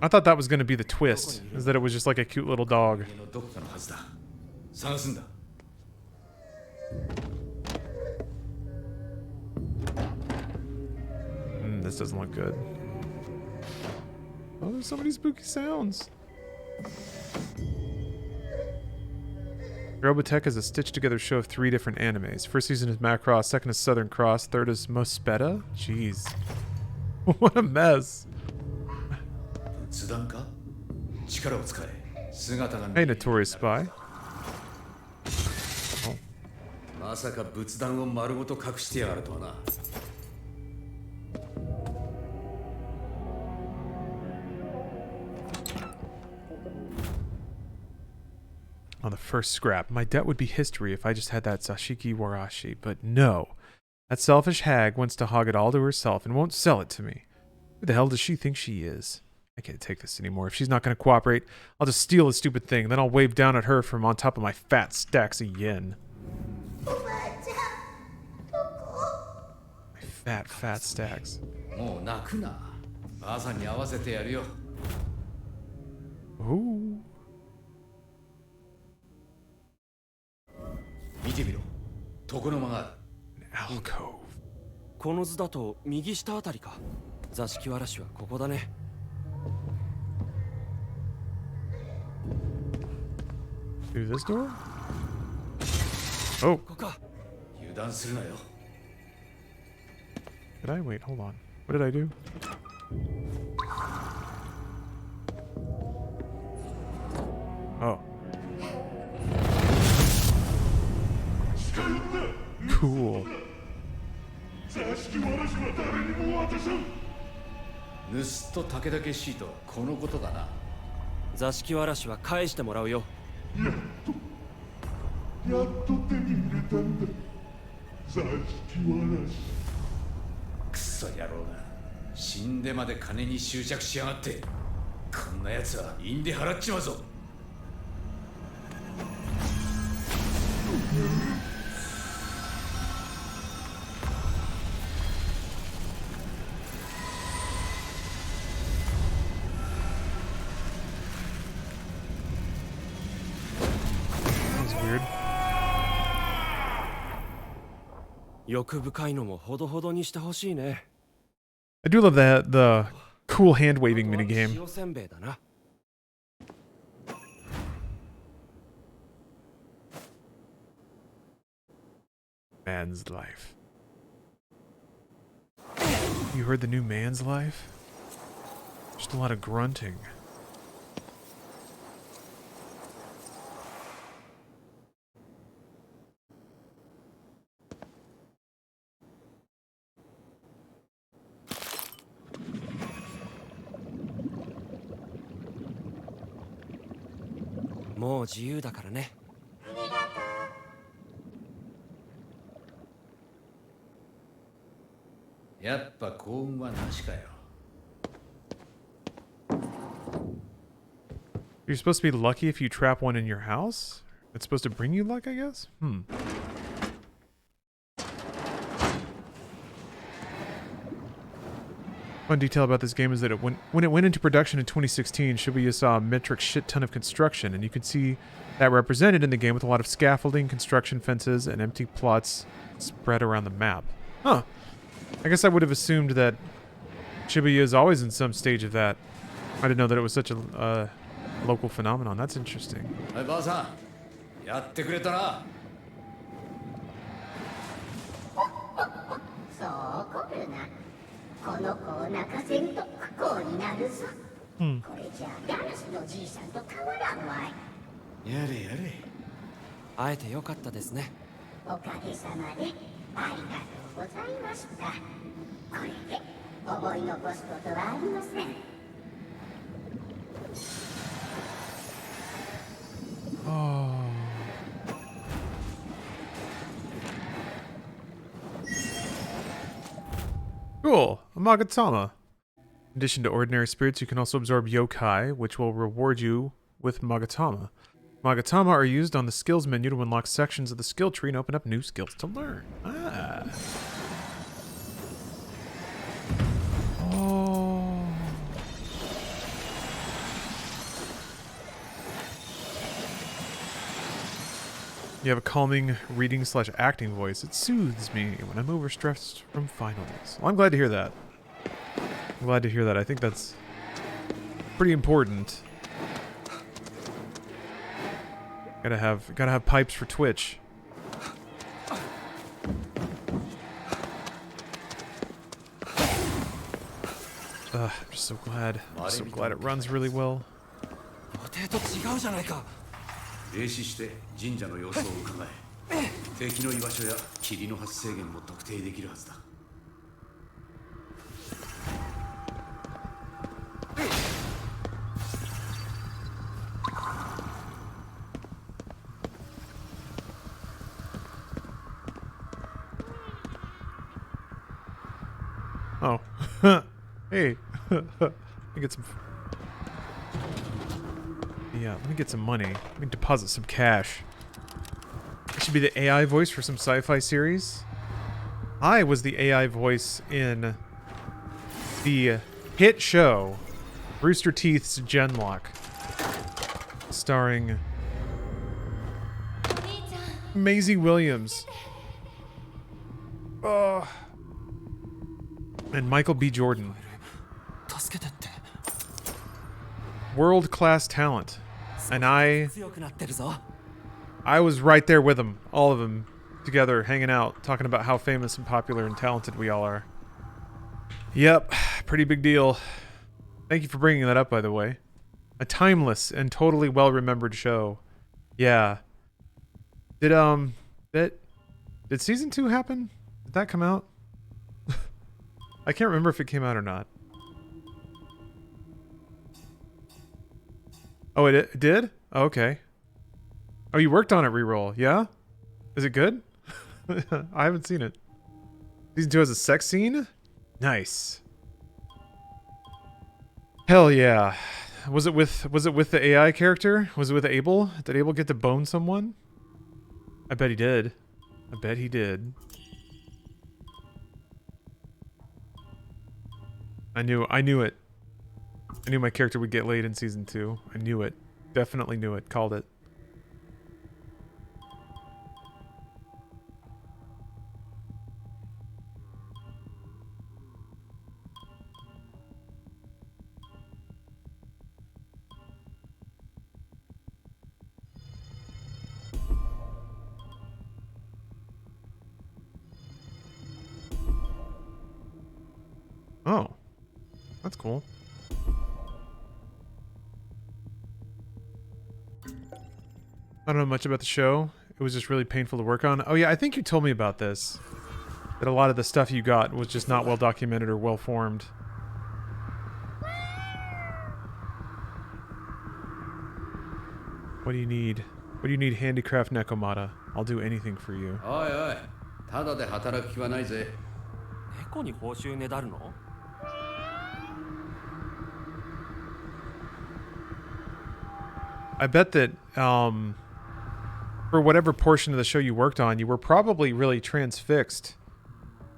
I thought that was going to be the twist, is that it was just like a cute little dog. どこかのはずだ探すんだ This doesn't look good. Oh, there's so many spooky sounds. Robotech is a stitched-together show of 3 different animes. First season is Macross, second is Southern Cross, third is Mospeta? Jeez. What a mess. 仏壇か力を使え姿が見 Hey, える notorious spy. まさか仏壇を丸ごと隠してやがるとはな On the first scrap, my debt would be history if I just had that Zashiki Warashi, but no. That selfish hag wants to hog it all to herself and won't sell it to me. Who the hell does she think she is? I can't take this anymore. If she's not going to cooperate, I'll just steal the stupid thing, then I'll wave down at her from on top of my fat stacks of yen. My fat stacks. もう泣くなばあさんに合わせてやるよ Ooh. 見てみろ床の間がある An alcove. この図だと右下あたりか。座敷わらしはここだね。 Through this door? Oh, ここか。油断するなよ did I? Wait, hold on. What did I do? Oh. Cool. 盗っ人たけだけしいとはこのことだな 座敷わらしは返してもらうよ。やっと手に入れたんだ座敷わらしクソ野郎が死んでまで金に執着しやがってこんな奴は印で払っちまうぞ That was weird. 欲深いのもほどほどにしてほしいね。 I do love the cool hand waving あとは minigame. 塩せんべいだな。 Man's life. You heard the new man's life? Just a lot of grunting. More 自由だからね。 やっぱ幸運はなしかよ You're supposed to be lucky if you trap one in your house? It's supposed to bring you luck, I guess? One detail about this game is that when it went into production in 2016, Shibuya saw a metric shit ton of construction, and you could see that represented in the game with a lot of scaffolding, construction fences, and empty plots spread around the map. Huh. I guess I would have assumed that Shibuya is always in some stage of that. I didn't know that it was such a local phenomenon. That's interesting. はいばあさんやってくれたなそう怒るな。この子を泣かせんと不幸になるぞ。これじゃあ家主のじいさんと変わらんわい。やれやれ会えてよかったですね。おかげさまでありがとうございました。これで思い残すことはありません。 Oh. Cool, a Magatama. In addition to ordinary spirits, you can also absorb yokai, which will reward you with Magatama. Magatama are used on the skills menu to unlock sections of the skill tree and open up new skills to learn. Ah. Oh. You have a calming reading / acting voice. It soothes me when I'm overstressed from finals. Well, I'm glad to hear that. I'm glad to hear that. I think that's pretty important. Gotta have pipes for Twitch. I'm just so glad. I'm so glad it runs really well. 予定と違うじゃないか。霊視して神社の様子を伺え。敵の居場所や霧の発生源も特定できるはずだ。Oh. Hey. Let me get some... Yeah, let me get some money. Let me deposit some cash. It should be the AI voice for some sci-fi series. I was the AI voice in the hit show Rooster Teeth's Genlock, starring Maisie Williams. And Michael B. Jordan. 助けてって。 World-class talent. And I 強くなってるぞ。 was right there with them. All of them together, hanging out, talking about how famous and popular and talented we all are. Yep, pretty big deal. Thank you for bringing that up, by the way. A timeless and totally well-remembered show. Yeah. Did season 2 happen? Did that come out? I can't remember if it came out or not. Oh, it did? Oh, okay. Oh, you worked on it, reroll, yeah? Is it good? I haven't seen it. Season 2 has a sex scene? Nice. Hell yeah. Was it with the AI character? Was it with Abel? Did Abel get to bone someone? I bet he did. I bet he did. I knew it. I knew my character would get laid in season 2. I knew it. Definitely knew it. Called it. Oh. That's cool. I don't know much about the show. It was just really painful to work on. Oh yeah, I think you told me about this. That a lot of the stuff you got was just not well documented or well formed. What do you need? What do you need, handicraft Nekomata? I'll do anything for you. おいおい、ただで働く気はないぜ。猫に報酬ねだるの？ I bet that, for whatever portion of the show you worked on, you were probably really transfixed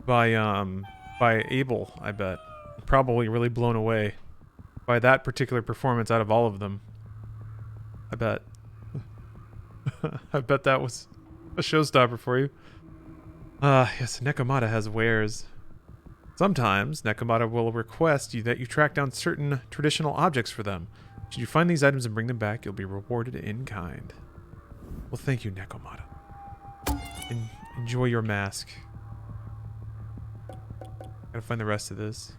by Abel, I bet. Probably really blown away by that particular performance out of all of them. I bet. I bet that was a showstopper for you. Yes, Nekomata has wares. Sometimes, Nekomata will request that you track down certain traditional objects for them. Should you find these items and bring them back, you'll be rewarded in kind. Well, thank you, Nekomata. Enjoy your mask. Gotta find the rest of this.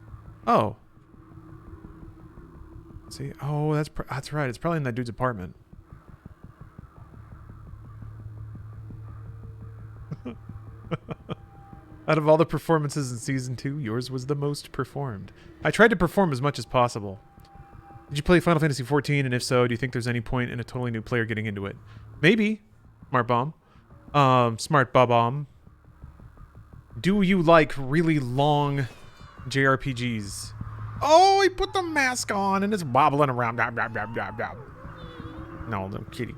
Oh. See? Oh, that's right. It's probably in that dude's apartment. Out of all the performances in Season 2, yours was the most performed. I tried to perform as much as possible. Did you play Final Fantasy XIV, and if so, do you think there's any point in a totally new player getting into it? Maybe. Smart Bomb. Smart Bob-Bomb. Do you like really long JRPGs? Oh, he put the mask on and it's wobbling around. Blah, blah, blah, blah, blah. No, kitty.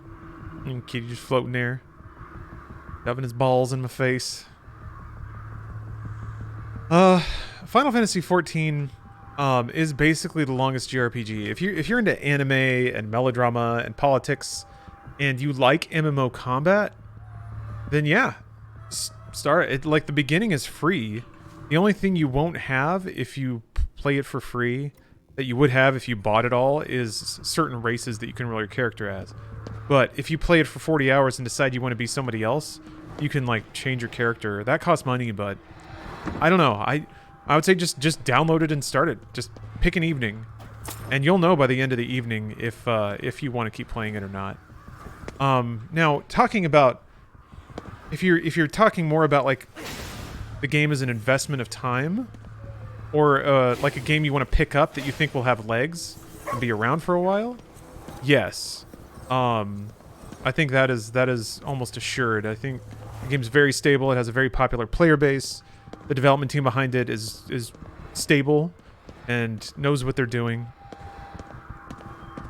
Kitty just floating there. Shoving his balls in my face. Final Fantasy XIV is basically the longest JRPG. If you're into anime and melodrama and politics, and you like MMO combat, then yeah, start it. Like, the beginning is free. The only thing you won't have if you play it for free that you would have if you bought it all is certain races that you can roll your character as. But if you play it for 40 hours and decide you want to be somebody else, you can like change your character. That costs money, but I don't know. I would say just download it and start it. Just pick an evening, and you'll know by the end of the evening if you want to keep playing it or not. Now, talking about if you're talking more about like the game as an investment of time, or like a game you want to pick up that you think will have legs and be around for a while, yes. I think that is almost assured. I think the game's very stable. It has a very popular player base. The development team behind it is stable and knows what they're doing.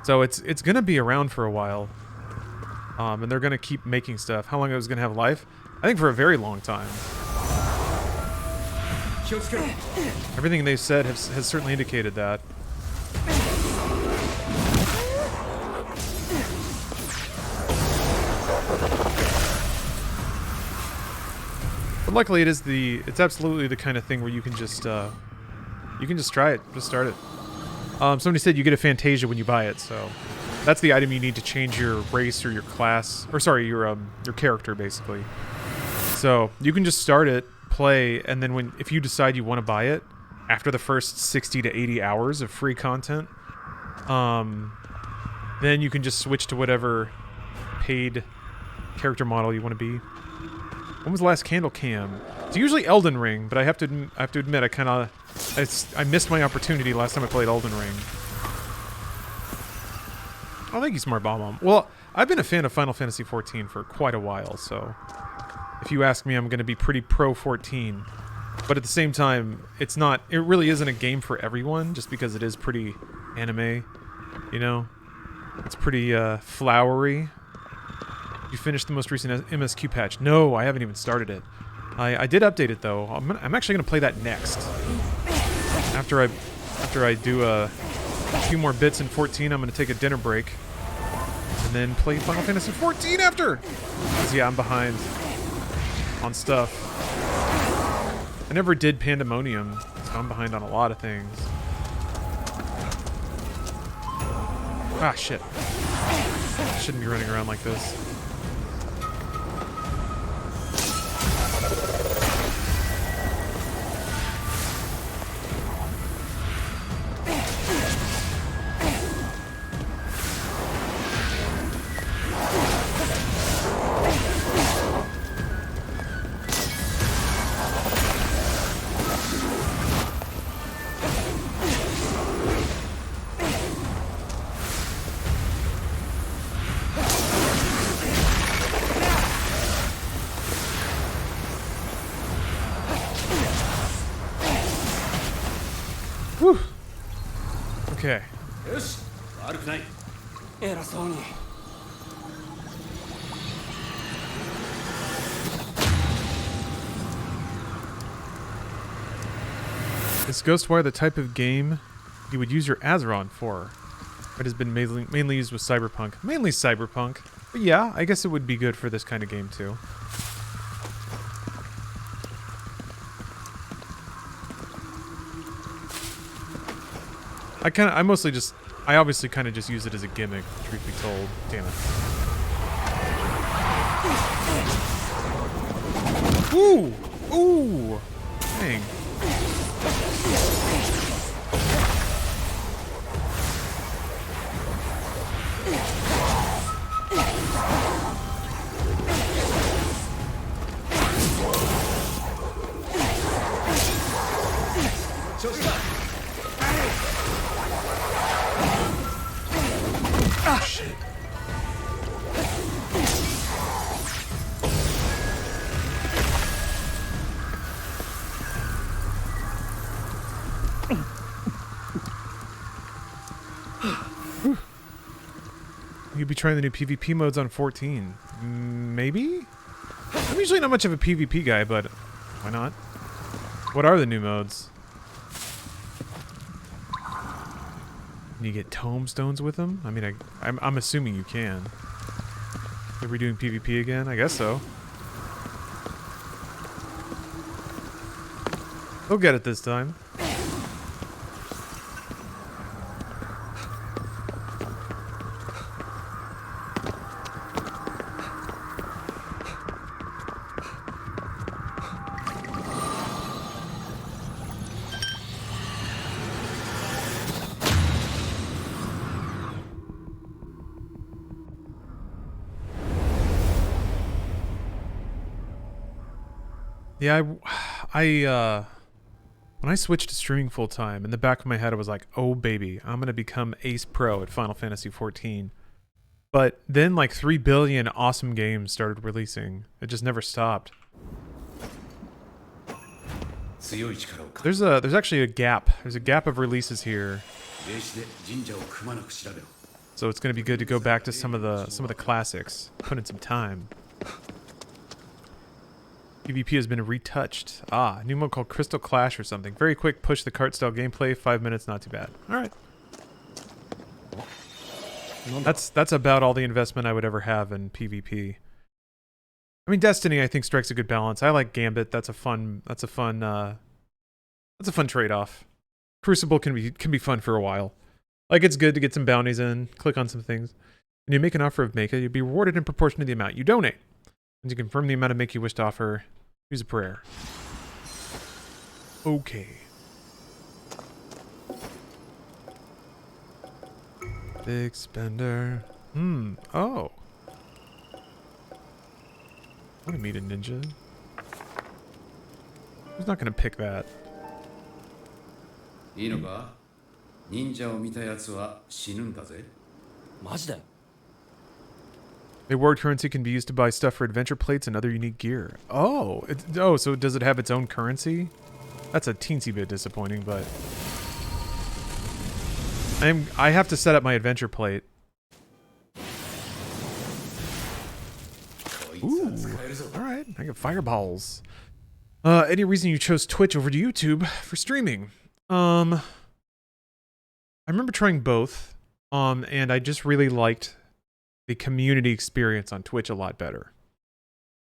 So it's gonna be around for a while. And they're gonna keep making stuff. How long it was gonna have life? I think for a very long time. Everything they've said has certainly indicated that. But luckily, it's absolutely the kind of thing where you can just try it, just start it. Somebody said you get a Fantasia when you buy it, so that's the item you need to change your race or your class, or sorry, your character basically. So you can just start it, play, and then if you decide you want to buy it after the first 60 to 80 hours of free content, then you can just switch to whatever paid character model you want to be. When was the last Candle Cam? It's usually Elden Ring, but I have to admit I missed my opportunity last time I played Elden Ring. Oh, thank you, Smart Bomb. Well, I've been a fan of Final Fantasy XIV for quite a while, so if you ask me, I'm going to be pretty pro 14. But at the same time, it really isn't a game for everyone, just because it is pretty anime, you know? It's pretty flowery. You finished the most recent MSQ patch? No, I haven't even started it. I did update it though. I'm actually gonna play that next. After I do a few more bits in 14, I'm gonna take a dinner break and then play Final Fantasy 14 after. 'Cause yeah, I'm behind on stuff. I never did Pandemonium, so I'm behind on a lot of things. Ah, shit. I shouldn't be running around like this. Whew. Okay. よし、悪くない。偉そうに。Is Ghostwire the type of game you would use your Azeron for? It has been mainly used with Cyberpunk. Mainly Cyberpunk. But yeah, I guess it would be good for this kind of game too. I obviously kind of just use it as a gimmick, truth be told. Damn it. Ooh! Ooh! Dang. Oh, shit. You'd be trying the new PvP modes on 14. Maybe? I'm usually not much of a PvP guy, but why not? What are the new modes? Can you get tombstones with them? I mean, I'm assuming you can. Are we doing PvP again? I guess so. They'll get it this time. Yeah, when I switched to streaming full time, in the back of my head I was like, oh baby, I'm gonna become Ace Pro at Final Fantasy 14. But then like 3 billion awesome games started releasing. It just never stopped. There's actually a gap. There's a gap of releases here. So it's gonna be good to go back to some of the classics. Put in some time. PvP has been retouched. Ah, new mode called Crystal Clash or something. Very quick, push the cart style gameplay. 5 minutes, not too bad. Alright. That's about all the investment I would ever have in PvP. I mean, Destiny I think strikes a good balance. I like Gambit. That's a fun trade-off. Crucible can be fun for a while. Like, it's good to get some bounties in, click on some things. When you make an offer of Mecha, you'll be rewarded in proportion to the amount you donate. And to confirm the amount of Make you wish to offer, use a prayer. Okay. Big spender. Oh. I want to meet a ninja. Who's not going to pick that? Reward currency can be used to buy stuff for adventure plates and other unique gear. Oh, so does it have its own currency? That's a teensy bit disappointing, but I have to set up my adventure plate. Ooh, all right, I got fireballs. Any reason you chose Twitch over to YouTube for streaming? I remember trying both, and I just really liked the community experience on Twitch a lot better.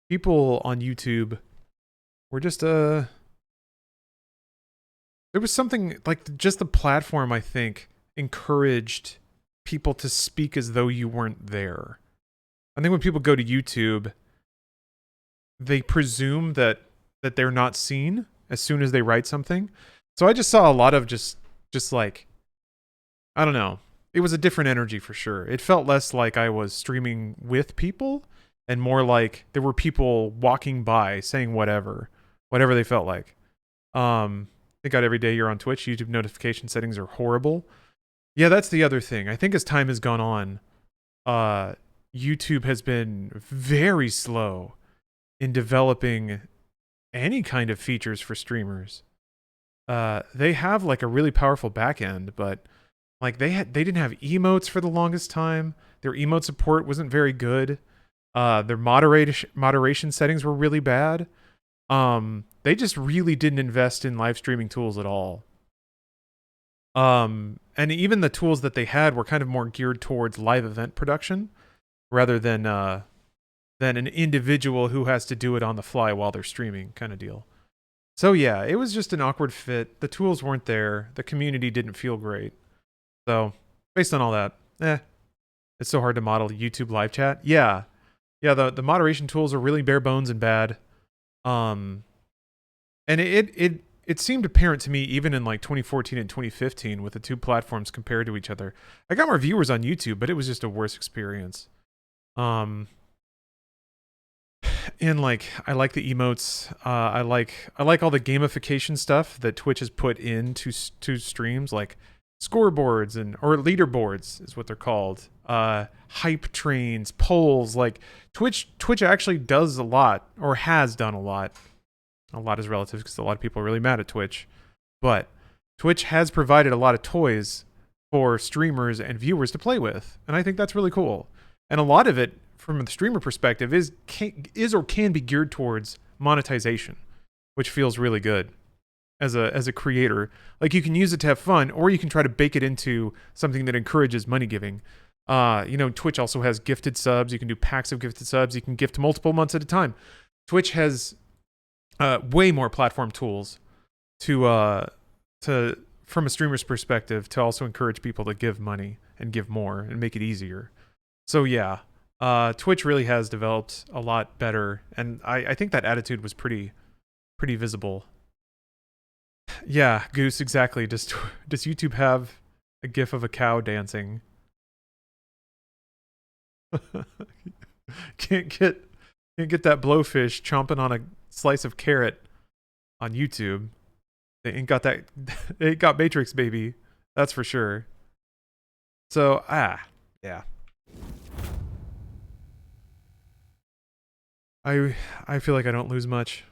People on YouTube were just there was something like just the platform, I think, encouraged people to speak as though you weren't there. I think when people go to YouTube, they presume that they're not seen as soon as they write something. So I just saw a lot of just like, I don't know. It was a different energy for sure. It felt less like I was streaming with people and more like there were people walking by saying whatever they felt like. Thank God every day you're on Twitch. YouTube notification settings are horrible. Yeah, that's the other thing. I think as time has gone on, YouTube has been very slow in developing any kind of features for streamers. They have like a really powerful back end, but like they didn't have emotes for the longest time. Their emote support wasn't very good. Their moderation settings were really bad. They just really didn't invest in live streaming tools at all. And even the tools that they had were kind of more geared towards live event production rather than an individual who has to do it on the fly while they're streaming kind of deal. So yeah, it was just an awkward fit. The tools weren't there. The community didn't feel great. So based on all that, it's so hard to model YouTube live chat. Yeah, the moderation tools are really bare bones and bad. And it seemed apparent to me even in like 2014 and 2015 with the two platforms compared to each other. I got more viewers on YouTube, but it was just a worse experience. And like I like the emotes. I like all the gamification stuff that Twitch has put into streams, like scoreboards or leaderboards is what they're called. Hype trains, polls. Like Twitch actually does a lot, or has done a lot. A lot is relative because a lot of people are really mad at Twitch, but Twitch has provided a lot of toys for streamers and viewers to play with, and I think that's really cool. And a lot of it, from the streamer perspective, is or can be geared towards monetization, which feels really good as a creator. Like you can use it to have fun, or you can try to bake it into something that encourages money giving. Twitch also has gifted subs. You can do packs of gifted subs. You can gift multiple months at a time. Twitch has way more platform tools to from a streamer's perspective to also encourage people to give money and give more and make it easier. So yeah, Twitch really has developed a lot better, and I think that attitude was pretty visible. Yeah, Goose, exactly. Does YouTube have a gif of a cow dancing? Can't get that blowfish chomping on slice of carrot on YouTube. They ain't got that. They ain't got Matrix, baby. That's for sure. So, yeah. I feel like I don't lose much.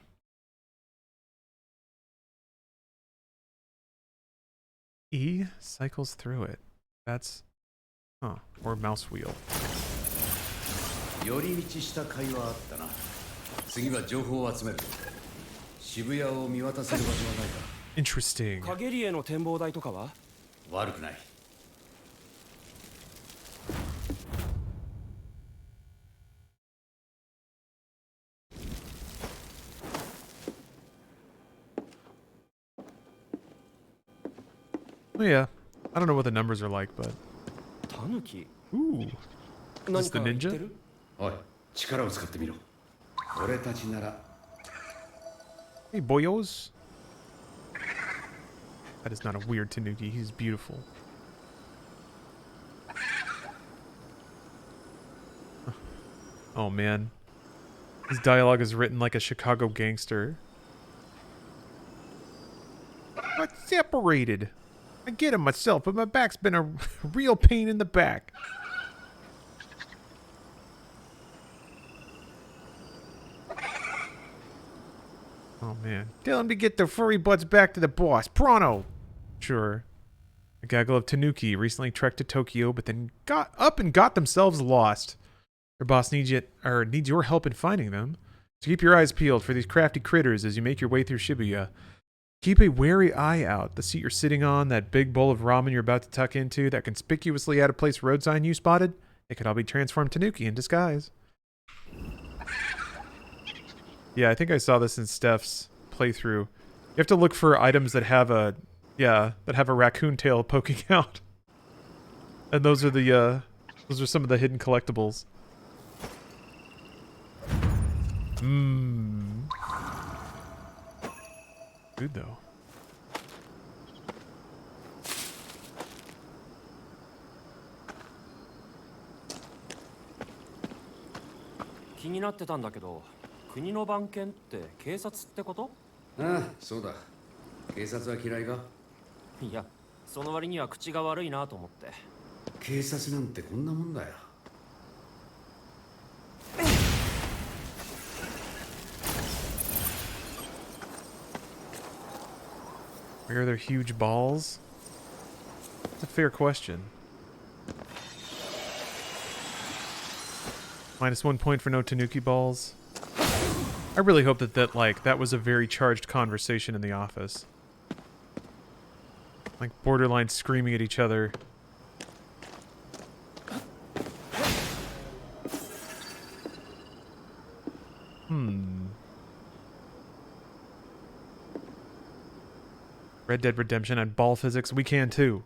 E cycles through it. That's, or mouse wheel. 寄り道した会話あったな。次は情報を集める。渋谷を見渡せる場所はないか。Interesting. 影リエの展望台とかは？悪くない。Oh yeah. I don't know what the numbers are like, but タヌキ。 ooh. Is this the 何か言って ninja? る？おい、力を使ってみろ。俺たちなら。 Hey, boyos. That is not a weird Tanuki. He's beautiful. Oh man. His dialogue is written like a Chicago gangster. But separated. I get him myself, but my back's been a real pain in the back. Oh man. Tell him to get their furry butts back to the boss. Pronto! Sure. A gaggle of Tanuki recently trekked to Tokyo, but then got up and got themselves lost. Their boss needs your help in finding them. So keep your eyes peeled for these crafty critters as you make your way through Shibuya. Keep a wary eye out. The seat you're sitting on, that big bowl of ramen you're about to tuck into, that conspicuously out-of-place road sign you spotted, it could all be transformed Tanuki in disguise. Yeah, I think I saw this in Steph's playthrough. You have to look for items that have a, raccoon tail poking out. And those are some of the hidden collectibles. Mmm. Good though.気になってたんだけど、国の番犬って警察ってこと？ああ、そうだ。警察は嫌いか？いや、その割には口が悪いなと思って。警察なんてこんなもんだよ。Where are their huge balls? That's a fair question. -1 point for no Tanuki balls. I really hope that was a very charged conversation in the office. Like borderline screaming at each other. Red Dead Redemption and ball physics, we can too.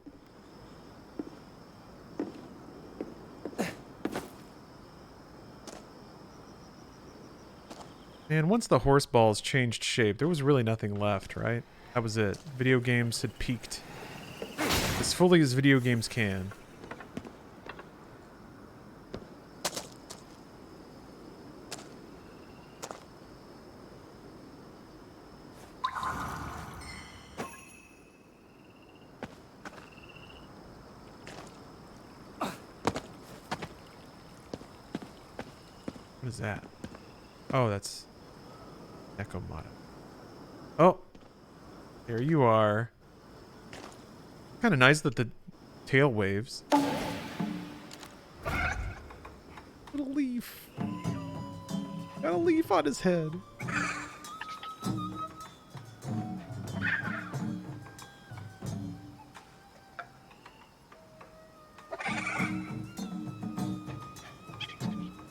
Man, once the horse balls changed shape, there was really nothing left, right? That was it. Video games had peaked. As fully as video games can. What is that? Oh, that's Nekomata. Oh, there you are. Kind of nice that the tail waves. Little leaf. Got a leaf on his head.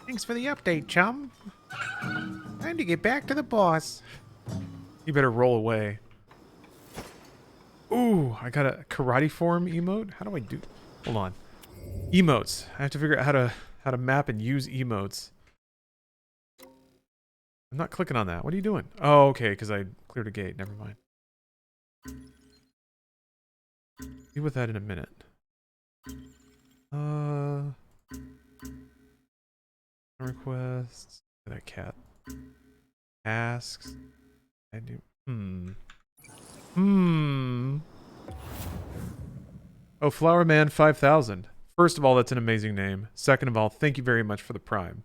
Thanks for the update, chum. Time to get back to the boss. You better roll away. Ooh, I got a karate form emote. How do I do? Hold on. Emotes. I have to figure out how to map and use emotes. I'm not clicking on that. What are you doing? Oh, okay, because I cleared a gate. Never mind. Deal with that in a minute. Requests. That cat. Tasks. I do. Oh, Flower Man 5000. First of all, that's an amazing name. Second of all, thank you very much for the Prime.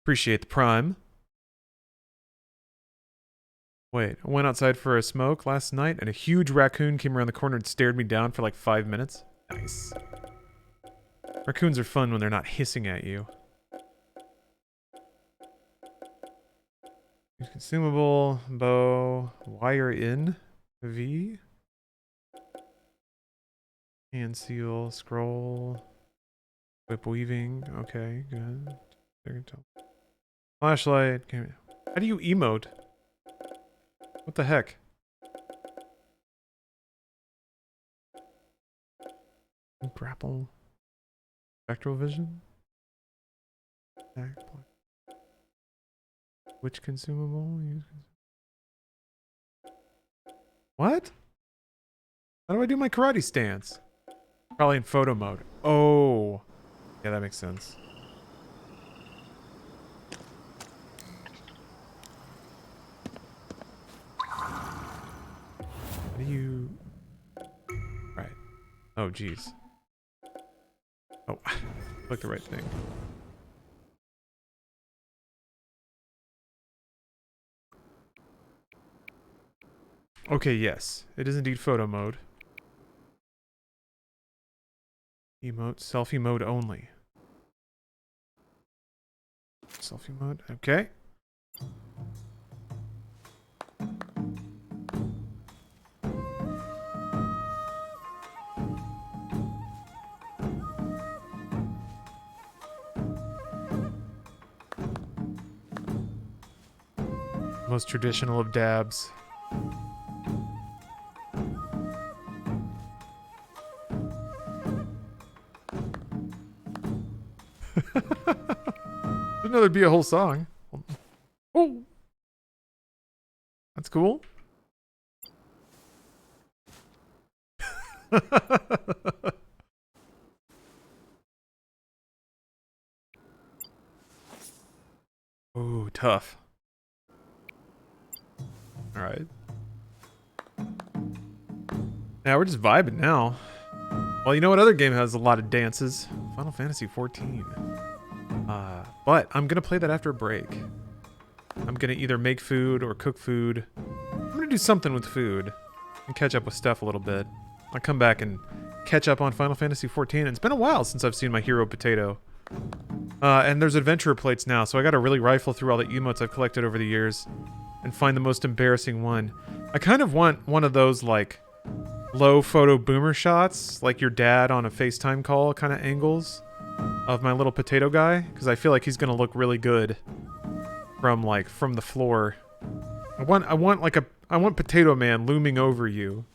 Appreciate the Prime. Wait, I went outside for a smoke last night and a huge raccoon came around the corner and stared me down for like 5 minutes. Nice. Raccoons are fun when they're not hissing at you. Use consumable, bow, wire in, V. Hand seal, scroll, whip weaving. Okay, good. Flashlight. How do you emote? What the heck? Grapple. Spectral vision. Which consumable? What? How do I do my karate stance? Probably in photo mode. Oh. Yeah, that makes sense. How do you... Right. Oh, jeez. Oh, click the right thing. Okay, yes. It is indeed photo mode. Emote, selfie mode only. Selfie mode, okay. Most traditional of dabs. Didn't know there'd be a whole song. Oh, that's cool. Oh, tough. All right. Yeah, we're just vibing now. Well, you know what other game has a lot of dances? Final Fantasy 14. But I'm gonna play that after a break. I'm gonna either make food or cook food. I'm gonna do something with food and catch up with stuff a little bit. I'll come back and catch up on Final Fantasy 14. It's been a while since I've seen my hero potato. And there's adventurer plates now, so I gotta really rifle through all the emotes I've collected over the years and find the most embarrassing one. I kind of want one of those, like, low photo boomer shots, like your dad on a FaceTime call kind of angles of my little potato guy, because I feel like he's gonna look really good from the floor. I want Potato Man looming over you.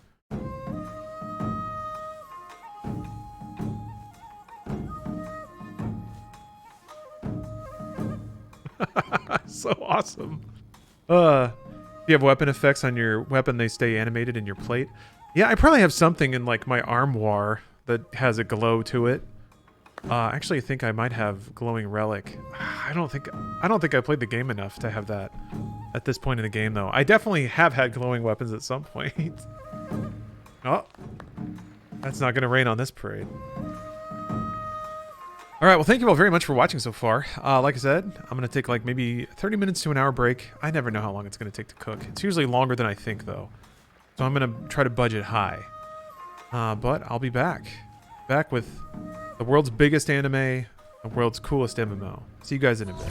So awesome. If you have weapon effects on your weapon, they stay animated in your plate. Yeah, I probably have something in like my armoire that has a glow to it. Actually, I think I might have glowing relic. I don't think I played the game enough to have that at this point in the game, though. I definitely have had glowing weapons at some point. Oh, that's not gonna rain on this parade. All right, well, thank you all very much for watching so far. Like I said, I'm gonna take like maybe 30 minutes to an hour break. I never know how long it's gonna take to cook. It's usually longer than I think, though. So I'm gonna try to budget high. But I'll be back with the world's biggest anime, the world's coolest MMO. See you guys in a bit.